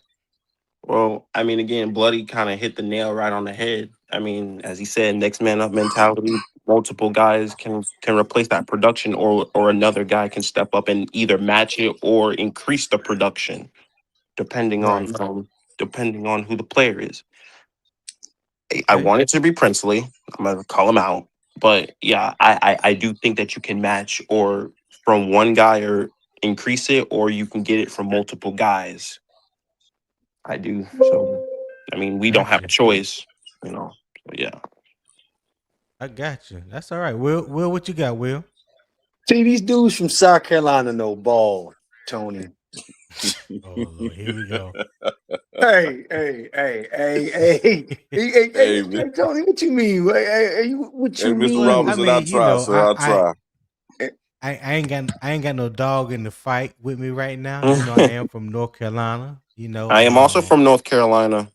D: Well, I mean, again, Bloody kind of hit the nail right on the head. I mean, as he said, next man up mentality. Multiple guys can replace that production, or another guy can step up and either match it or increase the production, depending on who the player is. I want it to be Princely. I'm gonna call him out, but yeah, I do think that you can match or from one guy or increase it, or you can get it from multiple guys. I do. So, I mean, we don't have a choice, So, yeah.
A: I got you. That's all right. Will, what you got, Will?
C: See, these dudes from South Carolina know ball, Tony.
A: Oh Lord, here we go.
C: Hey, Tony, what you mean? What you mean?
E: Mr. Robinson,
A: I mean,
E: I'll try.
A: I ain't got no dog in the fight with me right now. I am from North Carolina.
D: I am also from North Carolina.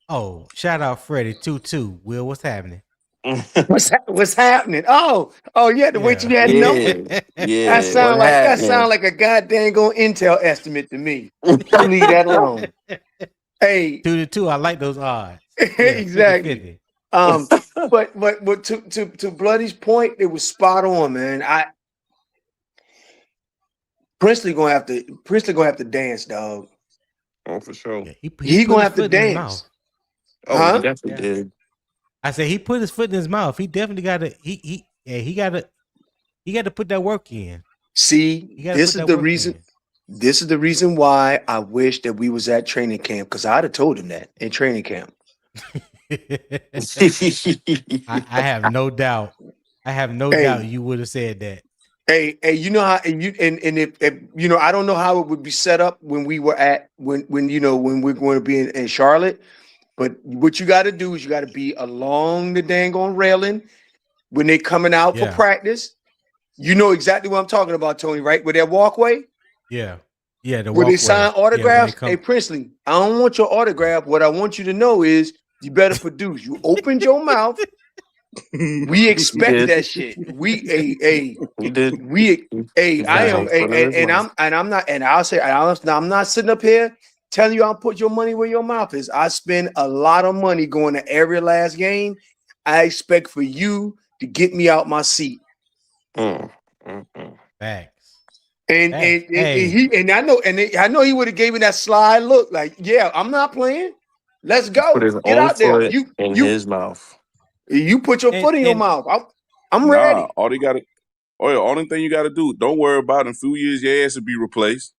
A: Oh, shout out Freddie too. Will, what's happening?
C: What's happening? Oh, yeah. The way you had the number.
D: Yeah.
C: That sound like a goddamn Intel estimate to me. Leave that alone. Hey,
A: 2-2. I like those odds.
C: Exactly. 50-50. But to Bloody's point, it was spot on, man. Princely gonna have to dance, dog.
D: Oh, for sure.
A: Yeah,
C: he gonna have to dance.
D: Oh, he definitely did.
A: I said he put his foot in his mouth. He definitely got to. He got to put that work in.
C: See, this is the reason. This is the reason why I wish that we was at training camp, because I'd have told him that in training camp.
A: I have no doubt. I have no doubt you would have said that.
C: Hey, you know how if I don't know how it would be set up when we were when we're going to be in Charlotte. But what you got to do is you got to be along the dang on railing when they're coming out for practice. You know exactly what I'm talking about, Tony, right? With that walkway?
A: Yeah. Yeah,
C: where they sign autographs. Hey, Princely, I don't want your autograph. What I want you to know is you better produce. You opened your mouth. We expect that shit. I'm not sitting up here telling you I'll put your money where your mouth is. I spend a lot of money going to every last game. I expect for you to get me out my seat.
A: Facts.
C: And I know he would have gave me that sly look, like, yeah, I'm not playing. Let's go. Get out there.
D: His mouth.
C: You put your foot in your mouth. I'm ready.
E: Only thing you got to do, don't worry about it. In a few years, your ass will be replaced.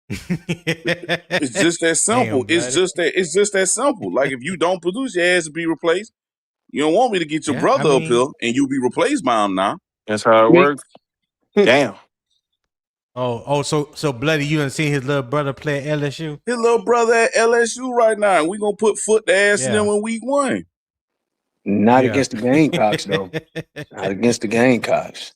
E: It's just that simple.
A: Damn,
E: it's just that simple. Like, if you don't produce, your ass will be replaced. You don't want me to get your brother up here and you'll be replaced by him now.
D: That's how it works. Damn.
A: So Bloody, you done seen his little brother play at LSU?
E: His little brother at LSU right now. And we gonna put foot to ass in them in week 1.
C: Not against the Gamecocks, though. Not against the Gamecocks.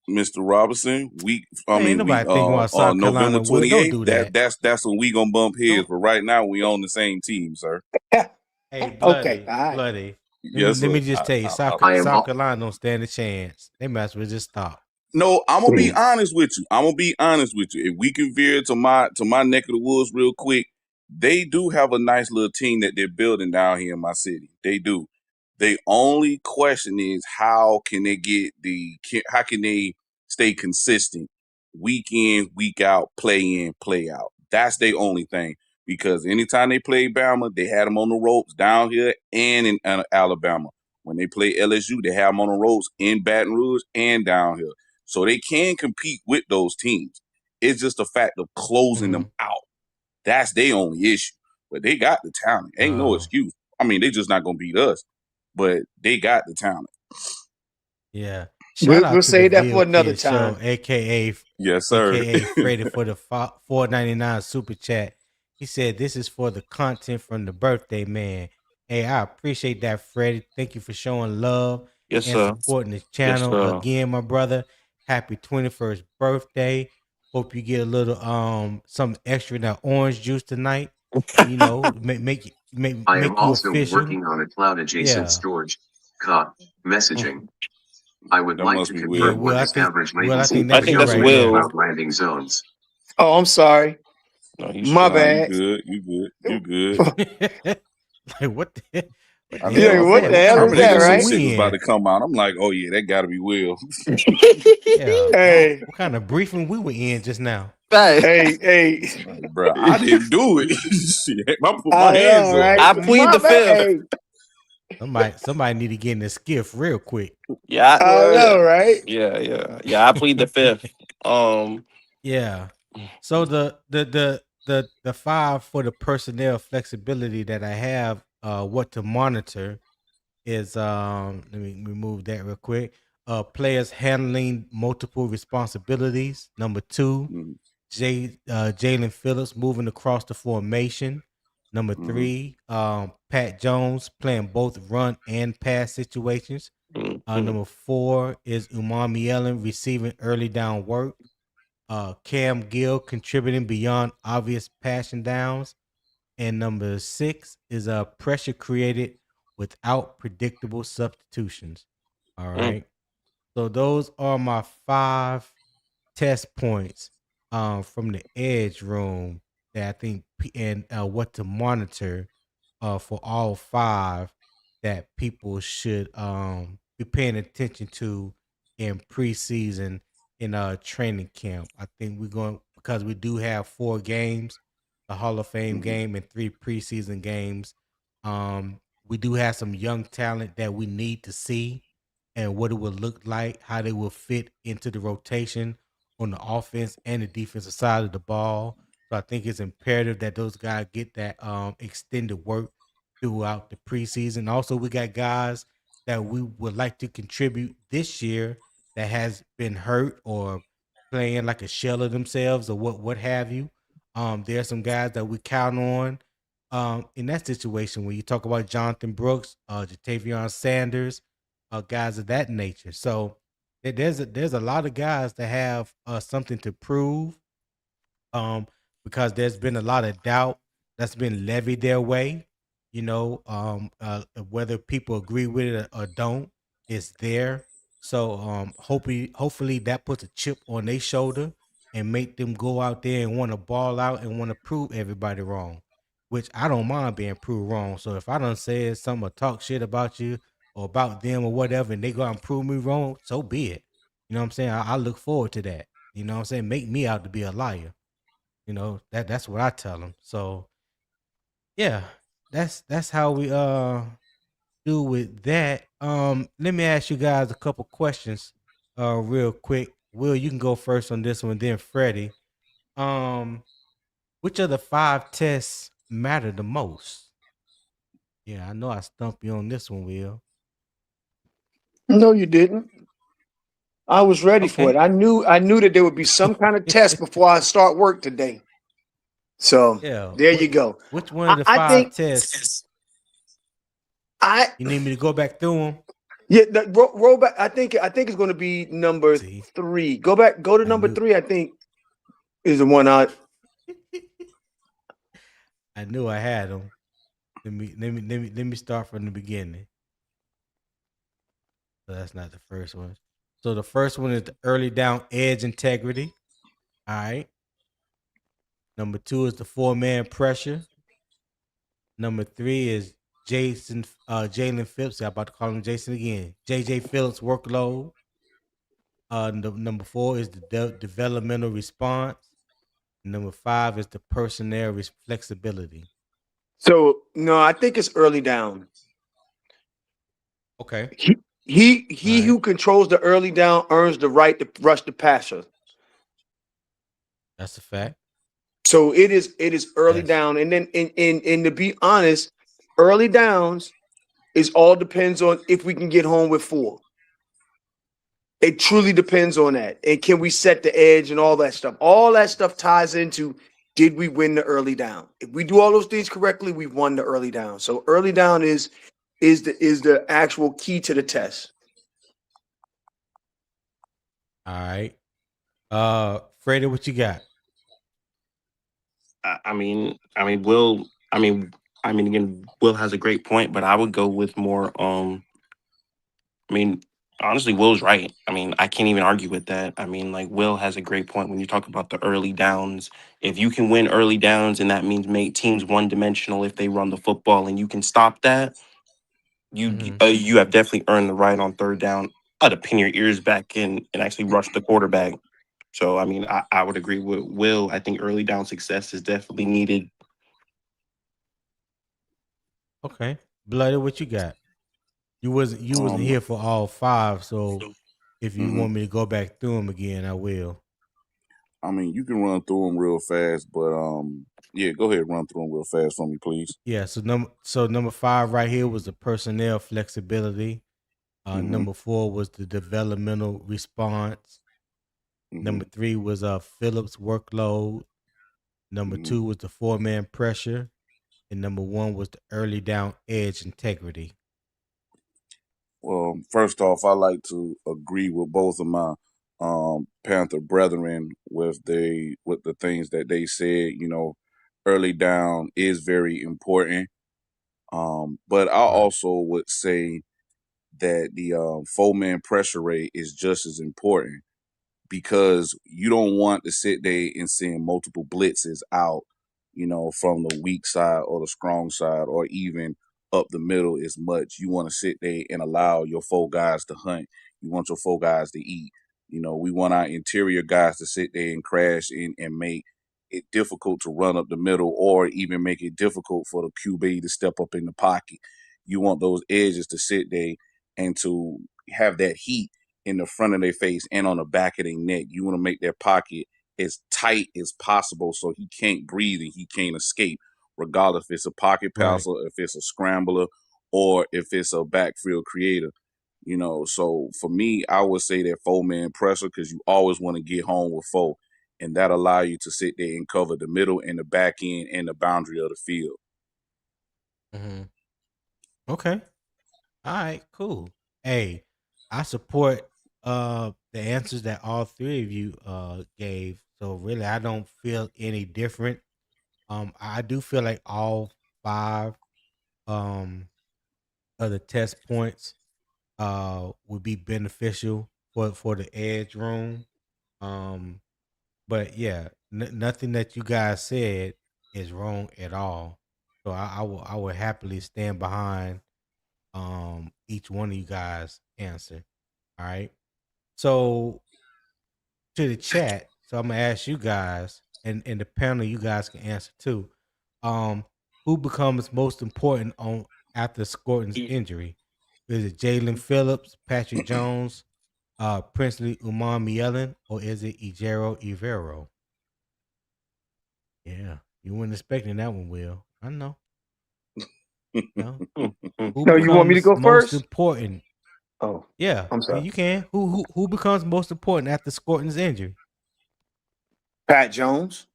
E: Mr. Robinson.
A: Ain't nobody thinking about South
E: November
A: Carolina. Will, don't
E: 28th.
A: do that.
E: That's when we gonna bump heads.
A: Don't.
E: But right now, we on the same team, sir.
A: Hey,
C: Okay, all right.
A: bloody.
E: Yes,
A: Let
E: sir.
A: me just tell you, South Carolina don't stand a chance. They might as well just stop.
E: No, I'm gonna be honest with you. If we can veer to my neck of the woods real quick, they do have a nice little team that they're building down here in my city. They do. The only question is how can they stay consistent week in, week out, play in, play out. That's their only thing. Because anytime they play Bama, they had them on the ropes down here and in Alabama. When they play LSU, they have them on the ropes in Baton Rouge and down here. So they can compete with those teams. It's just a fact of closing them out. That's their only issue. But they got the talent. Ain't no excuse. I mean, they just not gonna beat us, but they got the talent.
A: Yeah.
C: We'll say that for another time.
A: Show, aka
E: yes, sir.
A: AKA Freddie for the $4.99 super chat. He said this is for the content from the birthday man. Hey, I appreciate that, Freddie. Thank you for showing love and supporting the channel. Again, my brother. Happy 21st birthday. Hope you get a little some extra in that orange juice tonight. You know, make
F: I am
A: you
F: also
A: official.
F: working on a cloud adjacent storage messaging. I would like to confirm what is average latency for your cloud landing zones.
C: Oh, I'm sorry.
D: No,
C: my bad.
E: You good.
A: Like what the
C: what the hell is that, right?
E: Shit was about to come out. I'm like, oh yeah, that gotta be Will.
A: Yeah.
C: Hey.
A: What kind of briefing we were in just now?
C: Hey.
E: Bro, I didn't do it. Shit, I put my hands up.
C: Right?
D: I plead the fifth.
A: Hey. Somebody need to get in the skiff real quick.
D: Yeah,
C: I know, right?
D: Yeah. I plead the fifth.
A: Yeah. So the 5 for the personnel flexibility that I have, what to monitor is let me remove that real quick. Players handling multiple responsibilities. Number 2, Jalen Phillips moving across the formation. Number 3, Pat Jones playing both run and pass situations. Number 4 is Umami Ellen receiving early down work. Cam Gill contributing beyond obvious passing downs. And number 6 is pressure created without predictable substitutions. All right. So those are my 5 test points from the edge room that I think and what to monitor for all 5 that people should be paying attention to in preseason in training camp. I think we're going because we do have 4 games, the Hall of Fame game and 3 preseason games. We do have some young talent that we need to see and what it would look like, how they will fit into the rotation on the offense and the defensive side of the ball. So I think it's imperative that those guys get that extended work throughout the preseason. Also, we got guys that we would like to contribute this year that has been hurt or playing like a shell of themselves or what have you. There are some guys that we count on in that situation when you talk about Jonathan Brooks, Jatavion Sanders, guys of that nature. So there's a lot of guys that have something to prove because there's been a lot of doubt that's been levied their way. You know, whether people agree with it or don't, it's there. So hopefully that puts a chip on their shoulder and make them go out there and want to ball out and want to prove everybody wrong, which I don't mind being proved wrong. So if I done said something or talk shit about you or about them or whatever, and they go out and prove me wrong, so be it. You know what I'm saying? I look forward to that. You know what I'm saying? Make me out to be a liar. You know, that's what I tell them. So yeah, that's how we do with that. Let me ask you guys a couple questions real quick. Will, you can go first on this one, then Freddie. Which of the 5 tests matter the most? Yeah, I know I stumped you on this one, Will.
C: No, you didn't. I was ready for it. I knew that there would be some kind of test before I start work today. So there you go.
A: Which one of the 5 tests? You need me to go back through them?
C: Yeah, roll back. I think it's going to be number 3. Go to number 3. I think is the one I
A: knew I had them. Let me start from the beginning. So that's not the first one. So the first one is the early down edge integrity. All right. Number 2 is the 4-man pressure. Number 3 is Jalen Phillips. I'm about to call him Jason again. JJ Phillips workload. Number 4 is the developmental response. Number 5 is the personnel flexibility.
C: So no, I think it's early down.
A: Okay.
C: He who controls the early down earns the right to rush the passer.
A: That's a fact.
C: So it is early down, and then and to be honest, early downs is all depends on if we can get home with 4. It truly depends on that, and can we set the edge and all that stuff. All that stuff ties into did we win the early down? If we do all those things correctly, we've won the early down. So early down is the actual key to the test.
A: All right. Freddie, what you got?
D: Will again, Will has a great point, but I would go with more honestly, Will's right. I can't even argue with that. Will has a great point when you talk about the early downs. If you can win early downs, and that means make teams one-dimensional if they run the football, and you can stop that, you have definitely earned the right on third down to pin your ears back and actually rush the quarterback. So, I would agree with Will. I think early down success is definitely needed.
A: Okay. Bloody, what you got? You wasn't here for all 5, so if you want me to go back through them again, I will.
E: You can run through them real fast, but yeah, go ahead, run through them real fast for me, please.
A: Yeah, so number 5 right here was the personnel flexibility. Number 4 was the developmental response. Number 3 was Phillips workload. Number 2 was the 4-man pressure, and number 1 was the early down edge integrity.
E: Well, first off, I like to agree with both of my Panther brethren with the things that they said. Early down is very important. But I also would say that the 4-man pressure rate is just as important, because you don't want to sit there and send multiple blitzes out, from the weak side or the strong side or even up the middle as much. You want to sit there and allow your 4 guys to hunt. You want your 4 guys to eat. We want our interior guys to sit there and crash and make it difficult to run up the middle, or even make it difficult for the QB to step up in the pocket. You want those edges to sit there and to have that heat in the front of their face and on the back of their neck. You want to make their pocket as tight as possible so he can't breathe and he can't escape, regardless if it's a pocket passer, if it's a scrambler, or if it's a backfield creator. So for me, I would say that 4-man pressure, because you always want to get home with 4, and that allow you to sit there and cover the middle and the back end and the boundary of the field.
A: Okay. All right, cool. Hey, I support the answers that all 3 of you gave. So really, I don't feel any different. I do feel like all 5 of the test points would be beneficial for the edge room. But yeah, nothing that you guys said is wrong at all. So I will happily stand behind each one of you guys' answer. All right. So to the chat, so I'm gonna ask you guys, and the panel, you guys can answer too. Who becomes most important after Scourton's injury? Is it Jalen Phillips, Patrick Jones, Princely Umar-Mielen, or is it Ejiro Evero? Yeah, you weren't expecting that one, Will. I know. No.
C: No, you want me to go
A: most
C: first?
A: Important?
C: Oh,
A: yeah,
C: I'm sorry.
A: You can. Who becomes most important after Scourton's injury?
C: Pat Jones.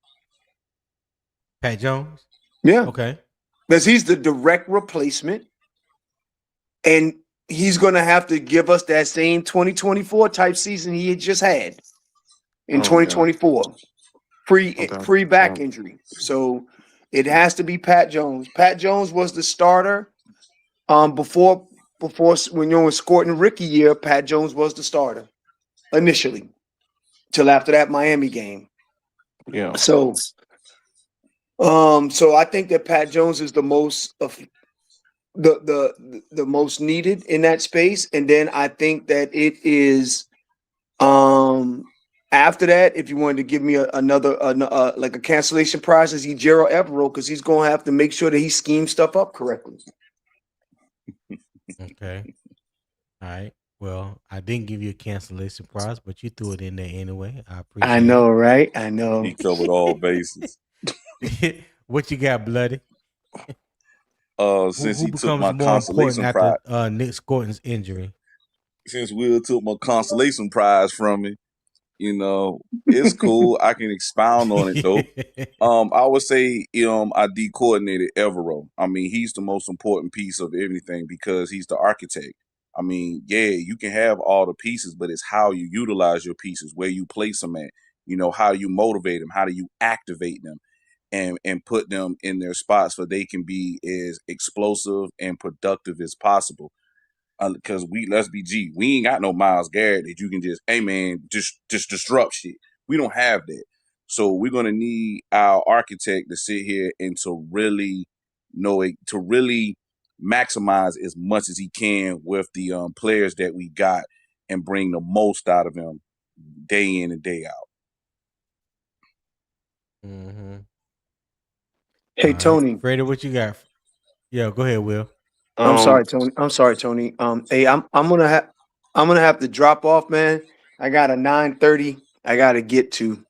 A: Pat Jones.
C: Yeah.
A: Okay.
C: Because he's the direct replacement, and he's going to have to give us that same 2024 type season he had just had in 2024. Free back injury. So it has to be Pat Jones. Pat Jones was the starter before when you were Scourton rookie year. Pat Jones was the starter initially till after that Miami game.
D: Yeah.
C: So I think that Pat Jones is the most of the most needed in that space, and then I think that it is after that, if you wanted to give me another like a cancellation prize, is Gerald Evero, because he's going to have to make sure that he schemes stuff up correctly.
A: Okay. All right. Well, I didn't give you a cancellation prize, but you threw it in there anyway. I appreciate it.
C: I know, right? I know.
E: He covered all bases.
A: What you got, Bloody?
E: Since
A: who
E: he took my
A: becomes more
E: consolation
A: important
E: prize,
A: after Nic Scourton's injury?
E: Since Will took my consolation prize from me, it's cool. I can expound on it though. I would say, I de-coordinated Evero. I mean, he's the most important piece of everything because he's the architect. I mean, yeah, you can have all the pieces, but it's how you utilize your pieces, where you place them at, how you motivate them, how do you activate them and put them in their spots so they can be as explosive and productive as possible. Because let's be G, we ain't got no Myles Garrett that you can just, hey man, just disrupt shit. We don't have that. So we're gonna need our architect to sit here and to really maximize as much as he can with the players that we got and bring the most out of them day in and day out.
A: Mm-hmm.
C: Hey, Tony.
A: Freddie, what you got? Yeah, go ahead, Will.
C: I'm sorry, Tony. Hey, I'm gonna have to drop off, man. I got a 9:30. I gotta get to.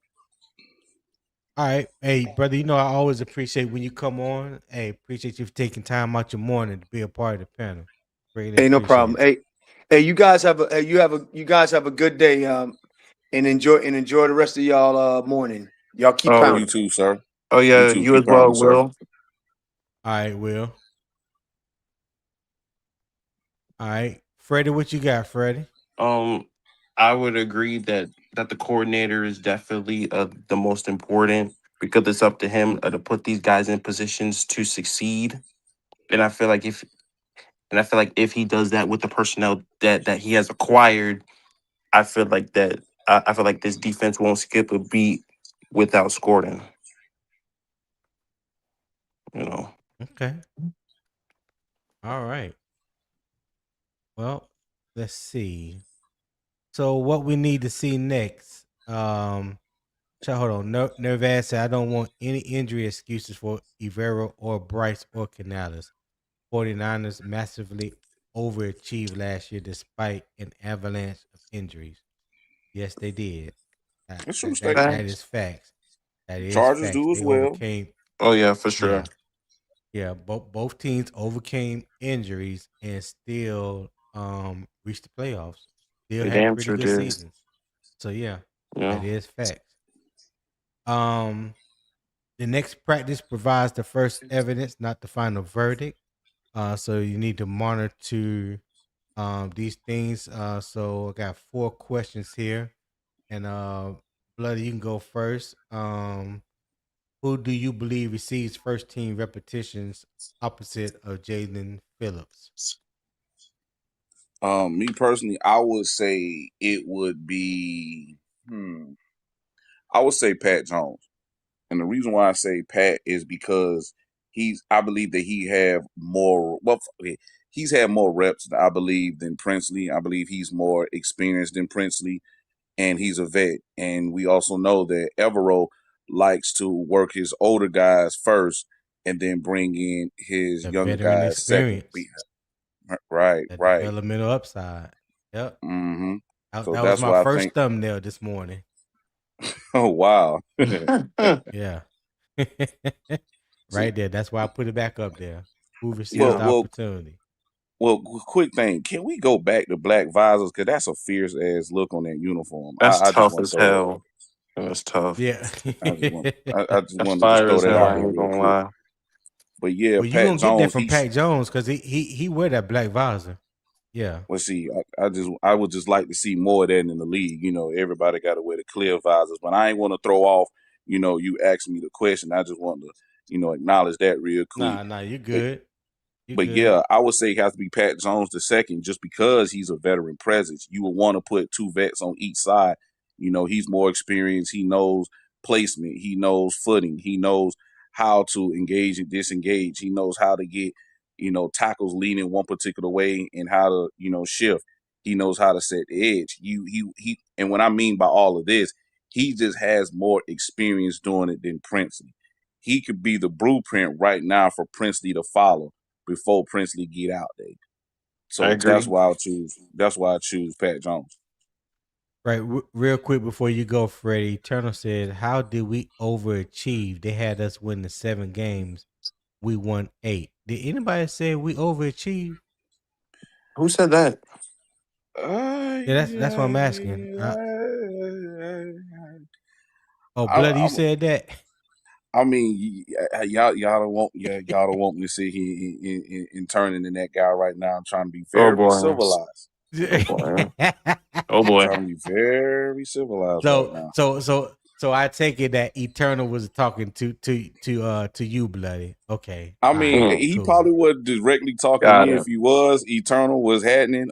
A: All right, hey brother. I always appreciate when you come on. Hey, appreciate you for taking time out your morning to be a part of the panel. Greatly
C: Hey, no problem. Hey, you guys have a good day. And enjoy the rest of y'all morning. Y'all keep pounding.
E: You too, sir.
D: Oh yeah, you as well, Will.
A: All right, Will. All right, Freddie, what you got, Freddie?
D: I would agree that the coordinator is definitely the most important because it's up to him to put these guys in positions to succeed. And I feel like if he does that with the personnel that he has acquired, I feel like this defense won't skip a beat without Scourton.
A: Okay. All right. Well, let's see. So what we need to see next. Hold on. Nervaz said, I don't want any injury excuses for Evero or Bryce or Canales. 49ers massively overachieved last year despite an avalanche of injuries. Yes, they did. That is facts. That is
E: Chargers
A: facts.
E: do as well.
D: Oh yeah, for sure.
A: Yeah, both teams overcame injuries and still reached the playoffs. Still had pretty good seasons. So yeah, that is facts. The next practice provides the first evidence, not the final verdict. So you need to monitor these things. So I got 4 questions here, and Bloody, you can go first. Who do you believe receives first team repetitions opposite of Jaden Phillips?
E: Me personally, I would say it would be. I would say Pat Jones, and the reason why I say Pat is because I believe that he have more. Well, he's had more reps, I believe, than Princely. I believe he's more experienced than Princely, and he's a vet. And we also know that Evero likes to work his older guys first, and then bring in his younger guys second. Right.
A: Developmental upside. Yep.
E: Mm-hmm.
A: That was my first thumbnail this morning.
E: Oh wow.
A: Yeah. Right there. That's why I put it back up there. Who receives the opportunity?
E: Well, quick thing. Can we go back to black visors? Because that's a fierce ass look on that uniform.
D: That's tough as hell. That's tough.
A: Yeah.
E: I just wanted to throw that out there real quick. But yeah,
A: well, you're gonna get that from Pat Jones because he wear that black visor. Yeah.
E: Well, see, I would just like to see more of that in the league. You know, everybody got to wear the clear visors, but I ain't want to throw off. You know, you asked me the question. I just want to, acknowledge that real quick.
A: Nah, you're
E: But
A: good. You're
E: but
A: good.
E: yeah, I would say it has to be Pat Jones the second, just because he's a veteran presence. You would want to put two vets on each side. You know, he's more experienced. He knows placement. He knows footing. He knows how to engage and disengage. He knows how to get, tackles leaning one particular way and how to, shift. He knows how to set the edge. And what I mean by all of this, he just has more experience doing it than Princely. He could be the blueprint right now for Princely to follow before Princely get out there.
D: I
E: So
D: agree.
E: that's why I choose. That's why I choose Pat Jones.
A: Right. Real quick before you go, Freddie, Eternal said, "How did we overachieve? They had us win the 7 games. We won 8. Did anybody say we overachieved?"
D: Who said that?
A: Yeah, that's what I'm asking. Bloody, you
E: I'm,
A: said that.
E: I mean, y'all don't want me to sit here and turn into that guy right now. I'm trying to be
D: Oh
E: very
D: boy.
E: civilized.
D: Oh boy. Oh boy.
E: Trying to be very civilized right now.
A: So I take it that Eternal was talking to you, Bloody. Okay.
E: I
A: All
E: mean,
A: right.
E: he
A: Cool.
E: probably would directly talk to
D: Got
E: me
D: it.
E: if he was. Eternal was happening.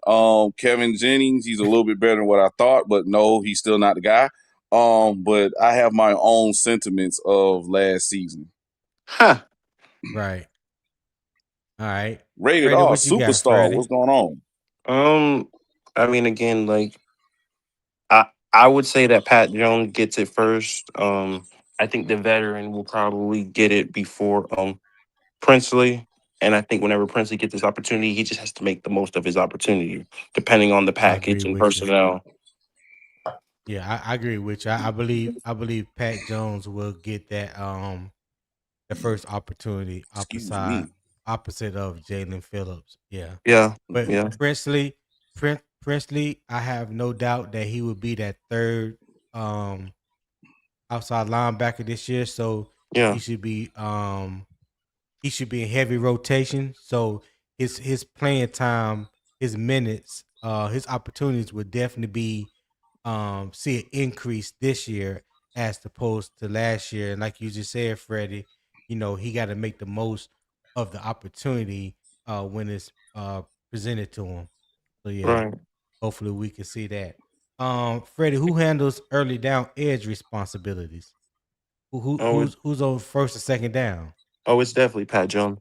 E: Kevin Jennings, he's a little bit better than what I thought, but no, he's still not the guy. But I have my own sentiments of last season.
D: Huh.
A: Right. All right.
E: Rated
A: Freddie,
E: R,
A: what you got,
E: superstar.
A: Freddie?
E: What's going on?
D: I mean, again, like I would say that Pat Jones gets it first. I think the veteran will probably get it before Princely. And I think whenever Princely gets this opportunity, he just has to make the most of his opportunity, depending on the
A: I agree
D: package and
A: with you.
D: personnel.
A: Yeah, I agree with you. I believe Pat Jones will get that the first opportunity
E: Excuse me.
A: opposite of Jalen Phillips. Yeah.
D: Yeah.
A: But
D: Yeah.
A: Princely, I have no doubt that he would be that third outside linebacker this year. So
D: Yeah.
A: he should be in heavy rotation. So his playing time, his minutes, his opportunities would definitely be see an increase this year as opposed to last year. And like you just said, Freddie, he got to make the most of the opportunity when it's presented to him. So yeah,
D: Right.
A: hopefully we can see that. Freddie, who handles early down edge responsibilities?
D: Oh,
A: Who's on first and second down?
D: it's definitely Pat Jones.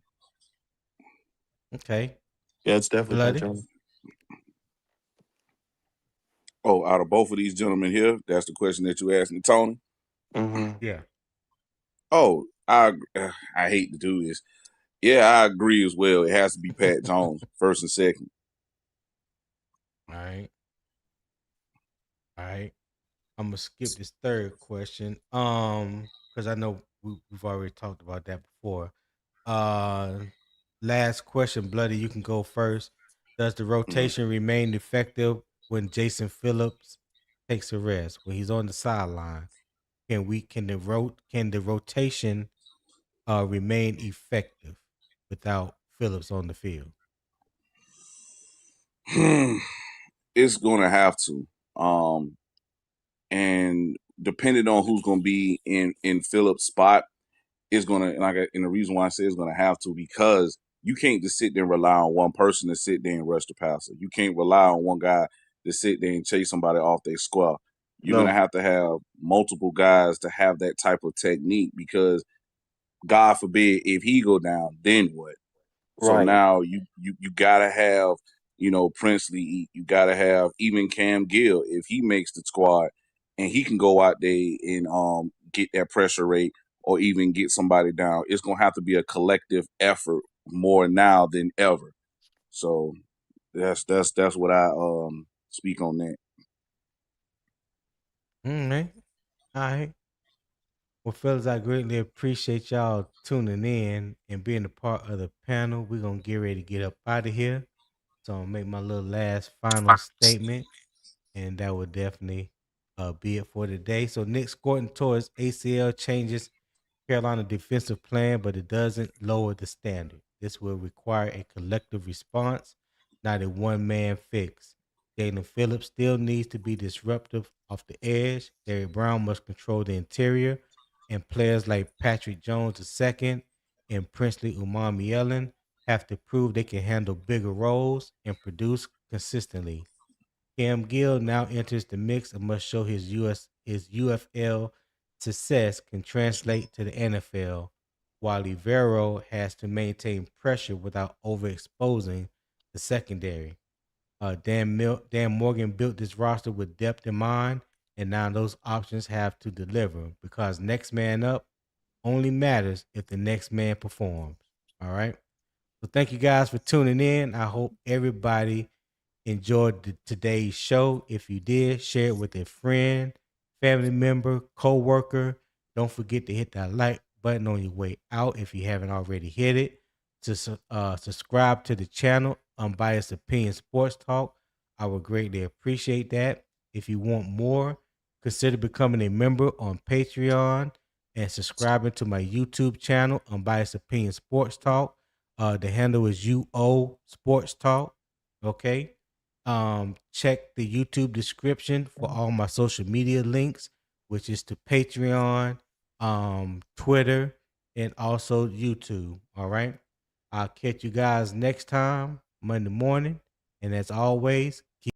A: Okay,
D: Yeah, it's definitely Pat
A: Bloody.
D: Jones.
E: Oh, out of both of these gentlemen here, that's the question that you asked me, Tony.
D: Mm-hmm.
A: Yeah.
E: Oh, I hate to do this. Yeah, I agree as well. It has to be Pat Jones, first and second.
A: All right. All right. I'm gonna skip this third question. Because I know we've already talked about that before. Uh, last question, Bloody. You can go first. Does the rotation remain effective when Jason Phillips takes a rest when he's on the sideline? Can the rotation remain effective without Phillips on the field?
E: It's gonna have to. And depending on who's gonna be in Phillips' spot, is gonna and the reason why I say it's gonna have to, because you can't just sit there and rely on one person to sit there and rush the passer. You can't rely on one guy to sit there and chase somebody off their square. You're
D: No.
E: gonna have to have multiple guys to have that type of technique, because God forbid if he go down, then what? So
D: Right.
E: now you gotta have, Princely. You gotta have even Cam Gill if he makes the squad, and he can go out there and get that pressure rate or even get somebody down. It's gonna have to be a collective effort more now than ever. So that's what I speak on that.
A: All right. All right. Well, fellas, I greatly appreciate y'all tuning in and being a part of the panel. We're going to get ready to get up out of here. So I'm going to make my little last final statement, and that will definitely be it for today. So Nic Scourton towards ACL changes Carolina defensive plan, but it doesn't lower the standard. This will require a collective response, not a one-man fix. Jalen Phillips still needs to be disruptive off the edge. Derrick Brown must control the interior. And players like Patrick Jones II and Princely Umamielen have to prove they can handle bigger roles and produce consistently. Cam Gill now enters the mix and must show his UFL success can translate to the NFL, while Rivero has to maintain pressure without overexposing the secondary. Dan Morgan built this roster with depth in mind, and now those options have to deliver because next man up only matters if the next man performs. All right. So thank you guys for tuning in. I hope everybody enjoyed today's show. If you did, share it with a friend, family member, co-worker. Don't forget to hit that like button on your way out if you haven't already hit it. To subscribe to the channel, Unbiased Opinion Sports Talk. I would greatly appreciate that. If you want more, consider becoming a member on Patreon and subscribing to my YouTube channel, Unbiased Opinion Sports Talk. The handle is UO Sports Talk. Okay. Check the YouTube description for all my social media links, which is to Patreon, Twitter, and also YouTube. All right. I'll catch you guys next time, Monday morning. And as always, keep